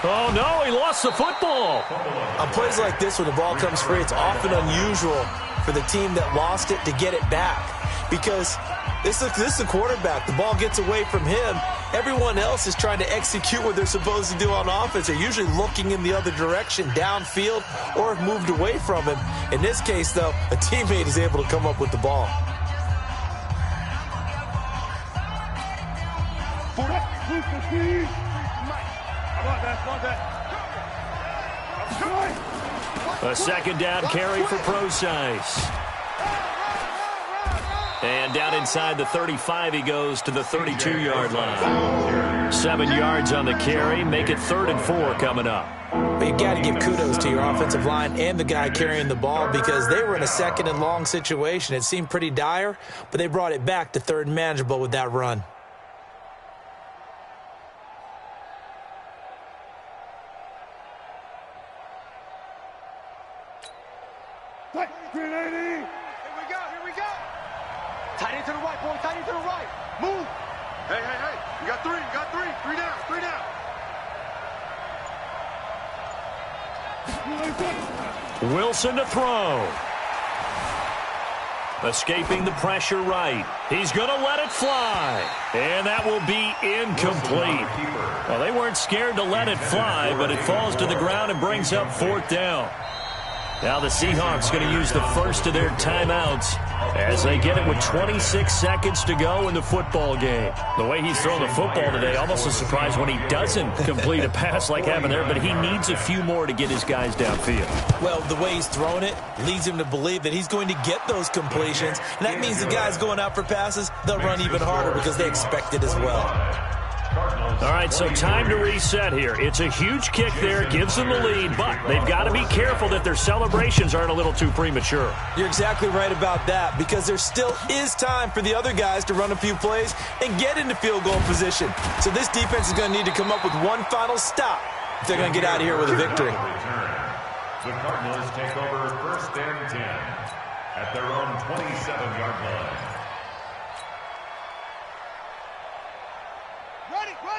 Oh, no, he lost the football. On plays like this, when the ball comes free, it's often unusual for the team that lost it to get it back. Because this is the quarterback. The ball gets away from him. Everyone else is trying to execute what they're supposed to do on offense. They're usually looking in the other direction, downfield, or have moved away from him. In this case, though, a teammate is able to come up with the ball. A second down carry for Procise. And down inside the 35, he goes to the 32-yard line. 7 yards on the carry. Make it 3rd and 4 coming up. But you got to give kudos to your offensive line and the guy carrying the ball because they were in a 2nd and long situation. It seemed pretty dire, but they brought it back to 3rd and manageable with that run. Tight end to the right, boy. Tight end to the right. Move. Hey. You got 3. You got 3. 3 down. 3 down. Wilson to throw. Escaping the pressure right. He's going to let it fly. And that will be incomplete. Well, they weren't scared to let it fly, but it falls to the ground and brings up 4th down. Now the Seahawks going to use the first of their timeouts as they get it with 26 seconds to go in the football game. The way he's thrown the football today, almost a surprise when he doesn't complete a pass like having there, but he needs a few more to get his guys downfield. Well, the way he's thrown it leads him to believe that he's going to get those completions. And that means the guys going out for passes, they'll run even harder because they expect it as well. All right, so time to reset here. It's a huge kick there, gives them the lead, but they've got to be careful that their celebrations aren't a little too premature. You're exactly right about that, because there still is time for the other guys to run a few plays and get into field goal position. So this defense is going to need to come up with one final stop if they're going to get out of here with a victory. The Cardinals take over 1st and 10 at their own 27-yard line.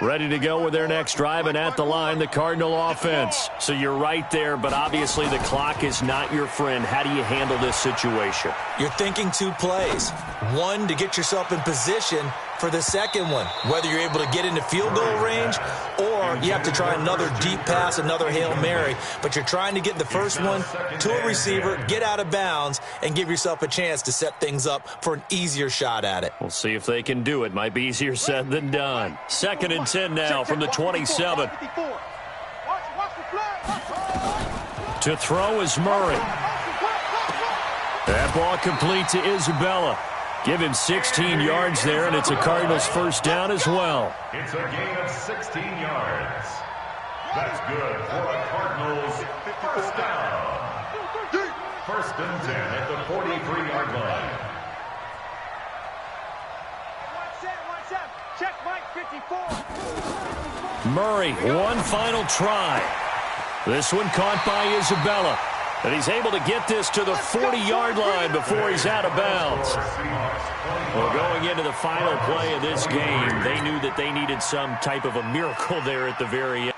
Ready to go with their next drive, and at the line, the Cardinal offense. So you're right there, but obviously the clock is not your friend. How do you handle this situation? You're thinking 2 plays. One, to get yourself in position for the second one, whether you're able to get into field goal range or you have to try another deep pass, another Hail Mary, but you're trying to get the first one to a receiver, get out of bounds, and give yourself a chance to set things up for an easier shot at it. We'll see if they can do it. Might be easier said than done. 2nd and 10 now from the 27. To throw is Murray. That ball complete to Isabella. Give him 16 yards there, and it's a Cardinals first down as well. It's a gain of 16 yards. That's good for a Cardinals first down. 1st and 10 at the 43-yard line. Check Mike 54. Murray, one final try. This one caught by Isabella. And he's able to get this to the 40-yard line before he's out of bounds. Well, going into the final play of this game, they knew that they needed some type of a miracle there at the very end.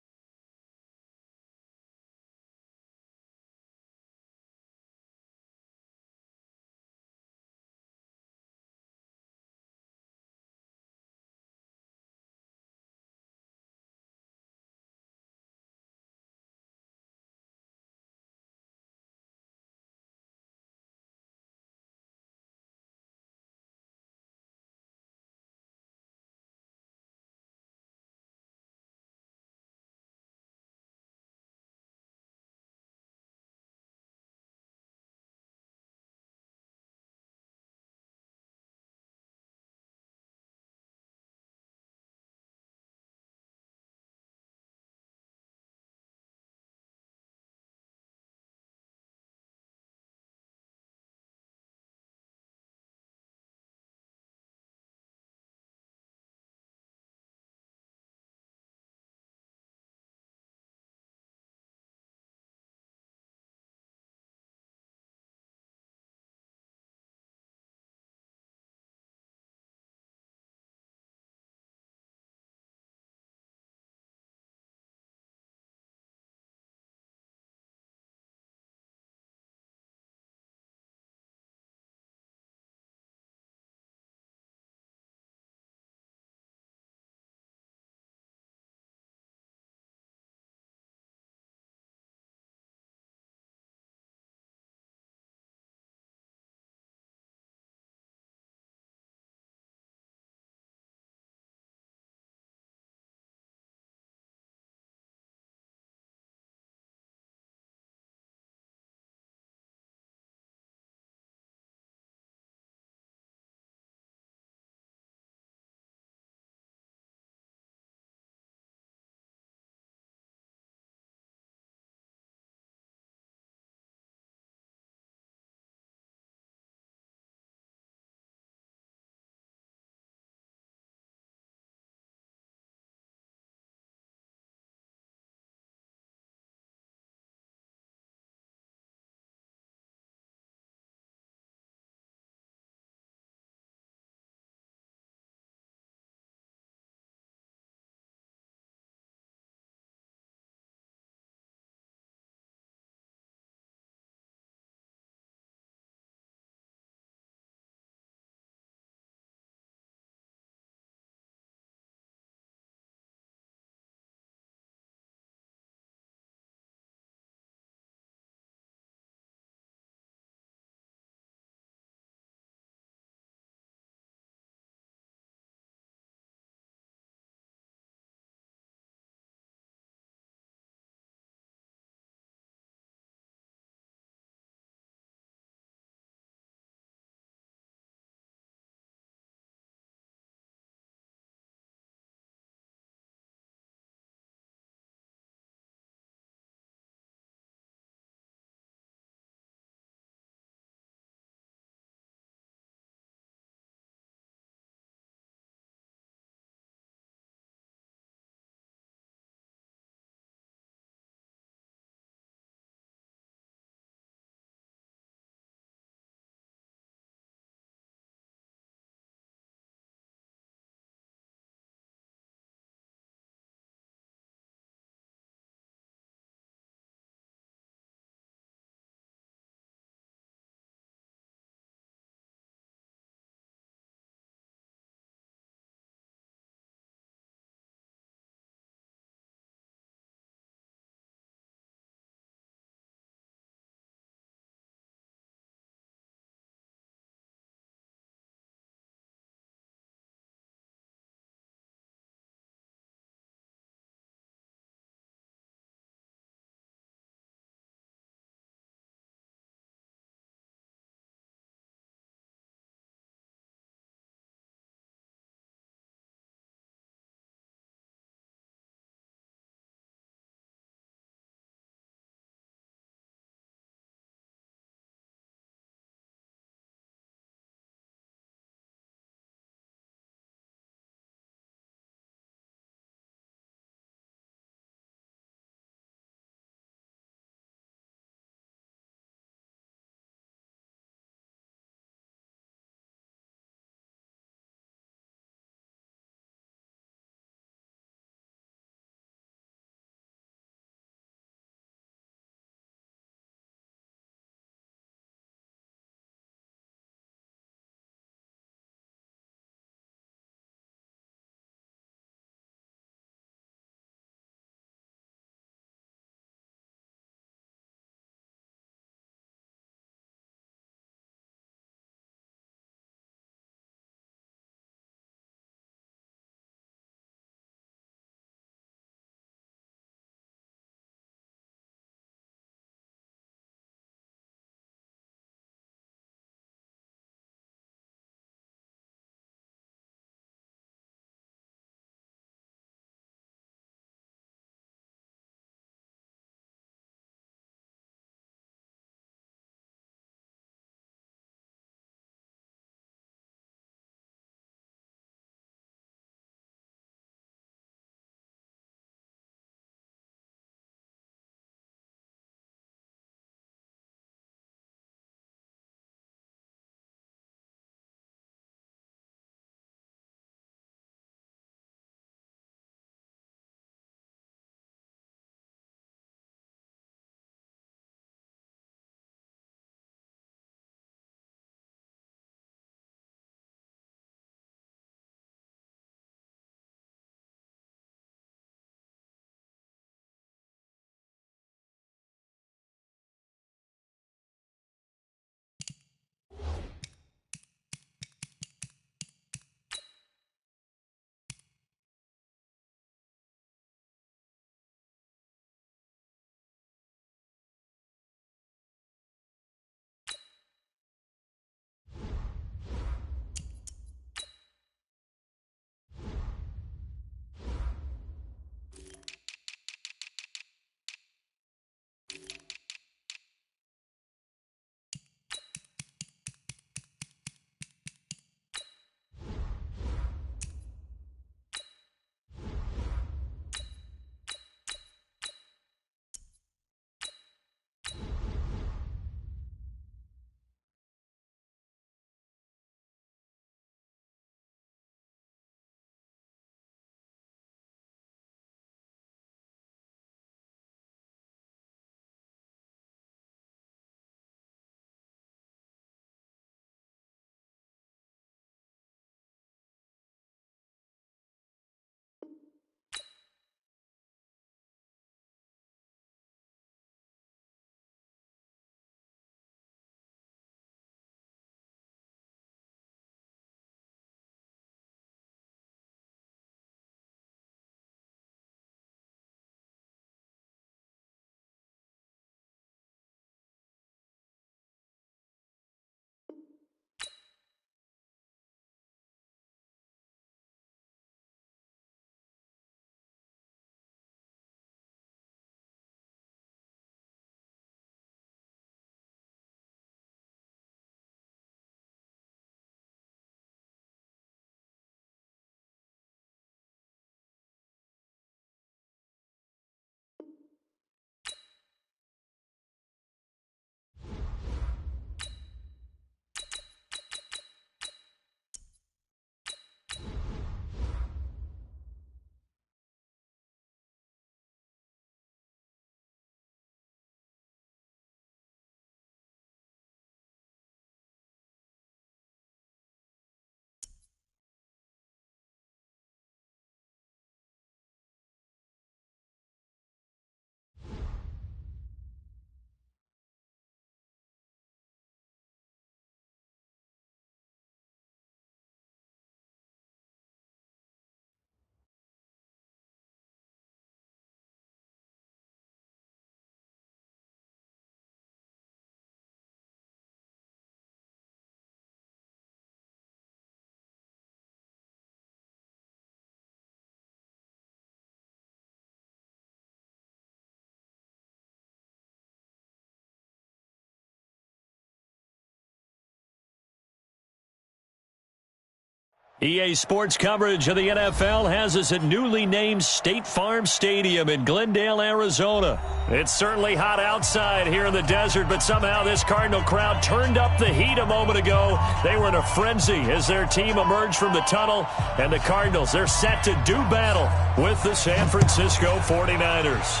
EA Sports coverage of the NFL has us at newly named State Farm Stadium in Glendale, Arizona. It's certainly hot outside here in the desert, but somehow this Cardinal crowd turned up the heat a moment ago. They were in a frenzy as their team emerged from the tunnel, and the Cardinals, they're set to do battle with the San Francisco 49ers.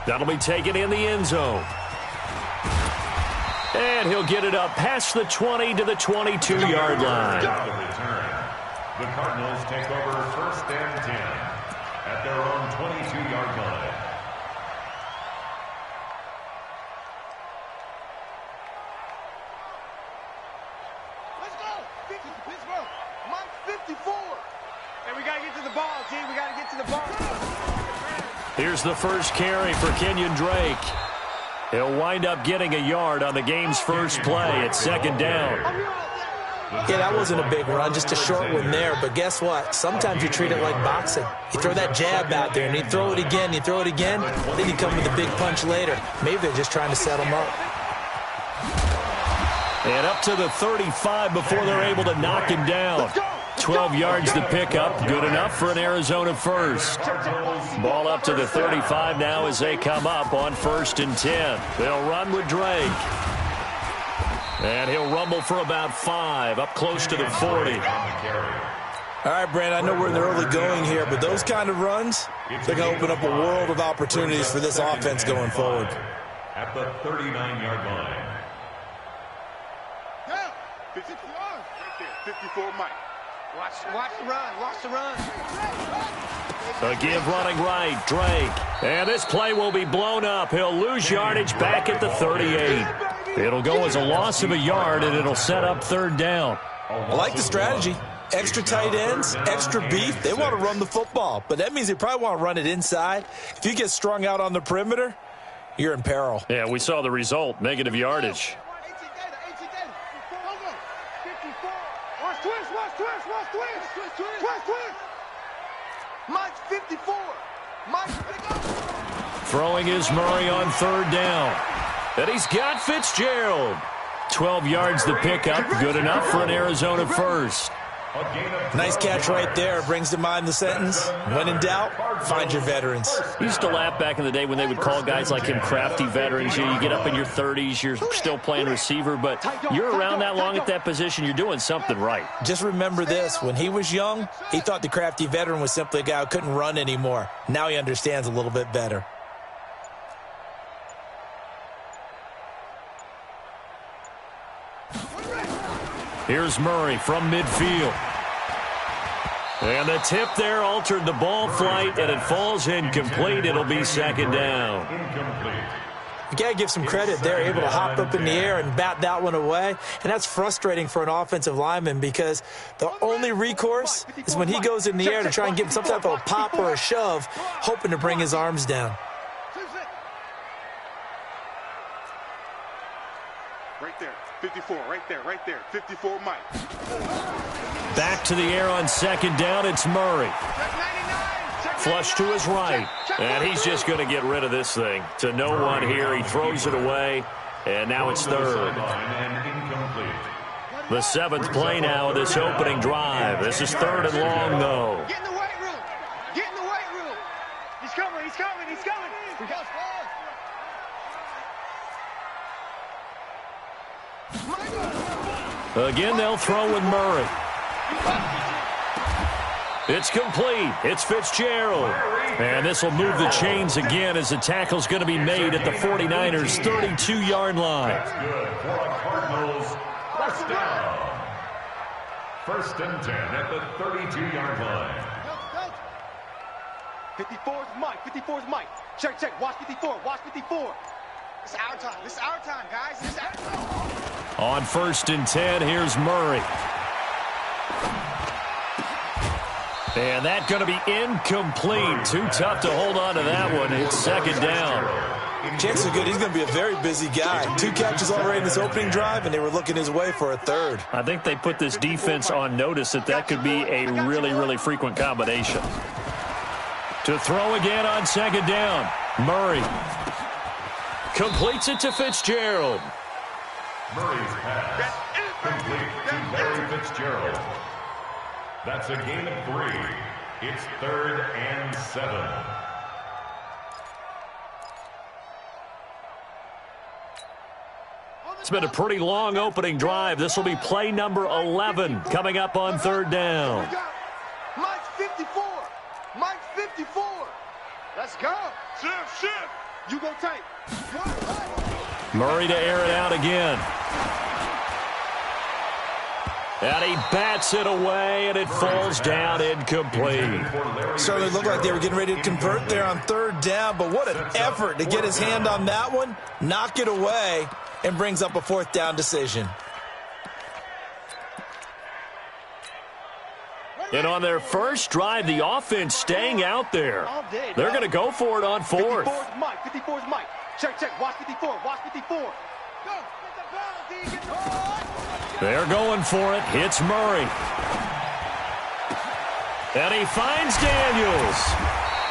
That'll be taken in the end zone. And he'll get it up past the 20 to the 22-yard line. The Cardinals take over 1st and 10 at their own 22-yard line. Let's go. Pittsburgh. Mike 54. And we got to get to the ball, G. We got to get to the ball. Here's the first carry for Kenyon Drake. He'll wind up getting a yard on the game's first play. It's 2nd down. Yeah, that wasn't a big run, just a short one there. But guess what? Sometimes you treat it like boxing. You throw that jab out there, and you throw it again, you throw it again, then you come with a big punch later. Maybe they're just trying to set him up. And up to the 35 before they're able to knock him down. 12 yards to pick up. Good enough for an Arizona first. Ball up to the 35 now as they come up on 1st and 10. They'll run with Drake. And he'll rumble for about 5, up close to the 40. All right, Brandon, I know we're in the early going here, but those kind of runs, they're going to open up a world of opportunities for this offense going forward. At the 39-yard line. Yeah. 54 Mike. Watch the run. Watch the run. A give running right, Drake. And this play will be blown up. He'll lose yardage back at the 38. It'll go as a loss of a yard, and it'll set up 3rd down. I like the strategy. Extra tight ends, extra beef. They want to run the football, but that means they probably want to run it inside. If you get strung out on the perimeter, you're in peril. Yeah, we saw the result, negative yardage. Mike's 54. Mike, Throwing is Murray on 3rd down. And he's got Fitzgerald. 12 yards to pick up. Good enough for an Arizona first. Nice catch right there. Brings to mind the sentence, when in doubt, find your veterans. We used to laugh back in the day when they would call guys like him crafty veterans. You get up in your 30s, you're still playing receiver, but you're around that long at that position, you're doing something right. Just remember this. When he was young, he thought the crafty veteran was simply a guy who couldn't run anymore. Now he understands a little bit better. Here's Murray from midfield. And the tip there altered the ball flight, and it falls incomplete. It'll be 2nd down. You got to give some credit. They're able to hop up in the air and bat that one away. And that's frustrating for an offensive lineman because the only recourse is when he goes in the air to try and get some type of a pop or a shove, hoping to bring his arms down. right there. 54, right there. 54, Mike. Back to the air on 2nd down. It's Murray. Flush to his right. And he's just going to get rid of this thing. To no one here. He throws it away. And now it's 3rd. The 7th play now of this opening drive. This is 3rd and long, though. Get in the weight room. Get in the weight room. He's coming. Again, they'll throw with Murray. It's complete. It's Fitzgerald. And this will move the chains again as the tackle's going to be made at the 49ers' 32-yard line. That's good for a Cardinals first down. 1st and 10 at the 32-yard line. 54's Mike. Check. Watch 54. This is our time, guys. This is our time. On 1st and 10, here's Murray. And that's going to be incomplete. Too tough to hold on to that one. It's 2nd down. Chances are good. He's going to be a very busy guy. 2 catches already in this opening drive, and they were looking his way for a 3rd. I think they put this defense on notice that could be a really, really frequent combination. To throw again on 2nd down. Murray completes it to Fitzgerald. Murray's pass complete to Larry Fitzgerald. That's a gain of 3. It's 3rd and 7. It's been a pretty long opening drive. This will be play number 11 coming up on 3rd down. Mike's 54. Mike's 54. Let's go. Shift. You go tight. Murray to air it out again. And he bats it away, and it falls down incomplete. Certainly looked like they were getting ready to convert there on 3rd down, but what an effort to get his hand on that one, knock it away, and brings up a 4th down decision. And on their first drive, the offense staying out there. They're going to go for it on 4th. 54's Mike. 54's Mike. Check. Watch 54. Watch 54. Go. Get the ball, D. They're going for it. Hits Murray. And he finds Daniels.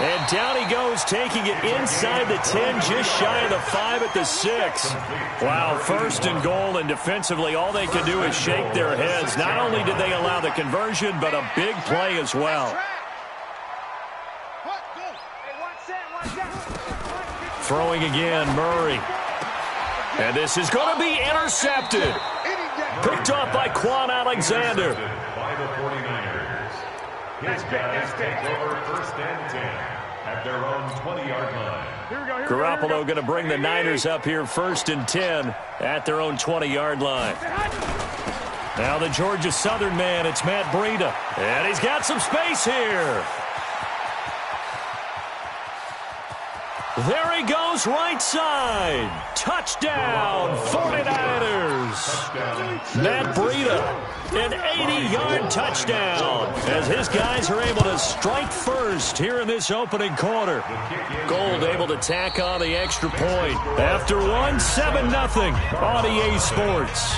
And down he goes, taking it inside the 10, just shy of the 5 at the 6. Wow, 1st and goal, and defensively all they can do is shake their heads. Not only did they allow the conversion, but a big play as well. Throwing again, Murray. And this is going to be intercepted. Picked off by Quan Alexander. By the 49ers. His guys take over 1st and 10 at their own 20-yard line. Garoppolo going to bring the Niners up here 1st and 10 at their own 20-yard line. Now the Georgia Southern man, it's Matt Breida. And he's got some space here. There he goes, right side. Touchdown, 49ers. Matt Breida, an 80-yard touchdown as his guys are able to strike first here in this opening quarter. Gold able to tack on the extra point. After one, 7-0 on EA Sports.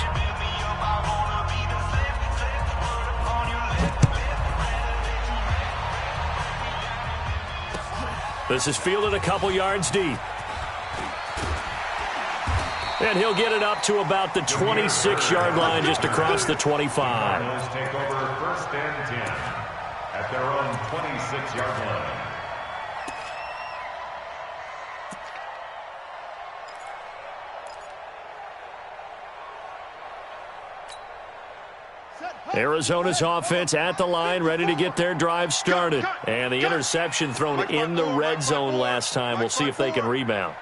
This is fielded a couple yards deep. And he'll get it up to about the 26-yard line, just across the 25. Take over 1st and 10 at their own 26-yard line. Arizona's offense at the line, ready to get their drive started. And the interception thrown in the red zone last time. We'll see if they can rebound.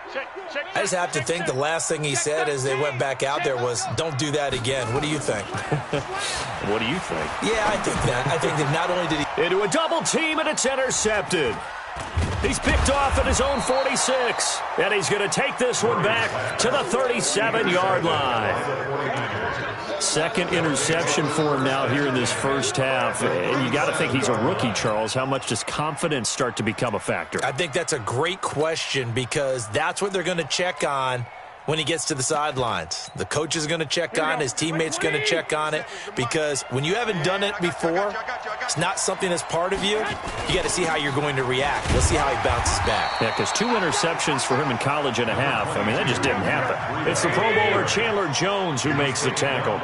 I just have to think the last thing he said as they went back out there was, don't do that again. What do you think? What do you think? Yeah, I think that. I think that not only did he... Into a double team, and it's intercepted. He's picked off at his own 46. And he's going to take this one back to the 37-yard line. Second interception for him now here in this first half. And you got to think he's a rookie, Charles. How much does confidence start to become a factor? I think that's a great question because that's what they're going to check on when he gets to the sidelines. The coach is going to check on it. His teammates going to check on it because when you haven't done it before, it's not something that's part of you. You got to see how you're going to react. We'll see how he bounces back. Yeah, because 2 interceptions for him in college and a half. I mean, that just didn't happen. It's the Pro Bowler Chandler Jones who makes the tackle.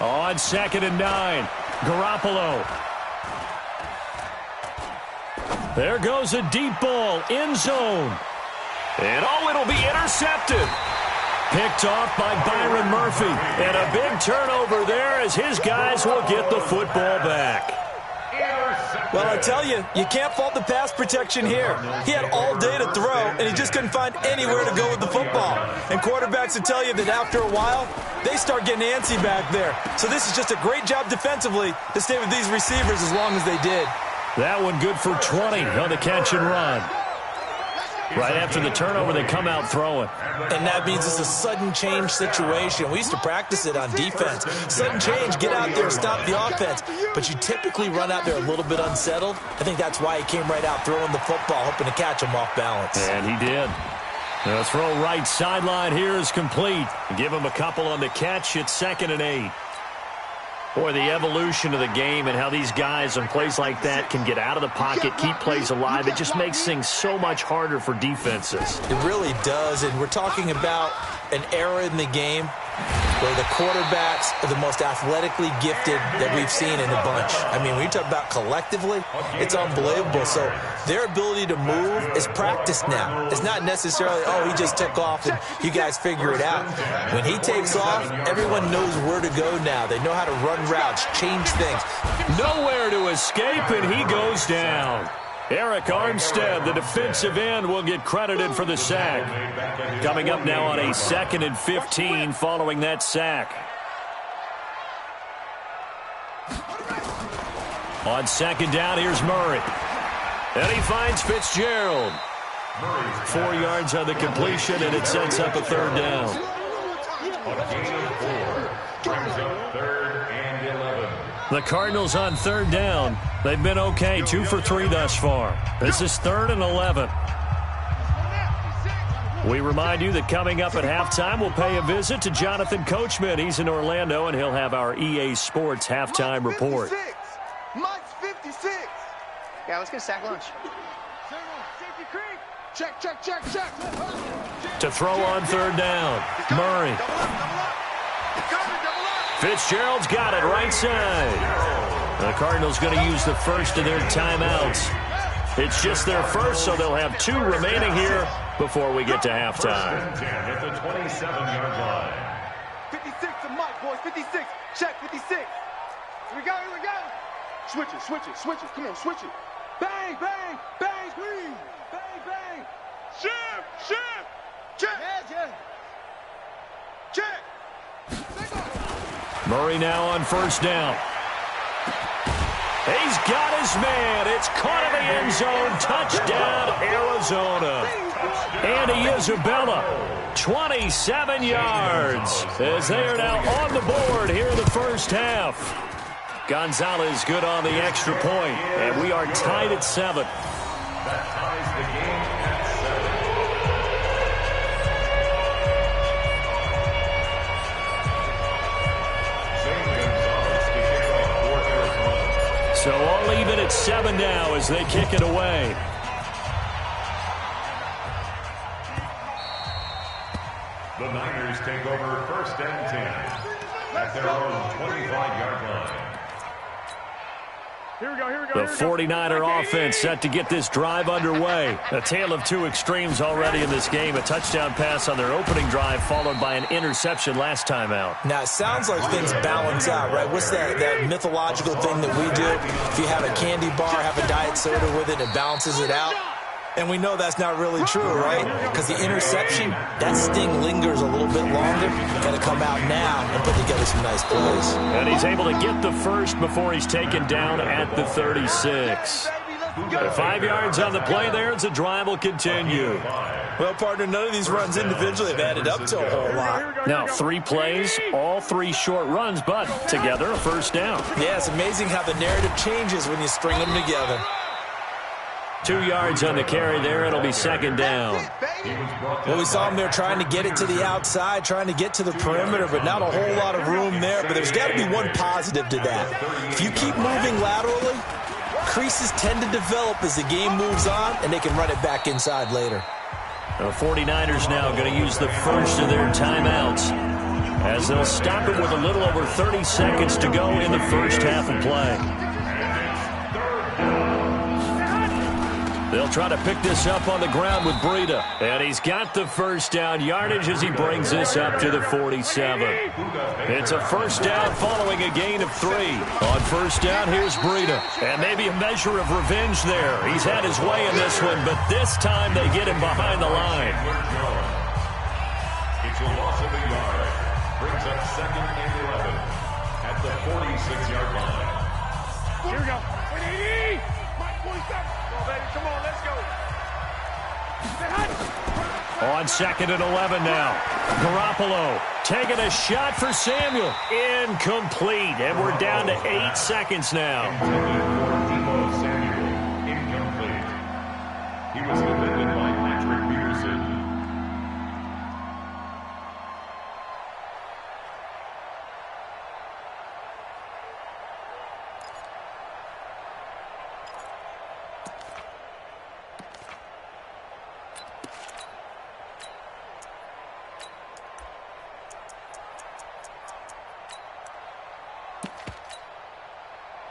On 2nd and 9, Garoppolo. There goes a deep ball, end zone. And it'll be intercepted. Picked off by Byron Murphy. And a big turnover there as his guys will get the football back. Well, I tell you, you can't fault the pass protection here. He had all day to throw, and he just couldn't find anywhere to go with the football. And quarterbacks will tell you that after a while, they start getting antsy back there. So this is just a great job defensively to stay with these receivers as long as they did. That one good for 20 on the catch and run. Right after the turnover, they come out throwing. And that means it's a sudden change situation. We used to practice it on defense. Sudden change, get out there, stop the offense. But you typically run out there a little bit unsettled. I think that's why he came right out throwing the football, hoping to catch him off balance. And he did. The throw right sideline here is complete. Give him a couple on the catch. It's 2nd and 8. Boy, the evolution of the game and how these guys on plays like that can get out of the pocket, keep plays alive, it just makes things so much harder for defenses. It really does, and we're talking about an era in the game where the quarterbacks are the most athletically gifted that we've seen in a bunch. I mean, when you talk about collectively, it's unbelievable. So their ability to move is practiced now. It's not necessarily, oh, he just took off and you guys figure it out. When he takes off, everyone knows where to go now. They know how to run routes, change things. Nowhere to escape, and he goes down. Eric Armstead, the defensive end, will get credited for the sack. Coming up now on a 2nd and 15 following that sack. On 2nd down, here's Murray. And he finds Fitzgerald. 4 yards on the completion, and it sets up a 3rd down. A gain of 4 brings up 3rd and 11. The Cardinals on 3rd down. They've been okay, 2 for 3 thus far. This is 3rd and 11. We remind you that coming up at halftime, we'll pay a visit to Jonathan Coachman. He's in Orlando, and he'll have our EA Sports halftime report. Mike's 56. Yeah, let's get a sack lunch. Check, check, check, check. To throw on 3rd down, Murray. Fitzgerald's got it right side. The Cardinals going to use the first of their timeouts. It's just their first, so they'll have 2 remaining here before we get to halftime. 1st and 10 at the 27-yard line. 56 to Mike, boys. 56. Check, 56. Here we go, here we go. Switch it, switch it, switch it. Come on, switch it. Bang, bang, bang, squeeze. Bang, bang. Shift, shift. Check. Yeah, check. Murray now on 1st down. He's got his man. It's caught in the end zone. Touchdown, Arizona. Andy Isabella, 27 yards, as they are now on the board here in the first half. Gonzalez good on the extra point, and we are tied at 7. That ties the game at 7. So all even at 7 now as they kick it away. The Niners take over 1st and 10 at their own 25-yard line. Here we go, here we go. The 49er offense set to get this drive underway. A tale of 2 extremes already in this game. A touchdown pass on their opening drive followed by an interception last time out. Now, it sounds like things balance out, right? What's that mythological thing that we do? If you have a candy bar, have a diet soda with it, it balances it out. And we know that's not really true, right? Because the interception, that sting lingers a little bit longer. Got to come out now and put together some nice plays. And he's able to get the first before he's taken down at the 36. 5 yards on the play there as the drive will continue. Well, partner, none of these runs individually have added up to a whole lot. Now, 3 plays, all 3 short runs, but together a first down. Yeah, it's amazing how the narrative changes when you string them together. 2 yards on the carry there. It'll be 2nd down. Well, we saw him there trying to get it to the outside, trying to get to the perimeter, but not a whole lot of room there. But there's got to be one positive to that. If you keep moving laterally, creases tend to develop as the game moves on, and they can run it back inside later. The 49ers now going to use the first of their timeouts as they'll stop it with a little over 30 seconds to go in the first half of play. They'll try to pick this up on the ground with Breida. And he's got the first down yardage as he brings this up to the 47. It's a first down following a gain of 3. On first down, here's Breida. And maybe a measure of revenge there. He's had his way in this one, but this time they get him behind the line. It's a loss of a yard. Brings up 2nd and 11 at the 46-yard line. Here we go. 180. Mike 47. Come on, let's go. On 2nd and 11 now. Garoppolo taking a shot for Samuel. Incomplete. And we're down to 8 seconds now. Samuel, incomplete. He was defended by Patrick Peterson.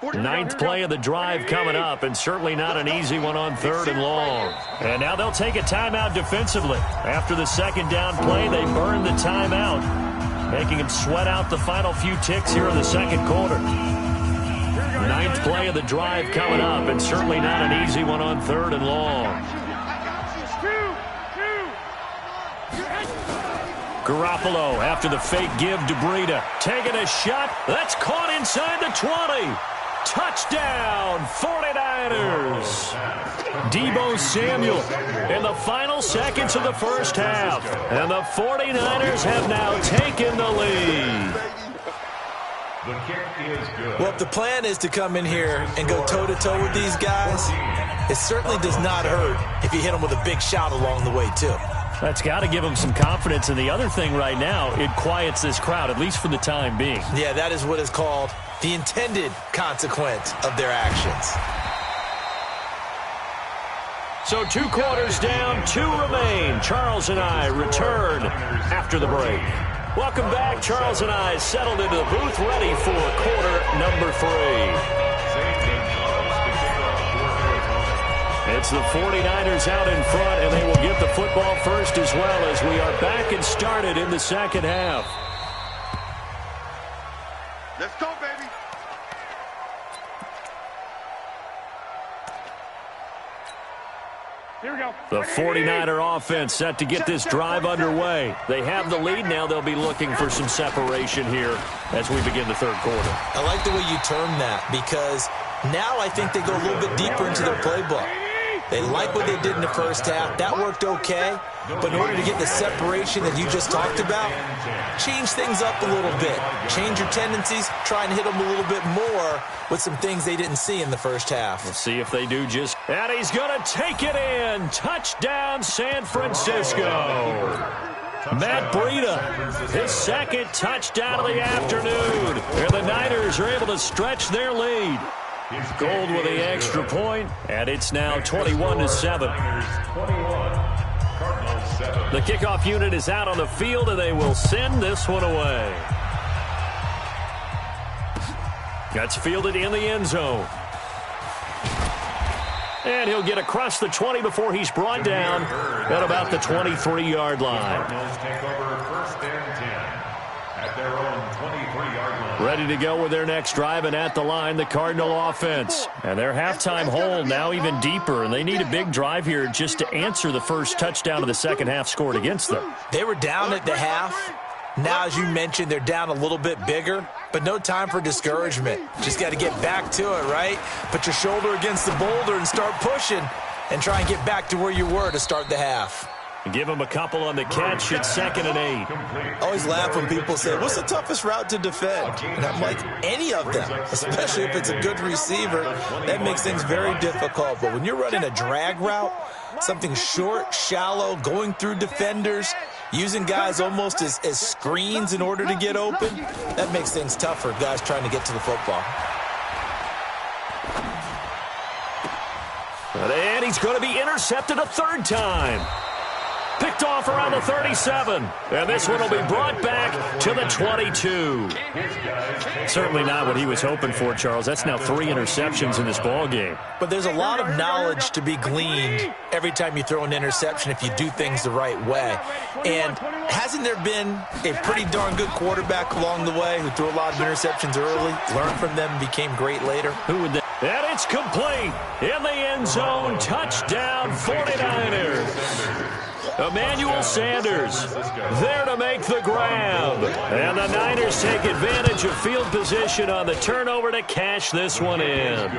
Ninth play of the drive coming up, and certainly not an easy one on 3rd and long. And now they'll take a timeout defensively. After the second down play, they burn the timeout, making them sweat out the final few ticks here in the second quarter. Ninth play of the drive coming up, and certainly not an easy one on 3rd and long. Garoppolo after the fake give to Breida. Taking a shot. That's caught inside the 20. Touchdown, 49ers. Deebo Samuel in the final seconds of the first half. And the 49ers have now taken the lead. The kick is good. Well, if the plan is to come in here and go toe-to-toe with these guys, it certainly does not hurt if you hit them with a big shot along the way, too. That's got to give them some confidence. And the other thing right now, it quiets this crowd, at least for the time being. Yeah, that is what is called the intended consequence of their actions. So 2 quarters down, 2 remain. Charles and I return after the break. Welcome back. Charles and I settled into the booth, ready for quarter number 3. It's the 49ers out in front, and they will get the football first as well as we are back and started in the second half. Let's go, baby. Here we go. The 49er offense set to get this drive underway. They have the lead. Now they'll be looking for some separation here as we begin the third quarter. I like the way you term that, because now I think they go a little bit deeper into their playbook. They like what they did in the first half. That worked okay. But in order to get the separation that you just talked about, change things up a little bit. Change your tendencies. Try and hit them a little bit more with some things they didn't see in the first half. We'll see if they do just... And he's going to take it in. Touchdown, San Francisco. Matt Breida, his second touchdown of the afternoon. And the Niners are able to stretch their lead. Gold with the extra point, and it's now 21-7. The kickoff unit is out on the field, and they will send this one away. That's fielded in the end zone. And he'll get across the 20 before he's brought down at about the 23-yard line. Take over 1st and 10 at their own 23-yard line. Ready to go with their next drive, and at the line, the Cardinal offense. And their halftime hole now even deeper, and they need a big drive here just to answer the first touchdown of the second half scored against them. They were down at the half. Now, as you mentioned, they're down a little bit bigger, but no time for discouragement. Just got to get back to it, right? Put your shoulder against the boulder and start pushing and try and get back to where you were to start the half. Give him a couple on the catch. It's 2nd and 8. I always laugh when people say, what's the toughest route to defend? And I'm like, any of them, especially if it's a good receiver. That makes things very difficult. But when you're running a drag route, something short, shallow, going through defenders, using guys almost as screens in order to get open, that makes things tough for guys trying to get to the football. And he's going to be intercepted a 3rd time. Picked off around the 37. And this one will be brought back to the 22. Certainly not what he was hoping for, Charles. That's now 3 interceptions in this ball game. But there's a lot of knowledge to be gleaned every time you throw an interception if you do things the right way. And hasn't there been a pretty darn good quarterback along the way who threw a lot of interceptions early, learned from them, and became great later? Who would that? And it's complete in the end zone. Touchdown, 49ers. Emmanuel Sanders there to make the grab. And the Niners take advantage of field position on the turnover to cash this one in.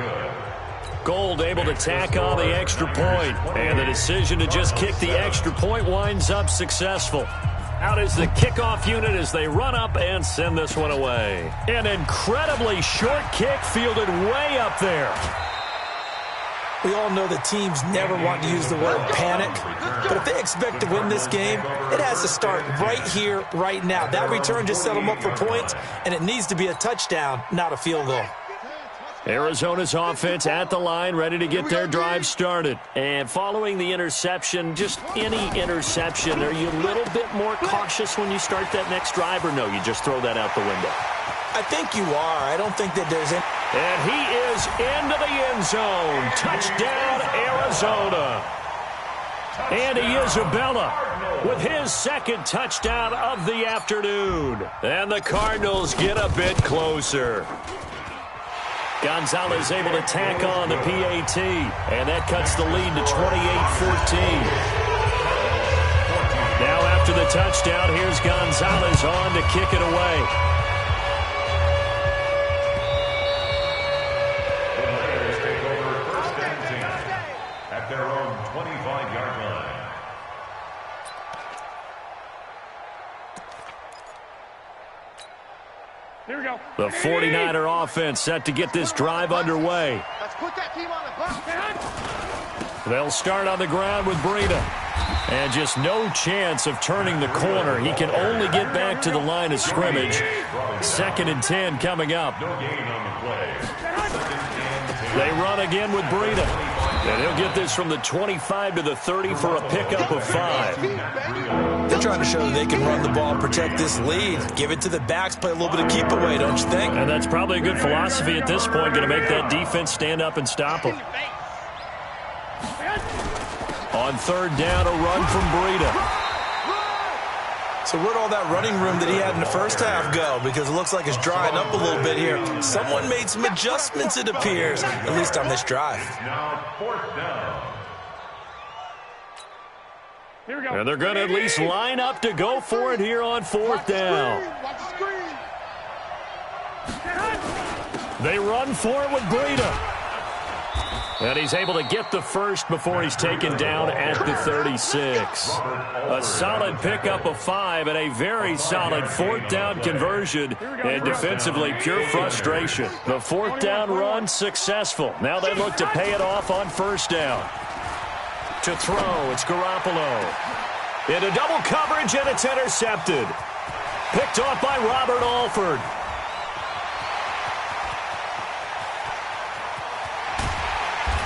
Gold able to tack on the extra point. And the decision to just kick the extra point winds up successful. Out is the kickoff unit as they run up and send this one away. An incredibly short kick fielded way up there. We all know that teams never want to use the word panic, but if they expect to win this game, it has to start right here, right now. That return just set them up for points, and it needs to be a touchdown, not a field goal. Arizona's offense at the line, ready to get their drive started. And following the interception, just any interception, are you a little bit more cautious when you start that next drive, or no, you just throw that out the window? I think you are. I don't think that there's any... And he is into the end zone. Touchdown, Arizona. Andy Isabella with his second touchdown of the afternoon. And the Cardinals get a bit closer. Gonzalez able to tack on the PAT. And that cuts the lead to 28-14. Now after the touchdown, here's Gonzalez on to kick it away. Their own 25-yard line. Here we go. The 49er offense set to get this drive underway. Let's put that team on the bus. They'll start on the ground with Breida. And just no chance of turning the corner. He can only get back to the line of scrimmage. 2nd and 10 coming up. No gain on the play. They run again with Breida. And he'll get this from the 25 to the 30 for a pickup of 5. They're trying to show that they can run the ball and protect this lead. Give it to the backs, play a little bit of keep away, don't you think? And that's probably a good philosophy at this point. Going to make that defense stand up and stop them. On 3rd down, a run from Breida. So where'd all that running room that he had in the first half go? Because it looks like it's drying up a little bit here. Someone made some adjustments, it appears, at least on this drive. Now 4th down. Here we go. And they're going to at least line up to go for it here on 4th down. Watch the screen. They run for it with Breida. And he's able to get the first before he's taken down at the 36. A solid pickup of 5 and a very solid 4th down conversion. And defensively, pure frustration. The 4th down run successful. Now they look to pay it off on 1st down. To throw, it's Garoppolo. Into double coverage, and it's intercepted. Picked off by Robert Alford.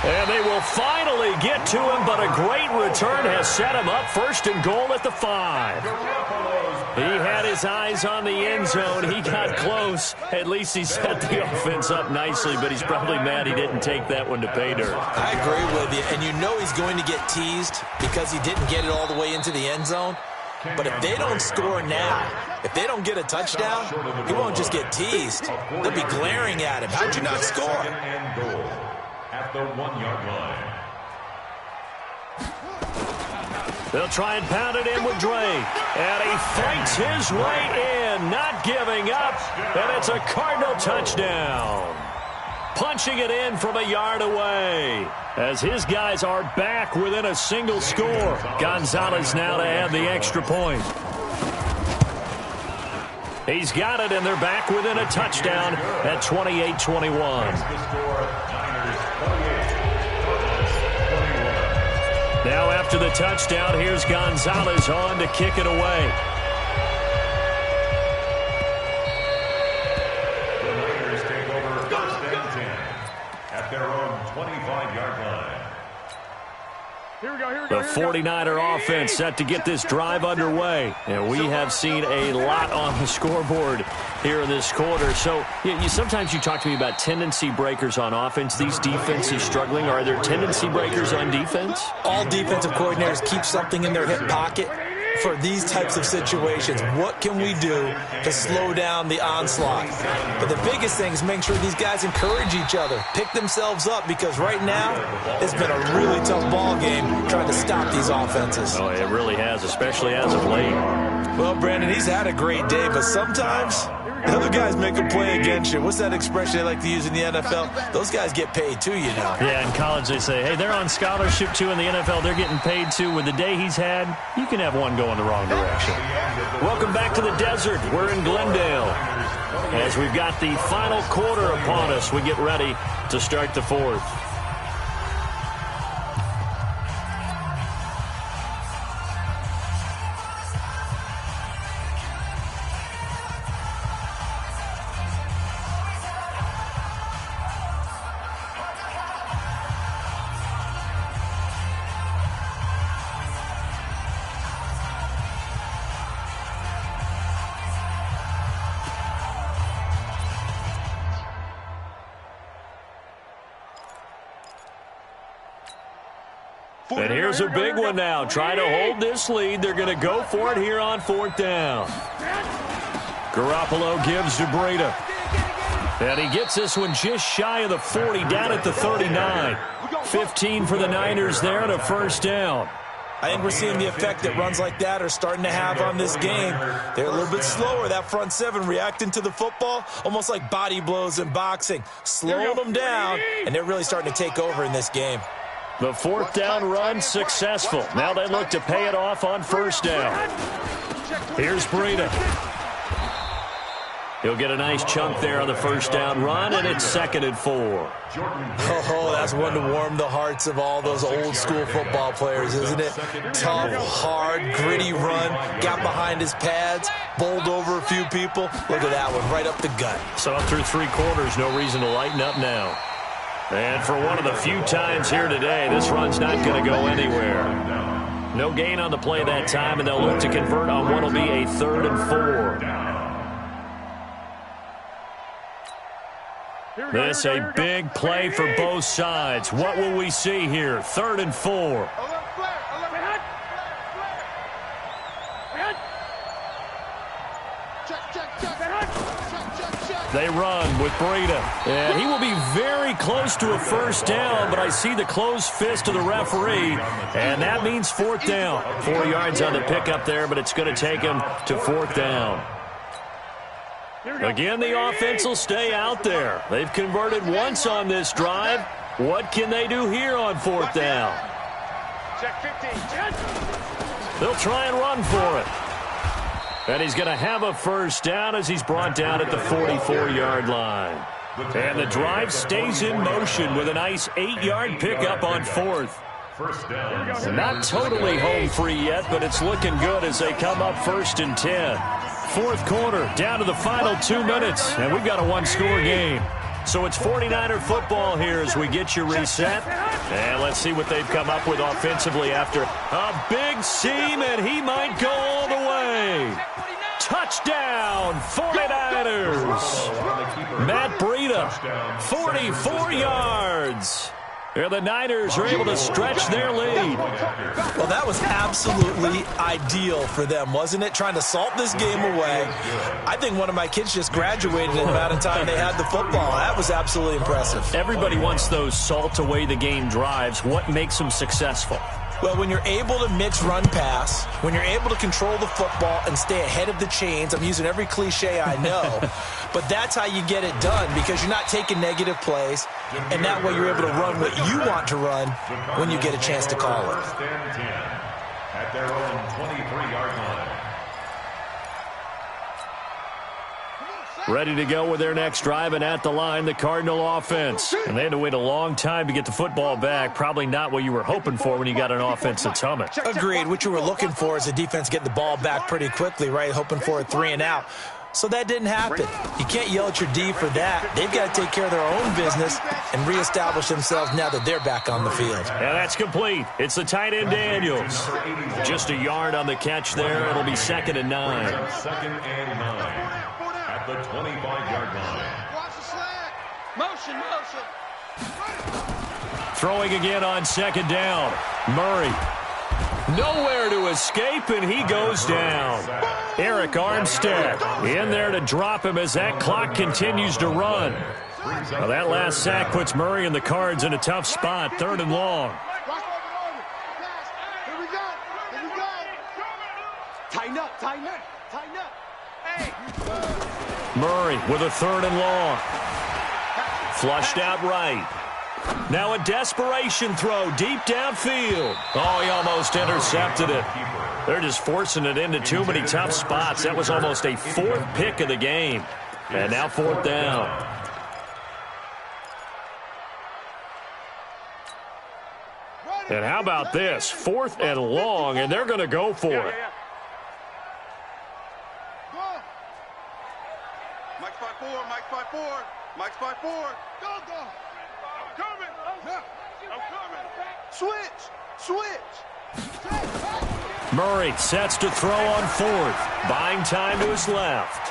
And they will finally get to him, but a great return has set him up 1st and goal at the 5. He had his eyes on the end zone. He got close. At least he set the offense up nicely, but he's probably mad he didn't take that one to pay dirt. I agree with you, and you know he's going to get teased because he didn't get it all the way into the end zone. But if they don't score now, if they don't get a touchdown, he won't just get teased. They'll be glaring at him. How'd you not score? At the 1-yard line. They'll try and pound it in with Drake. And he fights his way in, not giving up. And it's a Cardinal touchdown. Punching it in from a yard away. As his guys are back within a single score. Gonzalez now to add the extra point. He's got it, and they're back within a touchdown at 28-21. Now after the touchdown, here's Gonzalez on to kick it away. The Raiders take over 1st and 10 at their own 25-yard line. Here we go, here we go. The 49er offense set to get this drive underway. And we have seen a lot on the scoreboard here in this quarter. So sometimes you talk to me about tendency breakers on offense. These defenses struggling. Are there tendency breakers on defense? All defensive coordinators keep something in their hip pocket for these types of situations. What can we do to slow down the onslaught? But the biggest thing is make sure these guys encourage each other, pick themselves up, because right now it's been a really tough ball game trying to stop these offenses. Oh, it really has, especially as of late. Well, Brandon, he's had a great day, but sometimes the other guys make a play against you. What's that expression they like to use in the NFL? Those guys get paid too, you know. Yeah, in college they say, hey, they're on scholarship too. In the NFL, they're getting paid too. With the day he's had, you can have one going the wrong direction. Welcome back to the desert. We're in Glendale. As we've got the final quarter upon us, we get ready to start the 4th. And here's a big one now. Trying to hold this lead. They're going to go for it here on 4th down. Garoppolo gives to Breida. And he gets this one just shy of the 40, down at the 39. 15 for the Niners there and a 1st down. I think we're seeing the effect that runs like that are starting to have on this game. They're a little bit slower, that front seven, reacting to the football, almost like body blows in boxing, slowing them down, and they're really starting to take over in this game. The 4th down run successful. Now they look to pay it off on 1st down. Here's Breida. He'll get a nice chunk there on the 1st down run, and it's 2nd and 4. Oh, that's one to warm the hearts of all those old-school football players, isn't it? Tough, hard, gritty run, got behind his pads, bowled over a few people. Look at that one, right up the gut. So through 3 quarters, no reason to lighten up now. And for one of the few times here today, this run's not going to go anywhere. No gain on the play that time, and they'll look to convert on what will be a 3rd and 4. This a big play for both sides. What will we see here? 3rd and 4. They run with Breida. And he will be very close to a 1st down, but I see the closed fist of the referee, and that means 4th down. 4 yards on the pickup there, but it's going to take him to 4th down. Again, the offense will stay out there. They've converted once on this drive. What can they do here on 4th down? They'll try and run for it. And he's going to have a 1st down as he's brought down at the 44-yard line. And the drive stays in motion with a nice 8-yard pickup on 4th. Not totally home free yet, but it's looking good as they come up 1st and 10. 4th quarter, down to the final 2 minutes, and we've got a 1-score game. So it's 49er football here as we get you reset. And let's see what they've come up with offensively after a big seam, and he might go all the way. Touchdown, 49ers. Matt Breida, 44 yards. And the Niners are able to stretch their lead. Well, that was absolutely ideal for them, wasn't it? Trying to salt this game away. I think one of my kids just graduated in the amount of time they had the football. That was absolutely impressive. Everybody wants those salt away the game drives. What makes them successful? Well, when you're able to mix run pass, when you're able to control the football and stay ahead of the chains, I'm using every cliche I know, but that's how you get it done because you're not taking negative plays, and that way you're able to run what you want to run when you get a chance to call it. At their own 23-yard line. Ready to go with their next drive, and at the line, the Cardinal offense. And they had to wait a long time to get the football back. Probably not what you were hoping for when you got an offense that's humming. Agreed. What you were looking for is the defense getting the ball back pretty quickly, right? Hoping for a 3 and out. So that didn't happen. You can't yell at your D for that. They've got to take care of their own business and reestablish themselves now that they're back on the field. And that's complete. It's the tight end Daniels. Just a yard on the catch there. It'll be 2nd and 9. 2nd and 9. The 25-yard line. Watch the slack. Motion. Throwing again on 2nd down. Murray. Nowhere to escape, and he goes down. Eric Armstead in there to drop him as that clock continues to run. Now that last sack puts Murray and the Cards in a tough spot. 3rd and long. Here we go. Tighten up. Hey. Murray with a 3rd and long. Flushed out right. Now a desperation throw deep downfield. Oh, he almost intercepted it. They're just forcing it into too many tough spots. That was almost a 4th pick of the game. And now 4th down. And how about this? 4th and long, and they're going to go for it. Mike's by 4. Go. I'm coming. Switch. Murray sets to throw on 4th. Buying time to his left.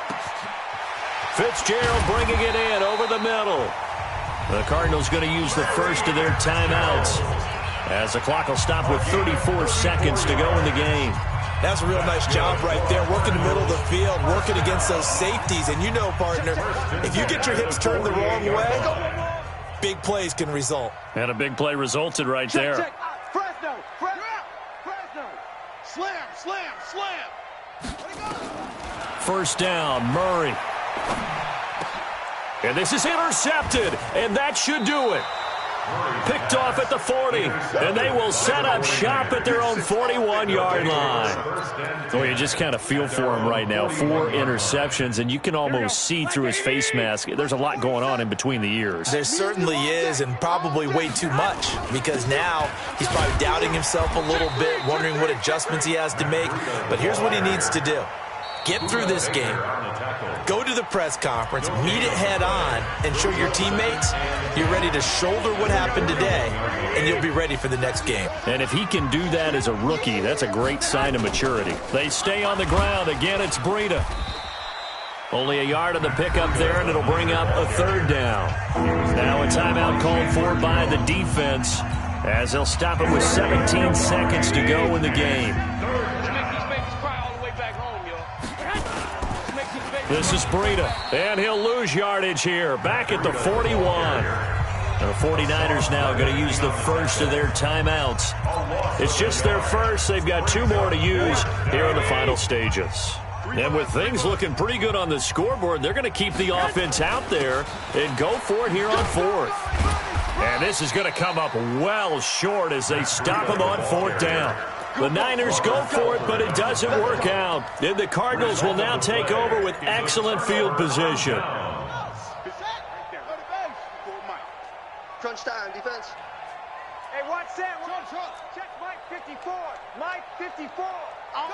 Fitzgerald bringing it in over the middle. The Cardinals going to use the first of their timeouts as the clock will stop with 34 seconds to go in the game. That's a real nice job right there, working the middle of the field, working against those safeties. And you know, partner, if you get your hips turned the wrong way, big plays can result. And a big play resulted right there. Check. Fresno. Slam. First down, Murray. And this is intercepted, and that should do it. Picked off at the 40, and they will set up shop at their own 41-yard line. So you just kind of feel for him right now. 4 interceptions, and you can almost see through his face mask. There's a lot going on in between the ears. There certainly is, and probably way too much, because now he's probably doubting himself a little bit, wondering what adjustments he has to make. But here's what he needs to do. Get through this game, go to the press conference, meet it head on, and show your teammates you're ready to shoulder what happened today, and you'll be ready for the next game. And if he can do that as a rookie, that's a great sign of maturity. They stay on the ground. Again, it's Breida. Only a yard on the pickup there, and it'll bring up a 3rd down. Now a timeout called for by the defense, as they'll stop it with 17 seconds to go in the game. This is Breida, and he'll lose yardage here, back at the 41. The 49ers now going to use the first of their timeouts. It's just their first. They've got 2 more to use here in the final stages. And with things looking pretty good on the scoreboard, they're going to keep the offense out there and go for it here on 4th. And this is going to come up well short as they stop him on 4th down. The Niners go for it, but it doesn't work out. And the Cardinals will now take over with excellent field position. Crunch time, defense. Hey, watch that. Check Mike 54. Mike 54. All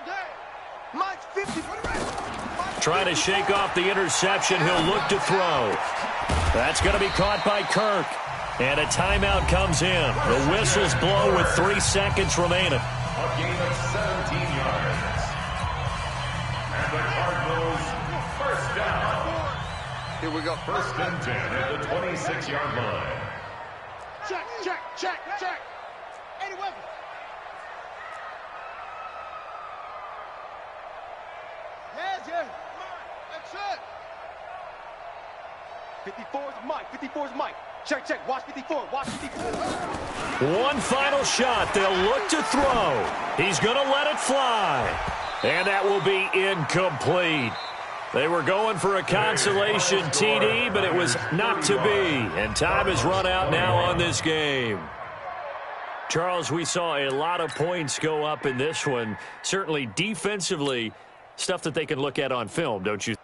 day. Mike 54. Trying to shake off the interception. He'll look to throw. That's going to be caught by Kirk. And a timeout comes in. The whistles blow with 3 seconds remaining. A gain of 17 yards. And the Cardinals first down. Here we go. 1st and 10 at the 26-yard line. Check. 80 weapons. Yeah. That's it. 54 is Mike. Check. Watch 54. One final shot. They'll look to throw. He's going to let it fly. And that will be incomplete. They were going for a consolation TD, but it was not to be. And time has run out now on this game. Charles, we saw a lot of points go up in this one. Certainly defensively, stuff that they can look at on film, don't you?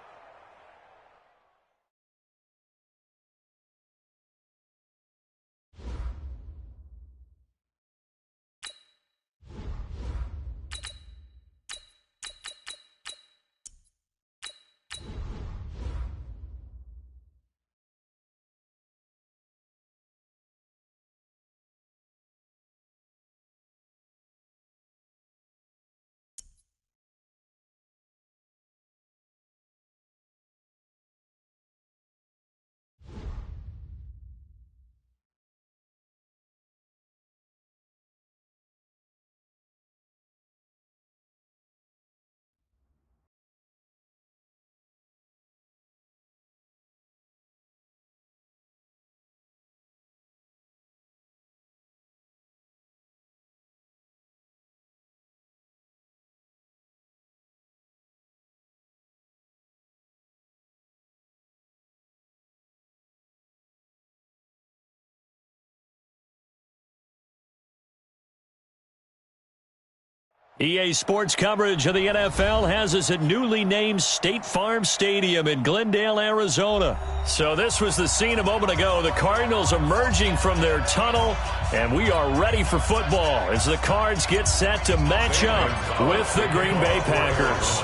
EA Sports coverage of the NFL has us at newly named State Farm Stadium in Glendale, Arizona. So this was the scene a moment ago. The Cardinals emerging from their tunnel, and we are ready for football as the Cards get set to match up with the Green Bay Packers.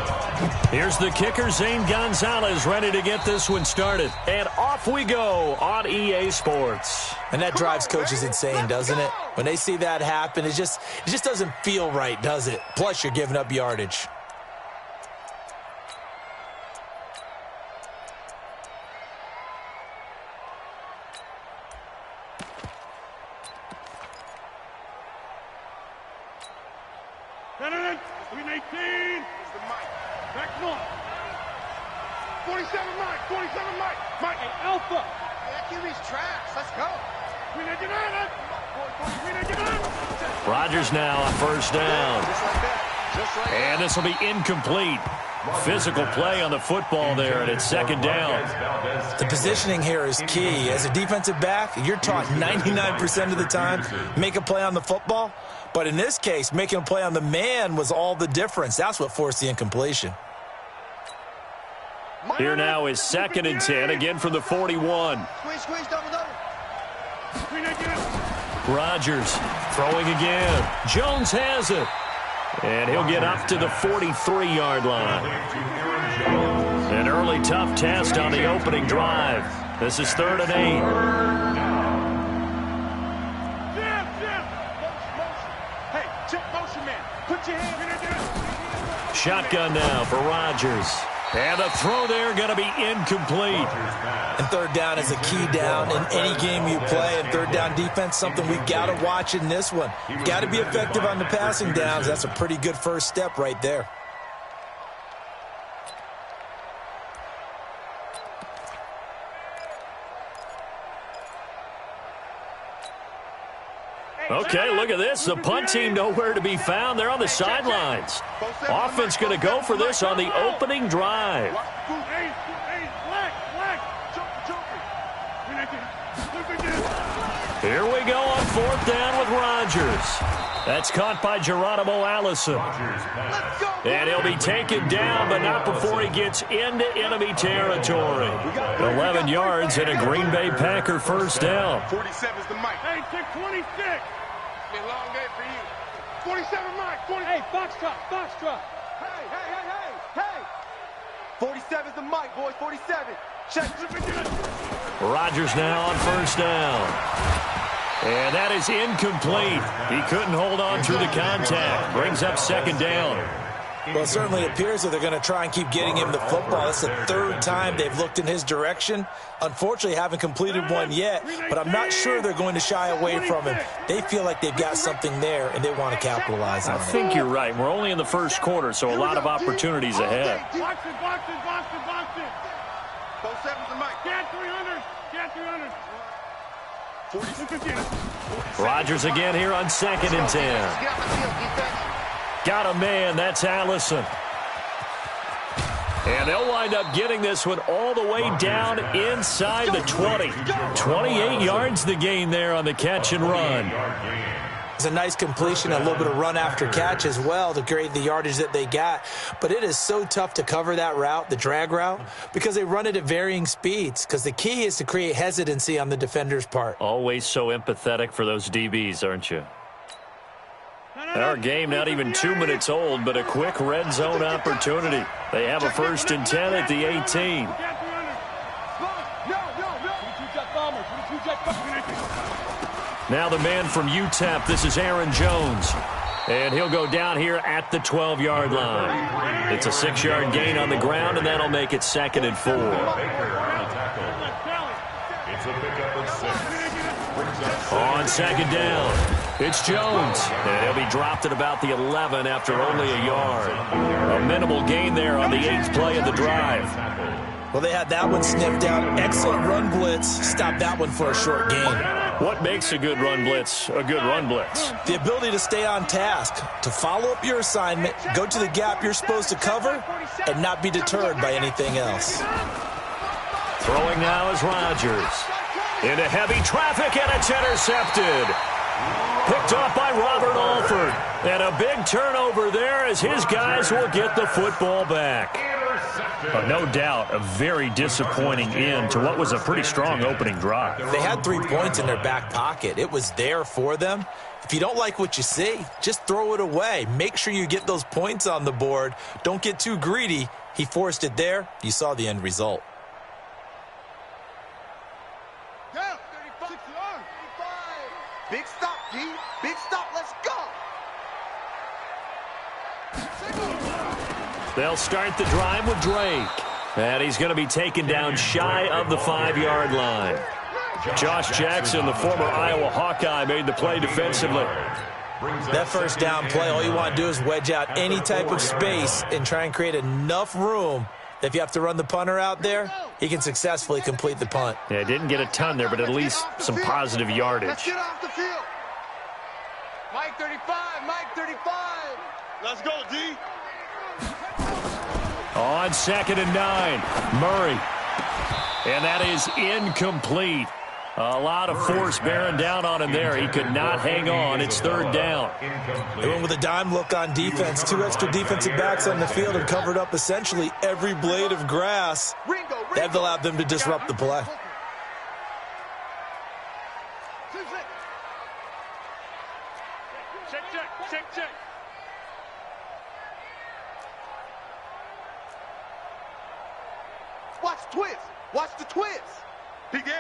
Here's the kicker, Zane Gonzalez, ready to get this one started. And off we go on EA Sports. And that drives coaches insane, doesn't it? When they see that happen, it just doesn't feel right, does it? Plus, you're giving up yardage. Benedict, 318. Here's the mic. Back north. 47 Mike. 47 Mike. Mike. Hey, Alpha. That QB's trash. Let's go. 399. 399. Rodgers now on first down. Just like that. Just like that. And this will be incomplete. Physical play on the football there, and it's second down. The positioning here is key. As a defensive back, you're taught 99% of the time, make a play on the football. But in this case, making a play on the man was all the difference. That's what forced the incompletion. Here now is second and 10, again from the 41. Squeeze, double. 399. Rodgers throwing again. Jones has it. And he'll get up to the 43-yard line. An early tough test on the opening drive. This is 3rd and 8. Hey, check motion, man. Put your hand. Shotgun now for Rodgers. And the throw there going to be incomplete. And third down is a key down in any game you play. And third down defense, something we've got to watch in this one. Got to be effective on the passing downs. That's a pretty good first step right there. Okay, look at this. The punt team nowhere to be found. They're on the sidelines. Offense going to go for this on the opening drive. Here we go on 4th down with Rodgers. That's caught by Geronimo Allison. And he'll be taken down, but not before he gets into enemy territory. 11 yards and a Green Bay Packer first down. 47 is the mic. Hey, take 26. Be a long day for you. 47 Mike. 40. Hey, Foxtrot. Hey. 47 is the mic, boys. 47. Check. Rodgers now on first down. And that is incomplete. He couldn't hold on through the contact. Brings up second down. Well, it certainly appears that they're going to try and keep getting him the football. It's the 3rd time they've looked in his direction. Unfortunately, haven't completed one yet, but I'm not sure they're going to shy away from him. They feel like they've got something there, and they want to capitalize on it. I think you're right. We're only in the first quarter, so a lot of opportunities ahead. Box it. 47 is the mic. Get 300. Rodgers again here on 2nd and 10. Get off the field, defense. Got a man. That's Allison. And they'll wind up getting this one all the way down inside the 20. 28 yards the gain there on the catch and run. It's a nice completion, a little bit of run after catch as well to create the yardage that they got. But it is so tough to cover that route, the drag route, because they run it at varying speeds. Because the key is to create hesitancy on the defender's part. Always so empathetic for those DBs, aren't you? Our game not even 2 minutes old, but a quick red zone opportunity. They have a 1st and 10 at the 18. Now the man from UTEP, this is Aaron Jones. And he'll go down here at the 12-yard line. It's a 6-yard gain on the ground, and that'll make it 2nd and 4. It's a pickup of 6. On 2nd down, it's Jones. And he'll be dropped at about the 11 after only a yard. A minimal gain there on the 8th play of the drive. Well, they had that one sniffed out. Excellent run blitz. Stopped that one for a short gain. What makes a good run blitz a good run blitz? The ability to stay on task, to follow up your assignment, go to the gap you're supposed to cover, and not be deterred by anything else. Throwing now is Rodgers. Into heavy traffic, and it's intercepted. Picked off by Robert Alford. And a big turnover there as his guys will get the football back. No doubt a very disappointing end to what was a pretty strong opening drive. They had 3 points in their back pocket. It was there for them. If you don't like what you see, just throw it away. Make sure you get those points on the board. Don't get too greedy. He forced it there. You saw the end result. Yeah, 35. Big stop, D. Big stop. Let's go. They'll start the drive with Drake. And he's going to be taken down shy of the 5-yard line. Josh Jackson, the former Iowa Hawkeye, made the play defensively. That first down play, all you want to do is wedge out any type of space and try and create enough room that if you have to run the punter out there, he can successfully complete the punt. Yeah, didn't get a ton there, but at least some positive yardage. Let's get off the field. Mike 35, Mike 35. Let's go, D. On 2nd and 9, Murray. And that is incomplete. A lot of force bearing down on him there. He could not hang on. It's 3rd down. They went with a dime look on defense. 2 extra defensive backs on the field and covered up essentially every blade of grass. That allowed them to disrupt the play. Check. Watch the twist. Watch the twist. Big edge.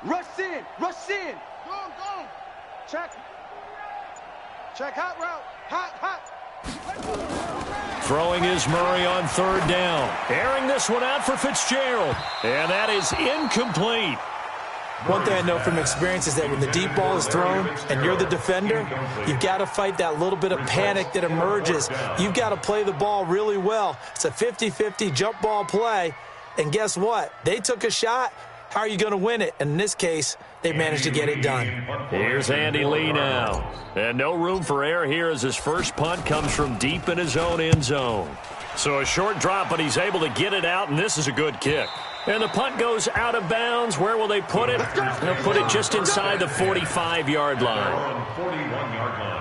Rush in. Go. Check hot route. Hot. Throwing is Murray on 3rd down. Airing this one out for Fitzgerald. And that is incomplete. One thing I know from experience is that when the deep ball is thrown and you're the defender, you've got to fight that little bit of panic that emerges. You've got to play the ball really well. It's a 50-50 jump ball play. And guess what? They took a shot. How are you going to win it? And in this case, they managed to get it done. Here's Andy Lee now. And no room for error here as his first punt comes from deep in his own end zone. So a short drop, but he's able to get it out, and this is a good kick. And the punt goes out of bounds. Where will they put it? They'll put it just inside the 45-yard line. 41-yard line.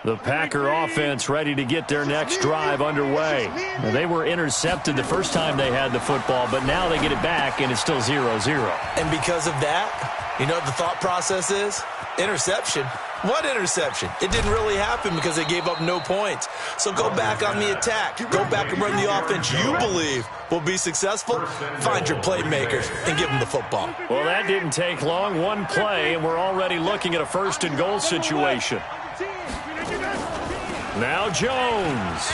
The Packer offense ready to get their next drive underway. Now, they were intercepted the first time they had the football, but now they get it back, and it's still 0-0. And because of that, you know what the thought process is? Interception. What interception? It didn't really happen because they gave up no points. So go back on the attack. Go back and run the offense you believe will be successful. Find your playmakers and give them the football. Well, that didn't take long. One play, and we're already looking at a 1st and goal situation. Now Jones.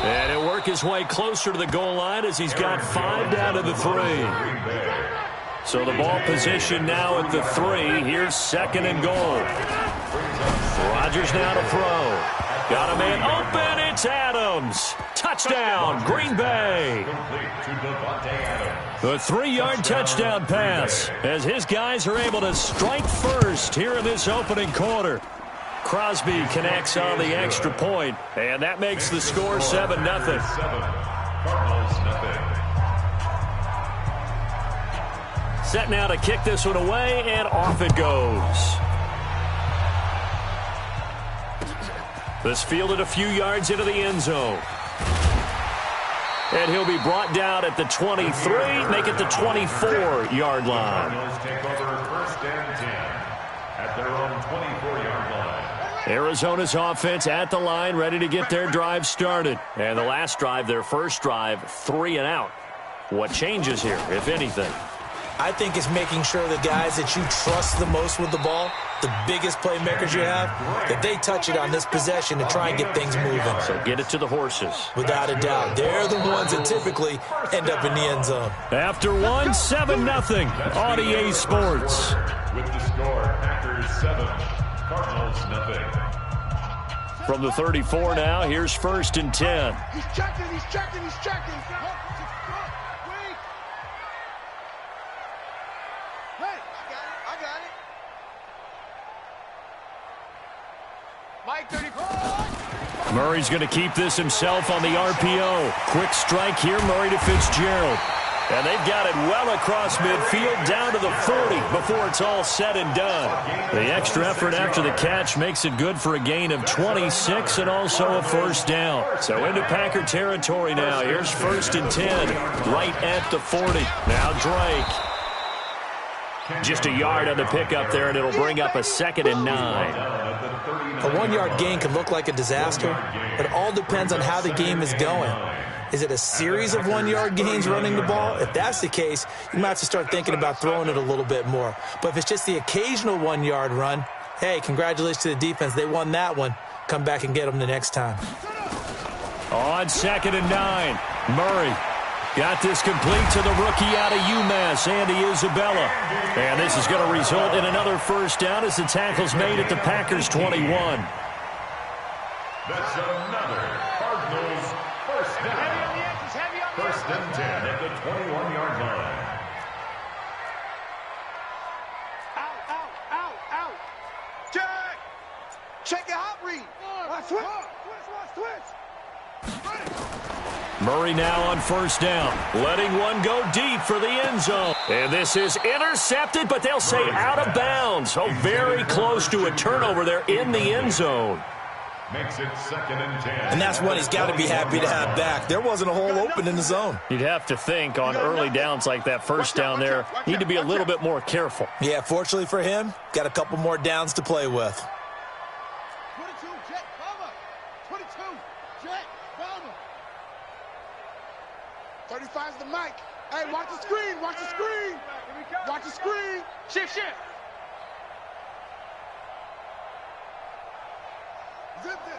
And he'll work his way closer to the goal line as he's got 5 down to the 3. So the ball position now at the 3. Here's 2nd and goal. Rodgers now to throw. Got a man open. It's Adams. Touchdown, Green Bay. A 3-yard touchdown pass as his guys are able to strike first here in this opening quarter. Crosby connects on the extra point, and that makes the score 7-0. Set now to kick this one away, and off it goes. This fielded a few yards into the end zone. And he'll be brought down at the 23, make it the 24-yard line. Take over 1st and 10 at their own 24-yard line. Arizona's offense at the line, ready to get their drive started. And the last drive, their first drive, 3 and out. What changes here, if anything? I think it's making sure the guys that you trust the most with the ball, the biggest playmakers you have, that they touch it on this possession and try and get things moving. So get it to the horses. Without a doubt. They're the ones that typically end up in the end zone. After 1, 7-0 on EA Sports. With the score, Packers 7, Cardinals 0. From the 34 now, here's 1st and 10. He's checking. Hey, I got it. Mike 34. Murray's going to keep this himself on the RPO. Quick strike here, Murray to Fitzgerald. And they've got it well across midfield down to the 40 before it's all said and done. The extra effort after the catch makes it good for a gain of 26 and also a 1st down. So into Packer territory now. Here's 1st and 10 right at the 40. Now Drake. Just a yard on the pickup there, and it'll bring up a 2nd and 9. A 1-yard gain can look like a disaster. It all depends on how the game is going. Is it a series of 1-yard gains running the ball? If that's the case, you might have to start thinking about throwing it a little bit more. But if it's just the occasional 1-yard run, hey, congratulations to the defense. They won that one. Come back and get them the next time. On 2nd and 9, Murray got this complete to the rookie out of UMass, Andy Isabella. And this is going to result in another first down as the tackle's made at the Packers' 21. That's another Cardinals first down. First and 10 at the 21-yard line. Out. Check your hot read. Switch. Murray now on first down, letting one go deep for the end zone. And this is intercepted, but they'll say out of bounds. Oh, very close to a turnover there in the end zone. Makes it 2nd and 10. And that's one he's got to be happy to have back. There wasn't a hole open in the zone. You'd have to think on early downs like that first down there, need to be a little bit more careful. Yeah, fortunately for him, got a couple more downs to play with. 22, jet, bomber. 22, jet, bomber. 35's the mic. Hey, watch the screen, watch the screen. Watch the screen. Shift. Zip this.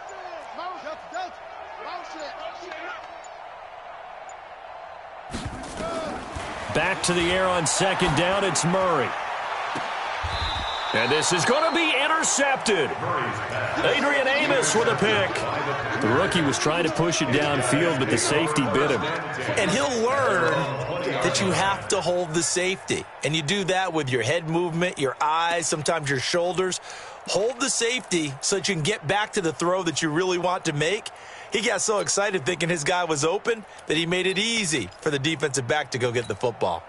Delta. Back to the air on 2nd down, it's Murray. And this is going to be intercepted. Adrian Amos with a pick. The rookie was trying to push it downfield, but the safety bit him. And he'll learn that you have to hold the safety. And you do that with your head movement, your eyes, sometimes your shoulders. Hold the safety so that you can get back to the throw that you really want to make. He got so excited thinking his guy was open that he made it easy for the defensive back to go get the football.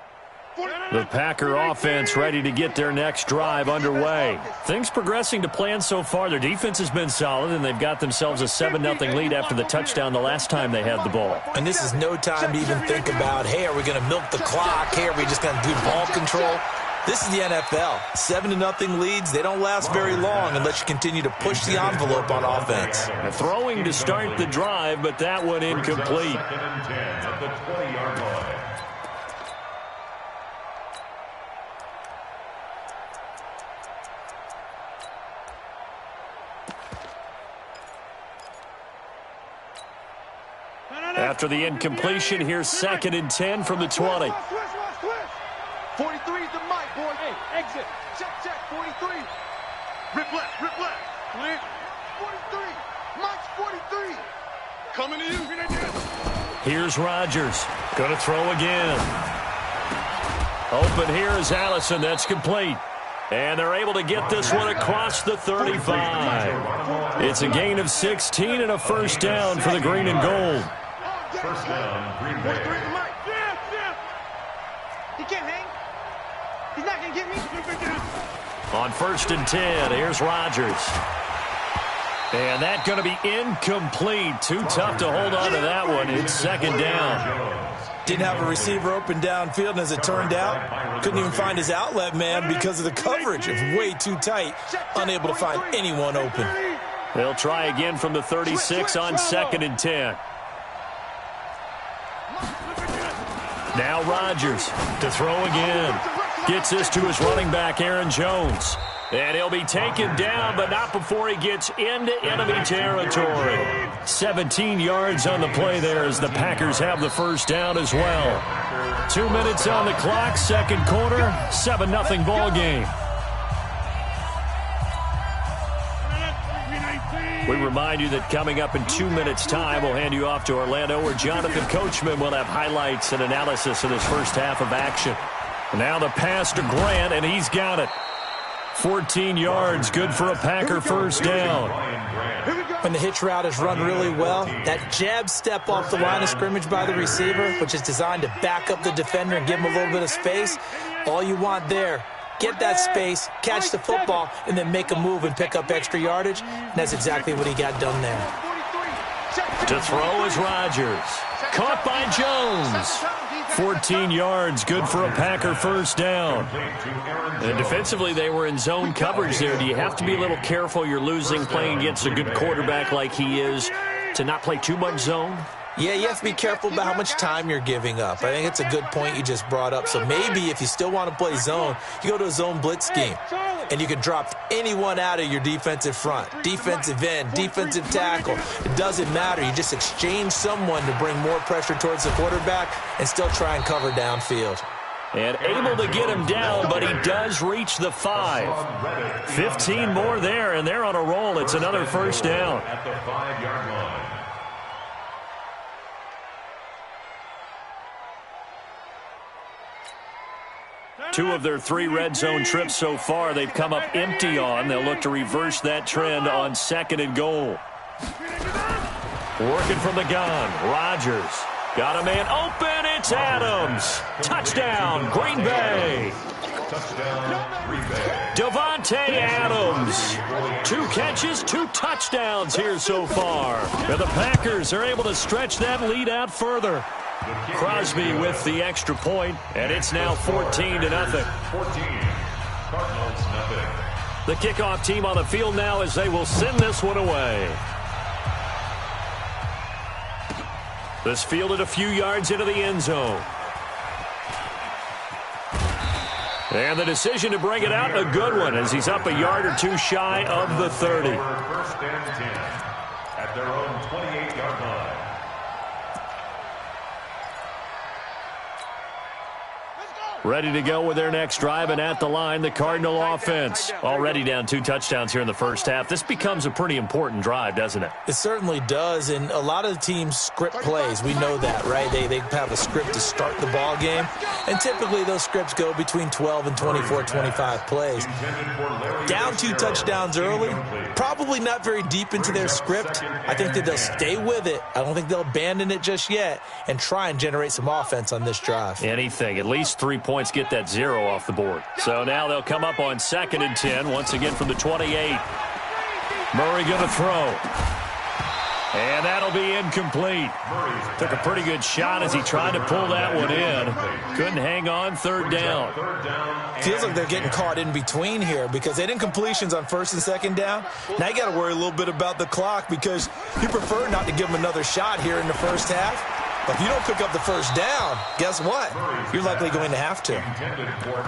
The Packer offense ready to get their next drive underway. Things progressing to plan so far. Their defense has been solid, and they've got themselves a 7-0 lead after the touchdown the last time they had the ball. And this is no time to even think about, hey, are we going to milk the clock? Hey, are we just going to do ball control? This is the NFL. 7-0 leads, they don't last very long unless you continue to push the envelope on offense. Throwing to start the drive, but that one incomplete. 2nd and 10 at the 20-yard line. After the incompletion, here's 2nd and 10 from the 20. 43's the mic, boy. Hey, exit. Check, 43. Rip left. Clear. 43. Mike's 43. Coming to you. Here's Rodgers. Going to throw again. Open here is Allison. That's complete. And they're able to get this one across the 35. It's a gain of 16 and a first down for the green and gold. First down, Green Bay. He can't hang. He's not going to get me. On 1st and 10, here's Rodgers. And that's going to be incomplete. Too tough to hold on to that one. It's 2nd down. Didn't have a receiver open downfield, and as it turned out, couldn't even find his outlet man because of the coverage. It was way too tight, unable to find anyone open. They'll try again from the 36 on 2nd and 10. Now Rodgers to throw again. Gets this to his running back, Aaron Jones. And he'll be taken down, but not before he gets into enemy territory. 17 yards on the play there as the Packers have the first down as well. 2 minutes on the clock, 2nd quarter, 7-0 ball game. We remind you that coming up in 2 minutes' time, we'll hand you off to Orlando, where Jonathan Coachman will have highlights and analysis of this first half of action. Now the pass to Grant, and he's got it. 14 yards, good for a Packer first down. When the hitch route is run really well, that jab step off the line of scrimmage by the receiver, which is designed to back up the defender and give him a little bit of space, all you want there, get that space, catch the football, and then make a move and pick up extra yardage. And that's exactly what he got done there. To throw is Rodgers. Caught by Jones. 14 yards, good for a Packer first down. And defensively, they were in zone coverage there. Do you have to be a little careful? You're losing playing against a good quarterback like he is to not play too much zone? Yeah, you have to be careful about how much time you're giving up. I think it's a good point you just brought up. So maybe if you still want to play zone, you go to a zone blitz scheme. And you can drop anyone out of your defensive front. Defensive end, defensive tackle. It doesn't matter. You just exchange someone to bring more pressure towards the quarterback and still try and cover downfield. And able to get him down, but he does reach the 5. 15 more there, and they're on a roll. It's another first down. At the 5-yard line. Two of their 3 red zone trips so far, they've come up empty on. They'll look to reverse that trend on 2nd and goal. Working from the gun, Rodgers. Got a man open, it's Adams. Touchdown, Green Bay. Touchdown, Green Bay. Devontae Adams. 2 catches, 2 touchdowns here so far. And the Packers are able to stretch that lead out further. Crosby with the extra point, and it's now 14-0. 14. Cardinals, nothing. The kickoff team on the field now as they will send this one away. This fielded a few yards into the end zone. And the decision to bring it out, a good one, as he's up a yard or 2 shy of the 30. First and 10 at their own 28-yard line. Ready to go with their next drive, and at the line, the Cardinal offense. Already down 2 touchdowns here in the first half. This becomes a pretty important drive, doesn't it? It certainly does, and a lot of the teams script plays. We know that, right? They have a script to start the ball game, and typically those scripts go between 12 and 24, 25 plays. Down 2 touchdowns early, probably not very deep into their script. I think that they'll stay with it. I don't think they'll abandon it just yet and try and generate some offense on this drive. Anything, at least 3 points, get that 0 off the board. So now they'll come up on 2nd and 10, once again from the 28. Murray going to throw. And that'll be incomplete. Took a pretty good shot as he tried to pull that one in. Couldn't hang on, 3rd down. Feels like they're getting caught in between here because they didn't incompletions on 1st and 2nd down. Now you got to worry a little bit about the clock because you prefer not to give them another shot here in the first half. But if you don't pick up the 1st down, guess what? You're likely going to have to.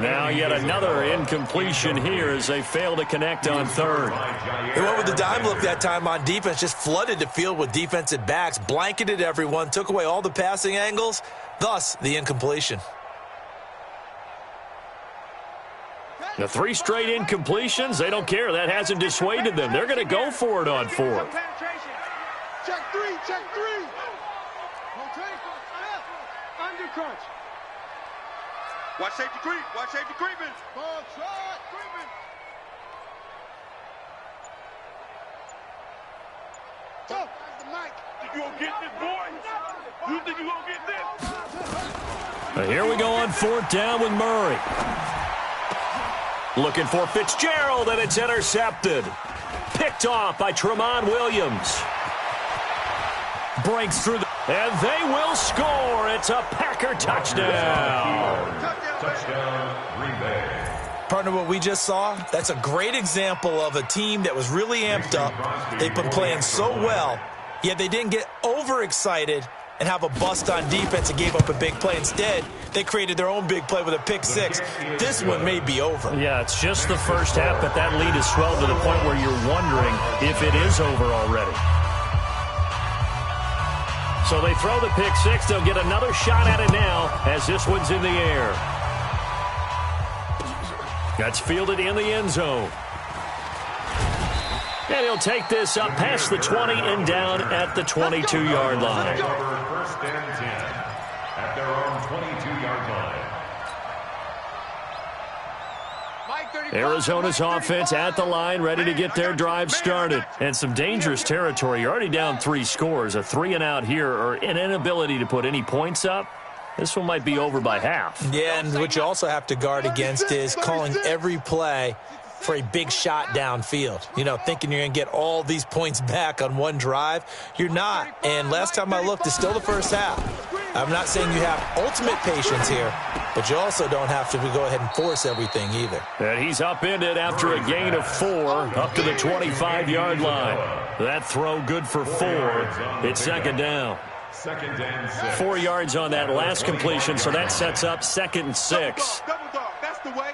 Now yet another incompletion here as they fail to connect on 3rd. They went with the dime look that time on defense, just flooded the field with defensive backs, blanketed everyone, took away all the passing angles, thus the incompletion. The 3 straight incompletions, they don't care. That hasn't dissuaded them. They're going to go for it on 4th. Check 3, check 3. Under crunch. Watch safety creep. Watch safety creeping. Ball shot. Creeping. Go. That's the mic. Think you gonna get this, boy? You think you gonna get this? Here we go on 4th down with Murray. Looking for Fitzgerald, and it's intercepted. Picked off by Tramon Williams. Breaks through the... And they will score. It's a Packer touchdown. Touchdown, Green Bay. Partner, what we just saw, that's a great example of a team that was really amped up. They've been playing so well, yet they didn't get overexcited and have a bust on defense and gave up a big play. Instead, they created their own big play with a pick 6. This one may be over. Yeah, it's just the first half, but that lead has swelled to the point where you're wondering if it is over already. So they throw the pick 6. They'll get another shot at it now as this one's in the air. That's fielded in the end zone. And he'll take this up past the 20 and down at the 22-yard line. First and 10 at their own 22-yard line. Arizona's offense at the line, ready to get their drive started. And some dangerous territory. You're already down 3 scores. A 3 and out here, or an inability to put any points up. This one might be over by half. Yeah, and what you also have to guard against is calling every play for a big shot downfield. You know, thinking you're going to get all these points back on one drive. You're not. And last time I looked, it's still the first half. I'm not saying you have ultimate patience here, but you also don't have to go ahead and force everything either. And he's upended after a gain of 4 up to the 25-yard line. That throw good for 4. It's 2nd down. Second and 6. 4 yards on that last completion, so that sets up 2nd and 6. Double dog. That's the way.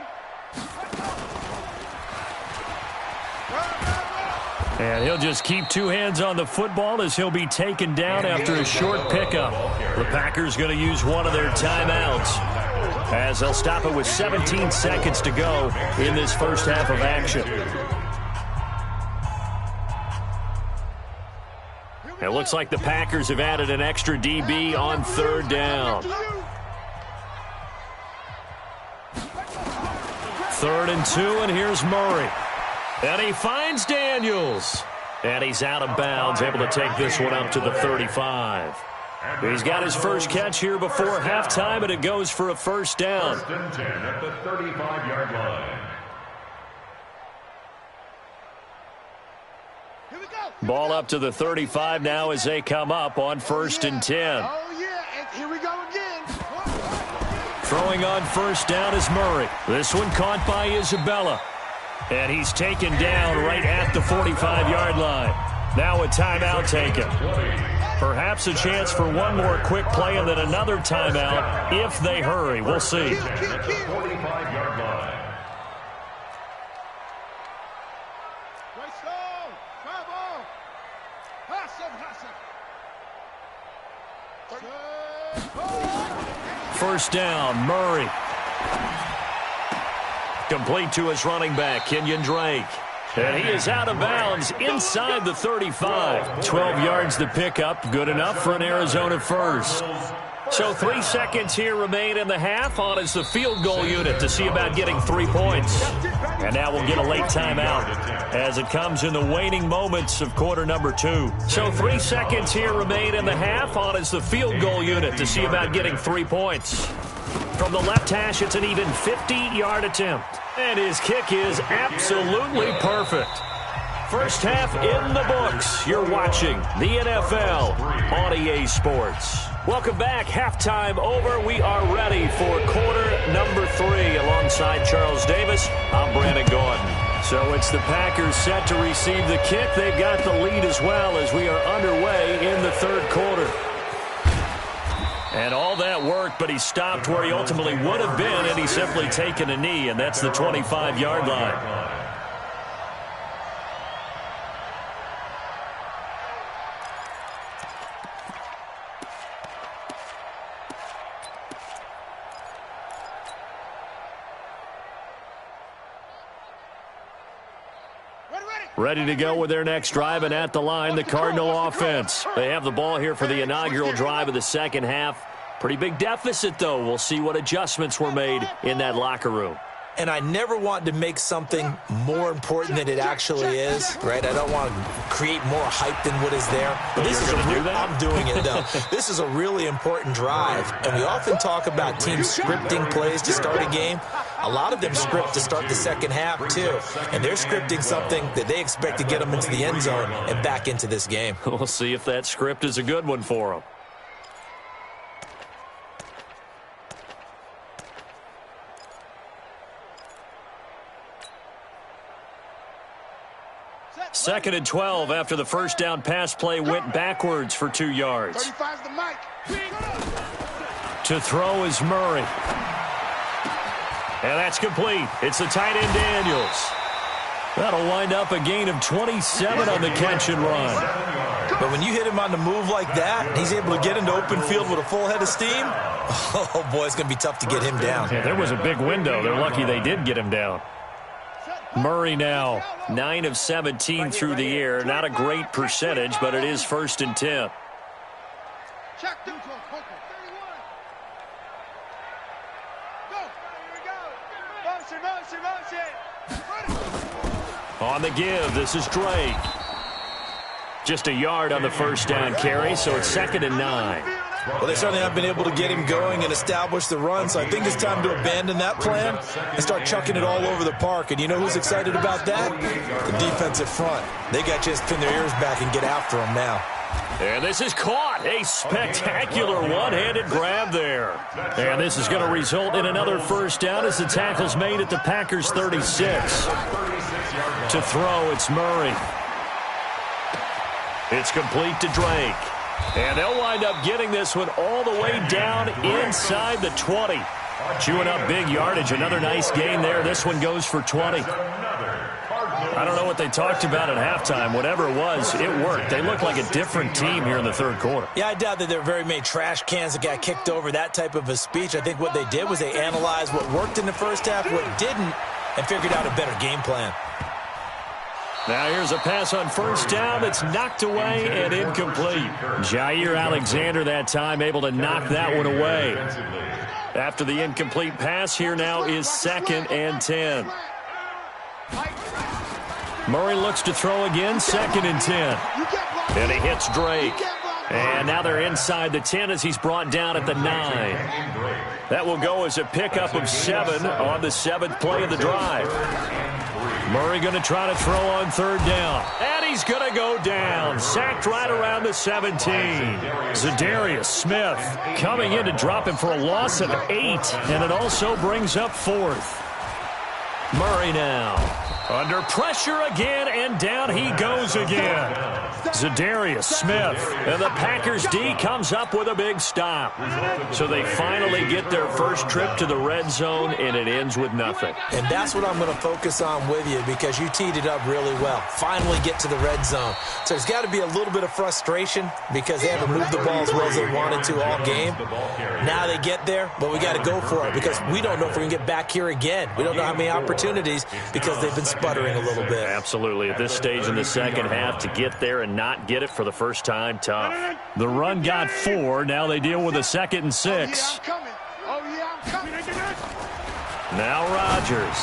And he'll just keep 2 hands on the football as he'll be taken down after a short pickup. The Packers going to use one of their timeouts as they'll stop it with 17 seconds to go in this first half of action. It looks like the Packers have added an extra DB on 3rd down. 3rd and 2, and here's Murray. And he finds Daniels. And he's out of bounds, able to take this one up to the 35. He's got his first catch here before halftime, and it goes for a first down. 1st and 10 at the 35-yard line. Ball up to the 35 now as they come up on 1st and 10. Oh, yeah, and here we go again. Throwing on 1st down is Murray. This one caught by Isabella. And he's taken down right at the 45-yard line. Now a timeout taken. Perhaps a chance for one more quick play and then another timeout if they hurry. We'll see. At the 45-yard line. First down, Murray. Complete to his running back, Kenyon Drake. And he is out of bounds inside the 35. 12 yards to pick up. Good enough for an Arizona first. So 3 seconds here remain in the half. On is the field goal unit to see about getting 3 points. And now we'll get a late timeout as it comes in the waning moments of quarter number 2. So 3 seconds here remain in the half. On is the field goal unit to see about getting 3 points. From the left hash, it's an even 50-yard attempt. And his kick is absolutely perfect. First half in the books. You're watching the NFL on EA Sports. Welcome back. Halftime over. We are ready for quarter number 3. Alongside Charles Davis, I'm Brandon Gordon. So it's the Packers set to receive the kick. They've got the lead as well as we are underway in the 3rd quarter. And all that worked, but he stopped where he ultimately would have been, and he's simply taken a knee, and that's the 25-yard line. Ready to go with their next drive, and at the line, the Cardinal offense. They have the ball here for the inaugural drive of the second half. Pretty big deficit, though. We'll see what adjustments were made in that locker room. And I never want to make something more important than it actually is, right? I don't want to create more hype than what is there. But this is I'm doing it, though. This is a really important drive, and we often talk about teams scripting plays to start a game. A lot of them script to start the second half, too. And they're scripting something that they expect to get them into the end zone and back into this game. We'll see if that script is a good one for them. Second and 12 after the first down pass play went backwards for 2 yards. 35's the mic. To throw is Murray. And that's complete. It's the tight end Daniels. That'll wind up a gain of 27 on the catch and run. But when you hit him on the move like that, he's able to get into open field with a full head of steam, oh boy, it's going to be tough to get him down. Yeah, there was a big window. They're lucky they did get him down. Murray now 9 of 17 through the air. Not a great percentage, but it is 1st and 10. Check them. On the give, this is Drake. Just a yard on the first down carry, so it's 2nd and 9. Well, they certainly have been able to get him going and establish the run, so I think it's time to abandon that plan and start chucking it all over the park. And you know who's excited about that? The defensive front. They got a chance to pin their ears back and get after him now. And this is caught. A spectacular one-handed grab there. And this is going to result in another first down as the tackle's made at the Packers' 36. To throw, it's Murray. It's complete to Drake. And they'll wind up getting this one all the way down inside the 20. Chewing up big yardage. Another nice gain there. This one goes for 20. I don't know what they talked about at halftime. Whatever it was, it worked. They look like a different team here in the third quarter. Yeah, I doubt that there were very many trash cans that got kicked over, that type of a speech. I think what they did was they analyzed what worked in the first half, what didn't, and figured out a better game plan. Now here's a pass on first down that's knocked away and incomplete. Jair Alexander that time able to knock that one away. After the incomplete pass, here now is 2nd and 10. Murray looks to throw again, 2nd and 10. And he hits Drake. And now they're inside the 10 as he's brought down at the 9. That will go as a pickup of 7 on the 7th play of the drive. Murray going to try to throw on 3rd down. And he's going to go down. Sacked right around the 17. Zadarius Smith coming in to drop him for a loss of 8. And it also brings up 4th. Murray now under pressure again, and down he goes again. Zadarius Smith, and the Packers D comes up with a big stop. So they finally get their first trip to the red zone, and it ends with nothing. And that's what I'm going to focus on with you, because you teed it up really well. Finally get to the red zone. So there's got to be a little bit of frustration because they haven't moved the ball as well as they wanted to all game. Now they get there, but we got to go for it because we don't know if we're going to get back here again. We don't know how many opportunities because they've been sputtering a little bit. Absolutely. At this stage in the second half, to get there and not get it for the first time, tough. The run got 4. Now they deal with a 2nd and 6. Now Rodgers.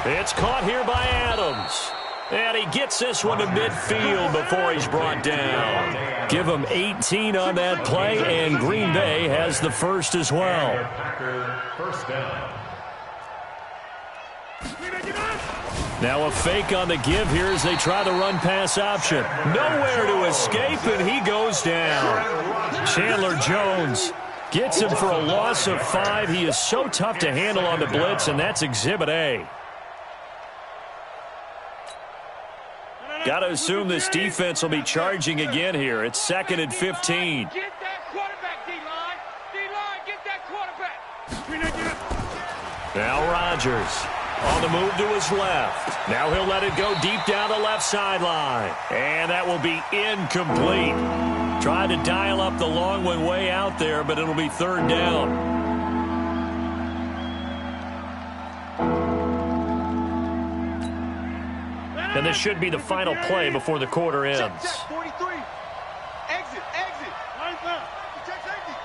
It's caught here by Adams. And he gets this one to midfield before he's brought down. Give him 18 on that play, and Green Bay has the first as well. First down. Now a fake on the give here as they try the run-pass option. Nowhere to escape, and he goes down. Chandler Jones gets him for a loss of 5. He is so tough to handle on the blitz, and that's Exhibit A. Got to assume this defense will be charging again here. It's 2nd and 15. Get that quarterback, D-line. D-line, get that quarterback. Now Rodgers on the move to his left. Now he'll let it go deep down the left sideline. And that will be incomplete. Tried to dial up the long one way out there, but it'll be 3rd down. And this should be the final play before the quarter ends. Check, 43. Exit. Line up. Check safety.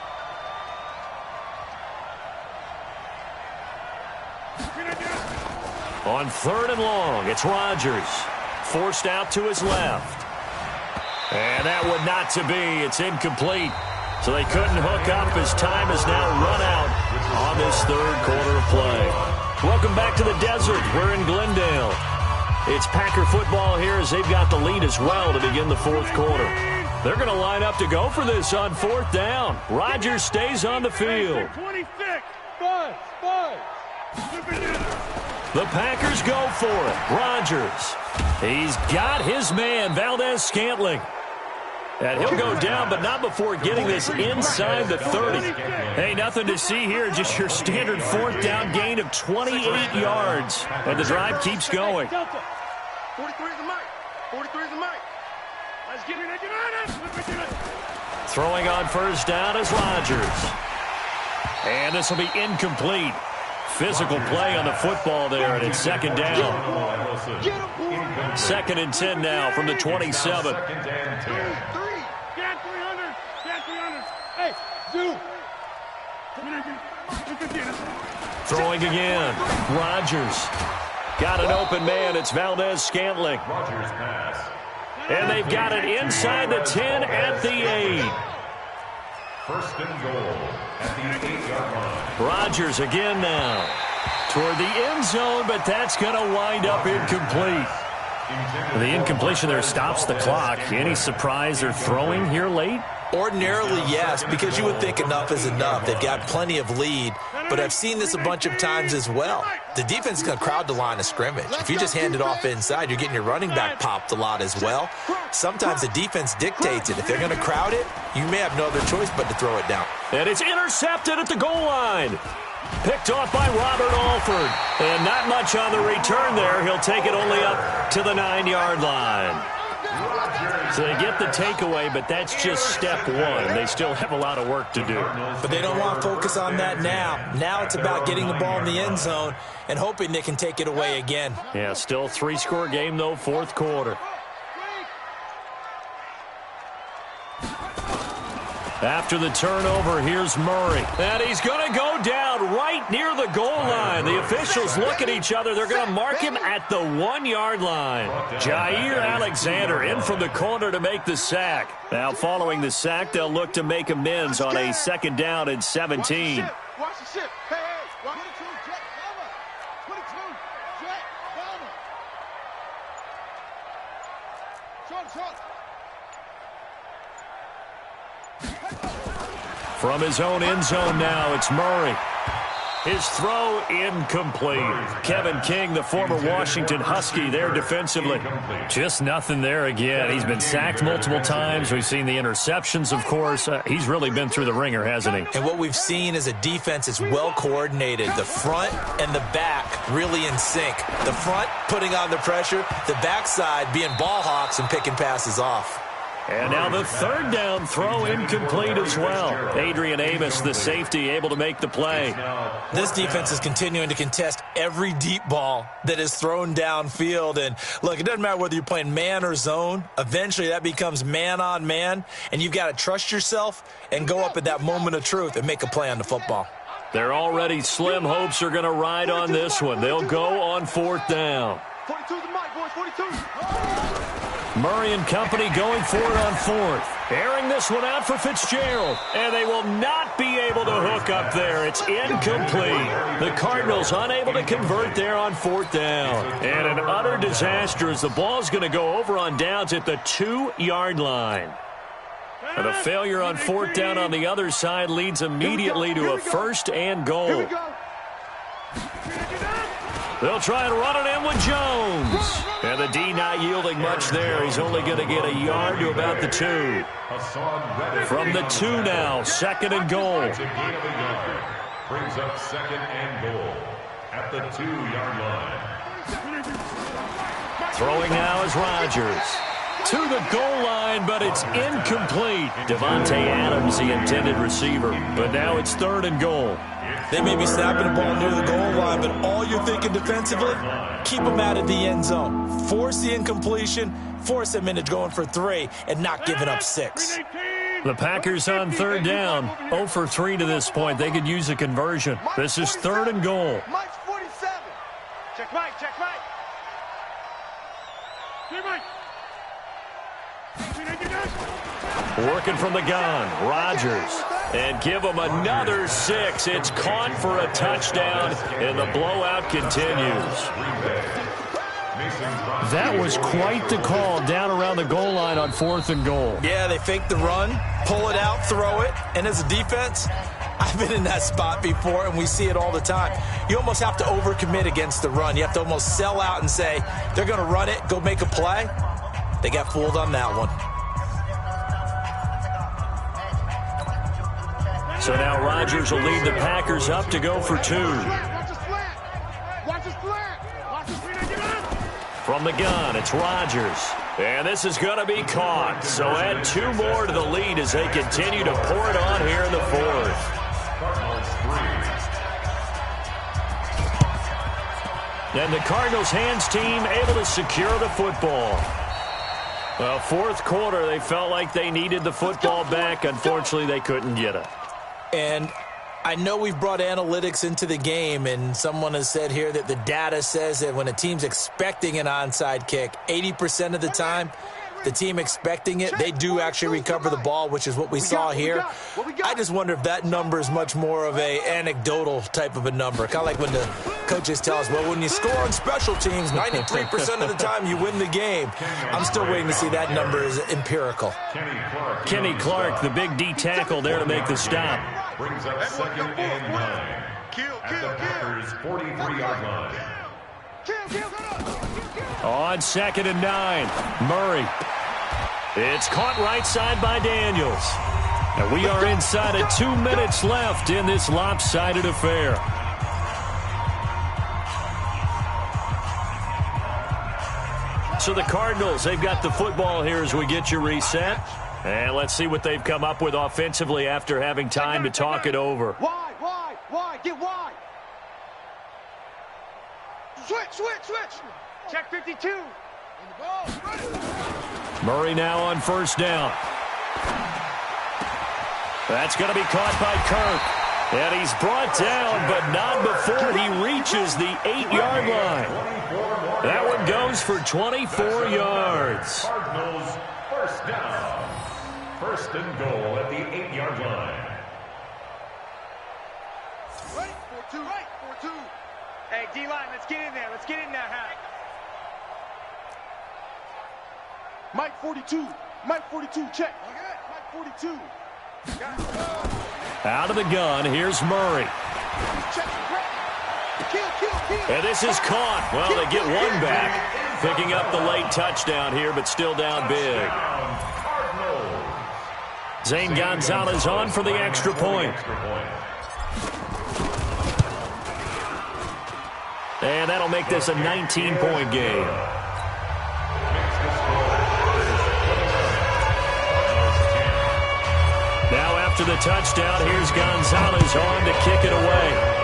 On 3rd and long, it's Rodgers. Forced out to his left. And that would not to be. It's incomplete. So they couldn't hook up as time is now run out on this 3rd quarter of play. Welcome back to the desert. We're in Glendale. It's Packer football here as they've got the lead as well to begin the 4th quarter. They're going to line up to go for this on 4th down. Rodgers stays on the field. 26. Buzz. The Packers go for it. Rodgers. He's got his man, Valdez-Scantling. And he'll go down, but not before getting this inside the 30. Hey, nothing to see here. Just your standard 4th down gain of 28 yards. And the drive keeps going. 43 is the mic. 43 is the mic. Let's get it. Throwing on 1st down is Rodgers. And this will be incomplete. Physical play on the football there, and it's 2nd down. 2nd and 10 now from the 27. Hey, Zoo. Throwing again. Rodgers. Got an open man. It's Valdez-Scantling. Rodgers pass. And they've got it inside the 10 at the 8. 1st and goal at the 8-yard line. Rodgers again now. Toward the end zone, but that's going to wind up incomplete. The incompletion there stops the clock. Any surprise they're throwing here late? Ordinarily, yes, because you would think enough is enough. They've got plenty of lead, but I've seen this a bunch of times as well. The defense is going to crowd the line of scrimmage. If you just hand it off inside, you're getting your running back popped a lot as well. Sometimes the defense dictates it. If they're going to crowd it, you may have no other choice but to throw it down. And it's intercepted at the goal line. Picked off by Robert Alford. And not much on the return there. He'll take it only up to the 9-yard line. So they get the takeaway, but that's just step one. They still have a lot of work to do. But they don't want to focus on that now. Now it's about getting the ball in the end zone and hoping they can take it away again. Yeah, still 3-score game, though, fourth quarter. After the turnover, here's Murray. And he's going to go down right near the goal line. The officials look at each other. They're going to mark him at the 1-yard line. Jair Alexander in from the corner to make the sack. Now following the sack, they'll look to make amends on a 2nd down and 17. Watch the ship. Hey, hey. 22, jet, cover. 22, jet, cover. Short. From his own end zone now, it's Murray. His throw incomplete. Kevin King, the former Washington Husky, there defensively. Just nothing there again. He's been sacked multiple times. We've seen the interceptions, of course. He's really been through the ringer, hasn't he? And what we've seen is a defense that's well coordinated. The front and the back really in sync. The front putting on the pressure. The backside being ball hawks and picking passes off. And now the 3rd down throw incomplete as well. Adrian Amos, the safety, able to make the play. This defense is continuing to contest every deep ball that is thrown downfield. And look, it doesn't matter whether you're playing man or zone. Eventually that becomes man on man. And you've got to trust yourself and go up at that moment of truth and make a play on the football. Their already slim hopes are going to ride on this one. They'll go on 4th down. 42's the mic, boys. 42. Murray and company going for it on 4th. Airing this one out for Fitzgerald. And they will not be able to hook up there. It's incomplete. The Cardinals unable to convert there on 4th down. And an utter disaster as the ball's going to go over on downs at the 2-yard line. And a failure on 4th down on the other side leads immediately to a 1st and goal. They'll try and run it in with Jones. And the D not yielding much there. He's only going to get a yard to about the 2. From the 2 now, 2nd and goal. Brings up 2nd and goal at the 2-yard line. Throwing now is Rodgers. To the goal line, but it's incomplete. Devontae Adams, the intended receiver. But now it's 3rd and goal. They may be snapping the ball near the goal line, but all you're thinking defensively, keep them out of the end zone. Force the incompletion, force them into going for 3, and not giving up 6. The Packers on 3rd down, 0 for 3 to this point. They could use a conversion. This is 3rd and goal. Mike's 47. Check Mike. Hey, Mike. Working from the gun, Rodgers. And give them another 6. It's caught for a touchdown, and the blowout continues. That was quite the call down around the goal line on 4th and goal. Yeah, they fake the run, pull it out, throw it, and as a defense, I've been in that spot before, and we see it all the time. You almost have to overcommit against the run. You have to almost sell out and say, they're going to run it, go make a play. They got fooled on that one. So now Rodgers will lead the Packers up to go for 2. From the gun, it's Rodgers. And this is going to be caught. So add 2 more to the lead as they continue to pour it on here in the 4th. And the Cardinals hands team able to secure the football. Well, 4th quarter, they felt like they needed the football back. Unfortunately, they couldn't get it. And I know we've brought analytics into the game, and someone has said here that the data says that when a team's expecting an onside kick, 80% of the time, the team expecting it, they do actually recover the ball, which is what we saw here. I just wonder if that number is much more of a anecdotal type of a number, kind of like when the coaches tell us, well, when you score on special teams, 93% of the time you win the game. I'm still waiting to see that number is empirical. Kenny Clark, the big D tackle there to make the stop. Brings up 2nd and 9 at the Packers' 43-yard line. On 2nd and 9, Murray. It's caught right side by Daniels. And we are inside of 2 minutes left in this lopsided affair. So the Cardinals, they've got the football here as we get you reset. And let's see what they've come up with offensively after having time to talk it over. Wide, get wide. Switch. Check 52. Murray now on 1st down. That's going to be caught by Kirk. And he's brought down, but not before he reaches the 8-yard line. That one goes for 24 yards. Cardinals 1st down. 1st and goal at the 8-yard line. Right, 4-2. Hey, D-line, let's get in there. Let's get in there, Hack. Mike 42, check. Mike 42. Out of the gun, here's Murray. And this is caught. Well, they get one back. Picking up the late touchdown here, but still down big. Zane Gonzalez on for the extra point. And that'll make this a 19-point game. Now after the touchdown, here's Gonzalez on to kick it away.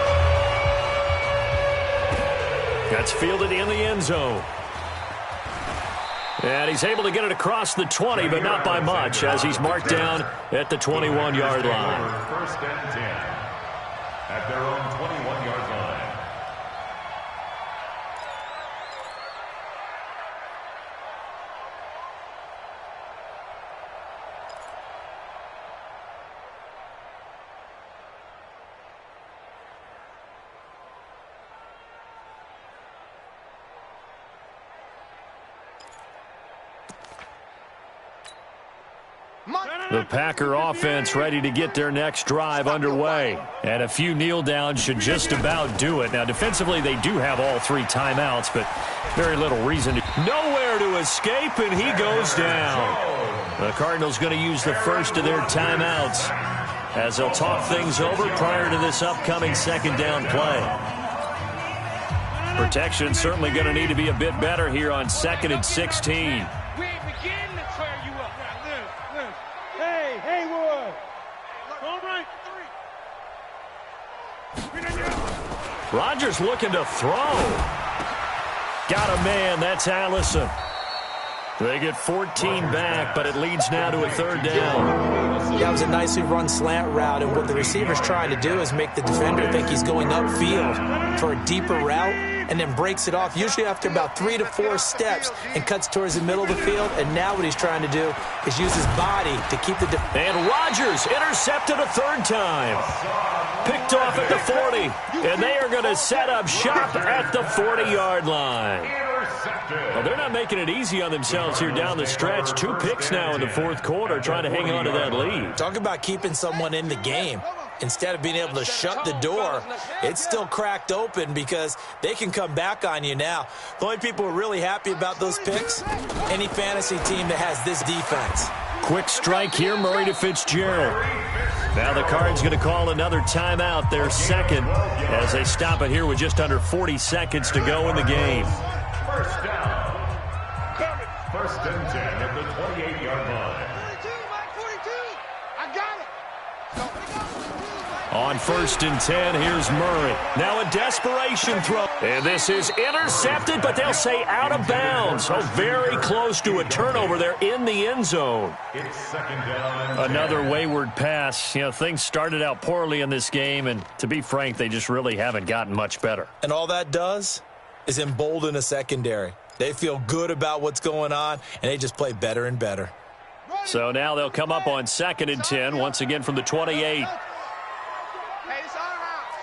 That's fielded in the end zone. And he's able to get it across the 20, but not by much, as he's marked down at the 21-yard line. 1st and 10 at their own 21-yard line. The Packer offense ready to get their next drive underway. And a few kneel downs should just about do it. Now, defensively, they do have all 3 timeouts, but very little reason. Nowhere to escape, and he goes down. The Cardinals going to use the first of their timeouts as they'll talk things over prior to this upcoming 2nd down play. Protection certainly going to need to be a bit better here on 2nd and 16. Rodgers looking to throw. Got a man. That's Allison. They get 14 back, but it leads now to a 3rd down. That was a nicely run slant route, and what the receiver's trying to do is make the defender think he's going upfield for a deeper route, and then breaks it off, usually after about 3 to 4 steps, and cuts towards the middle of the field. And now what he's trying to do is use his body to keep the... And Rodgers intercepted a 3rd time. Picked off at the 40, and they are going to set up shop at the 40-yard line. Well, they're not making it easy on themselves here down the stretch. 2 picks now in the 4th quarter, trying to hang on to that lead. Talk about keeping someone in the game. Instead of being able to shut the door, it's still cracked open because they can come back on you now. The only people who are really happy about those picks, any fantasy team that has this defense. Quick strike here, Murray to Fitzgerald. Now the Cards going to call another timeout, their 2nd, as they stop it here with just under 40 seconds to go in the game. 1st down. 1st and 10 at the 28-yard line. 42, Mike 42. I got it. On 1st and 10, here's Murray. Now a desperation throw. And this is intercepted, but they'll say out of bounds. So very close to a turnover there in the end zone. It's 2nd down and Another 10. wayward pass. You know, things started out poorly in this game, and to be frank, they just really haven't gotten much better. And all that does is embolden a secondary. They feel good about what's going on, and they just play better and better. So now they'll come up on 2nd and 10, once again from the 28. Hey, it's our house.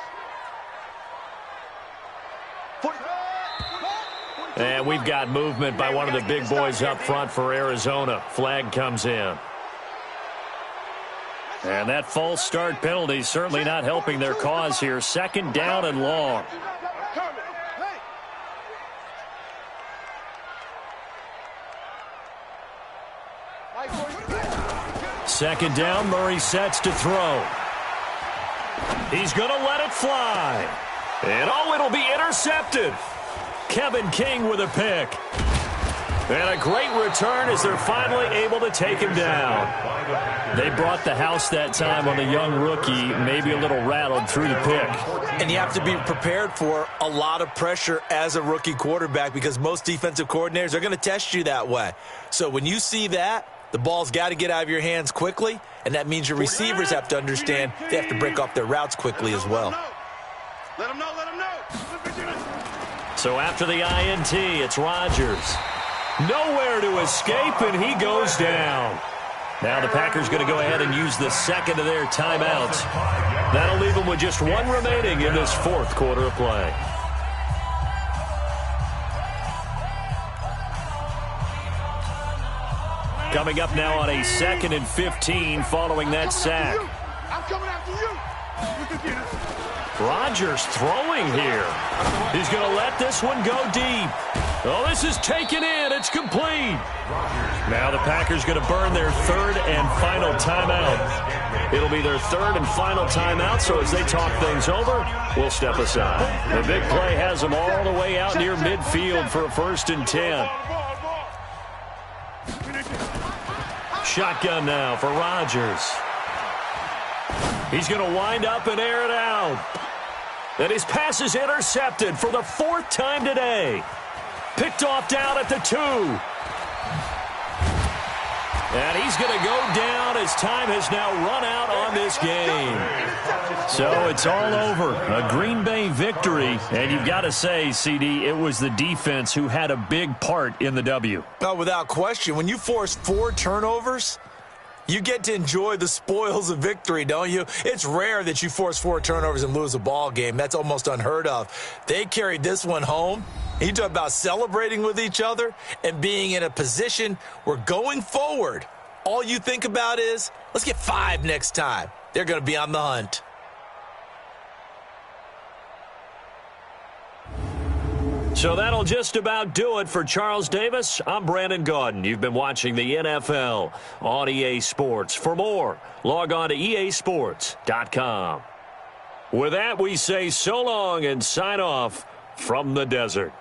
And we've got movement by one of the big boys up front for Arizona. Flag comes in. And that false start penalty certainly not helping their cause here. 2nd down and long. Second down, Murray sets to throw. He's going to let it fly. And it'll be intercepted. Kevin King with a pick. And a great return as they're finally able to take him down. They brought the house that time on the young rookie, maybe a little rattled through the pick. And you have to be prepared for a lot of pressure as a rookie quarterback because most defensive coordinators are going to test you that way. So when you see that, the ball's got to get out of your hands quickly, and that means your receivers have to understand they have to break off their routes quickly as well. Let them know. So after the INT, it's Rodgers. Nowhere to escape, and he goes down. Now the Packers going to go ahead and use the second of their timeouts. That'll leave them with just one remaining in this 4th quarter of play. Coming up now on a 2nd and 15 following that sack. I'm coming after you. Rodgers throwing here. He's going to let this one go deep. Oh, this is taken in. It's complete. Now the Packers going to burn their 3rd and final timeout. It'll be their 3rd and final timeout, so as they talk things over, we'll step aside. The big play has them all the way out near midfield for a 1st and 10. Shotgun now for Rodgers. He's going to wind up and air it out. And his pass is intercepted for the 4th time today. Picked off down at the 2. And he's going to go down as time has now run out on this game. So it's all over. A Green Bay victory. And you've got to say, CD, it was the defense who had a big part in the W. Oh, without question. When you force 4 turnovers, you get to enjoy the spoils of victory, don't you? It's rare that you force 4 turnovers and lose a ball game. That's almost unheard of. They carried this one home. You talk about celebrating with each other and being in a position where going forward, all you think about is, let's get 5 next time. They're going to be on the hunt. So that'll just about do it for Charles Davis. I'm Brandon Gaudin. You've been watching the NFL on EA Sports. For more, log on to easports.com. With that, we say so long and sign off from the desert.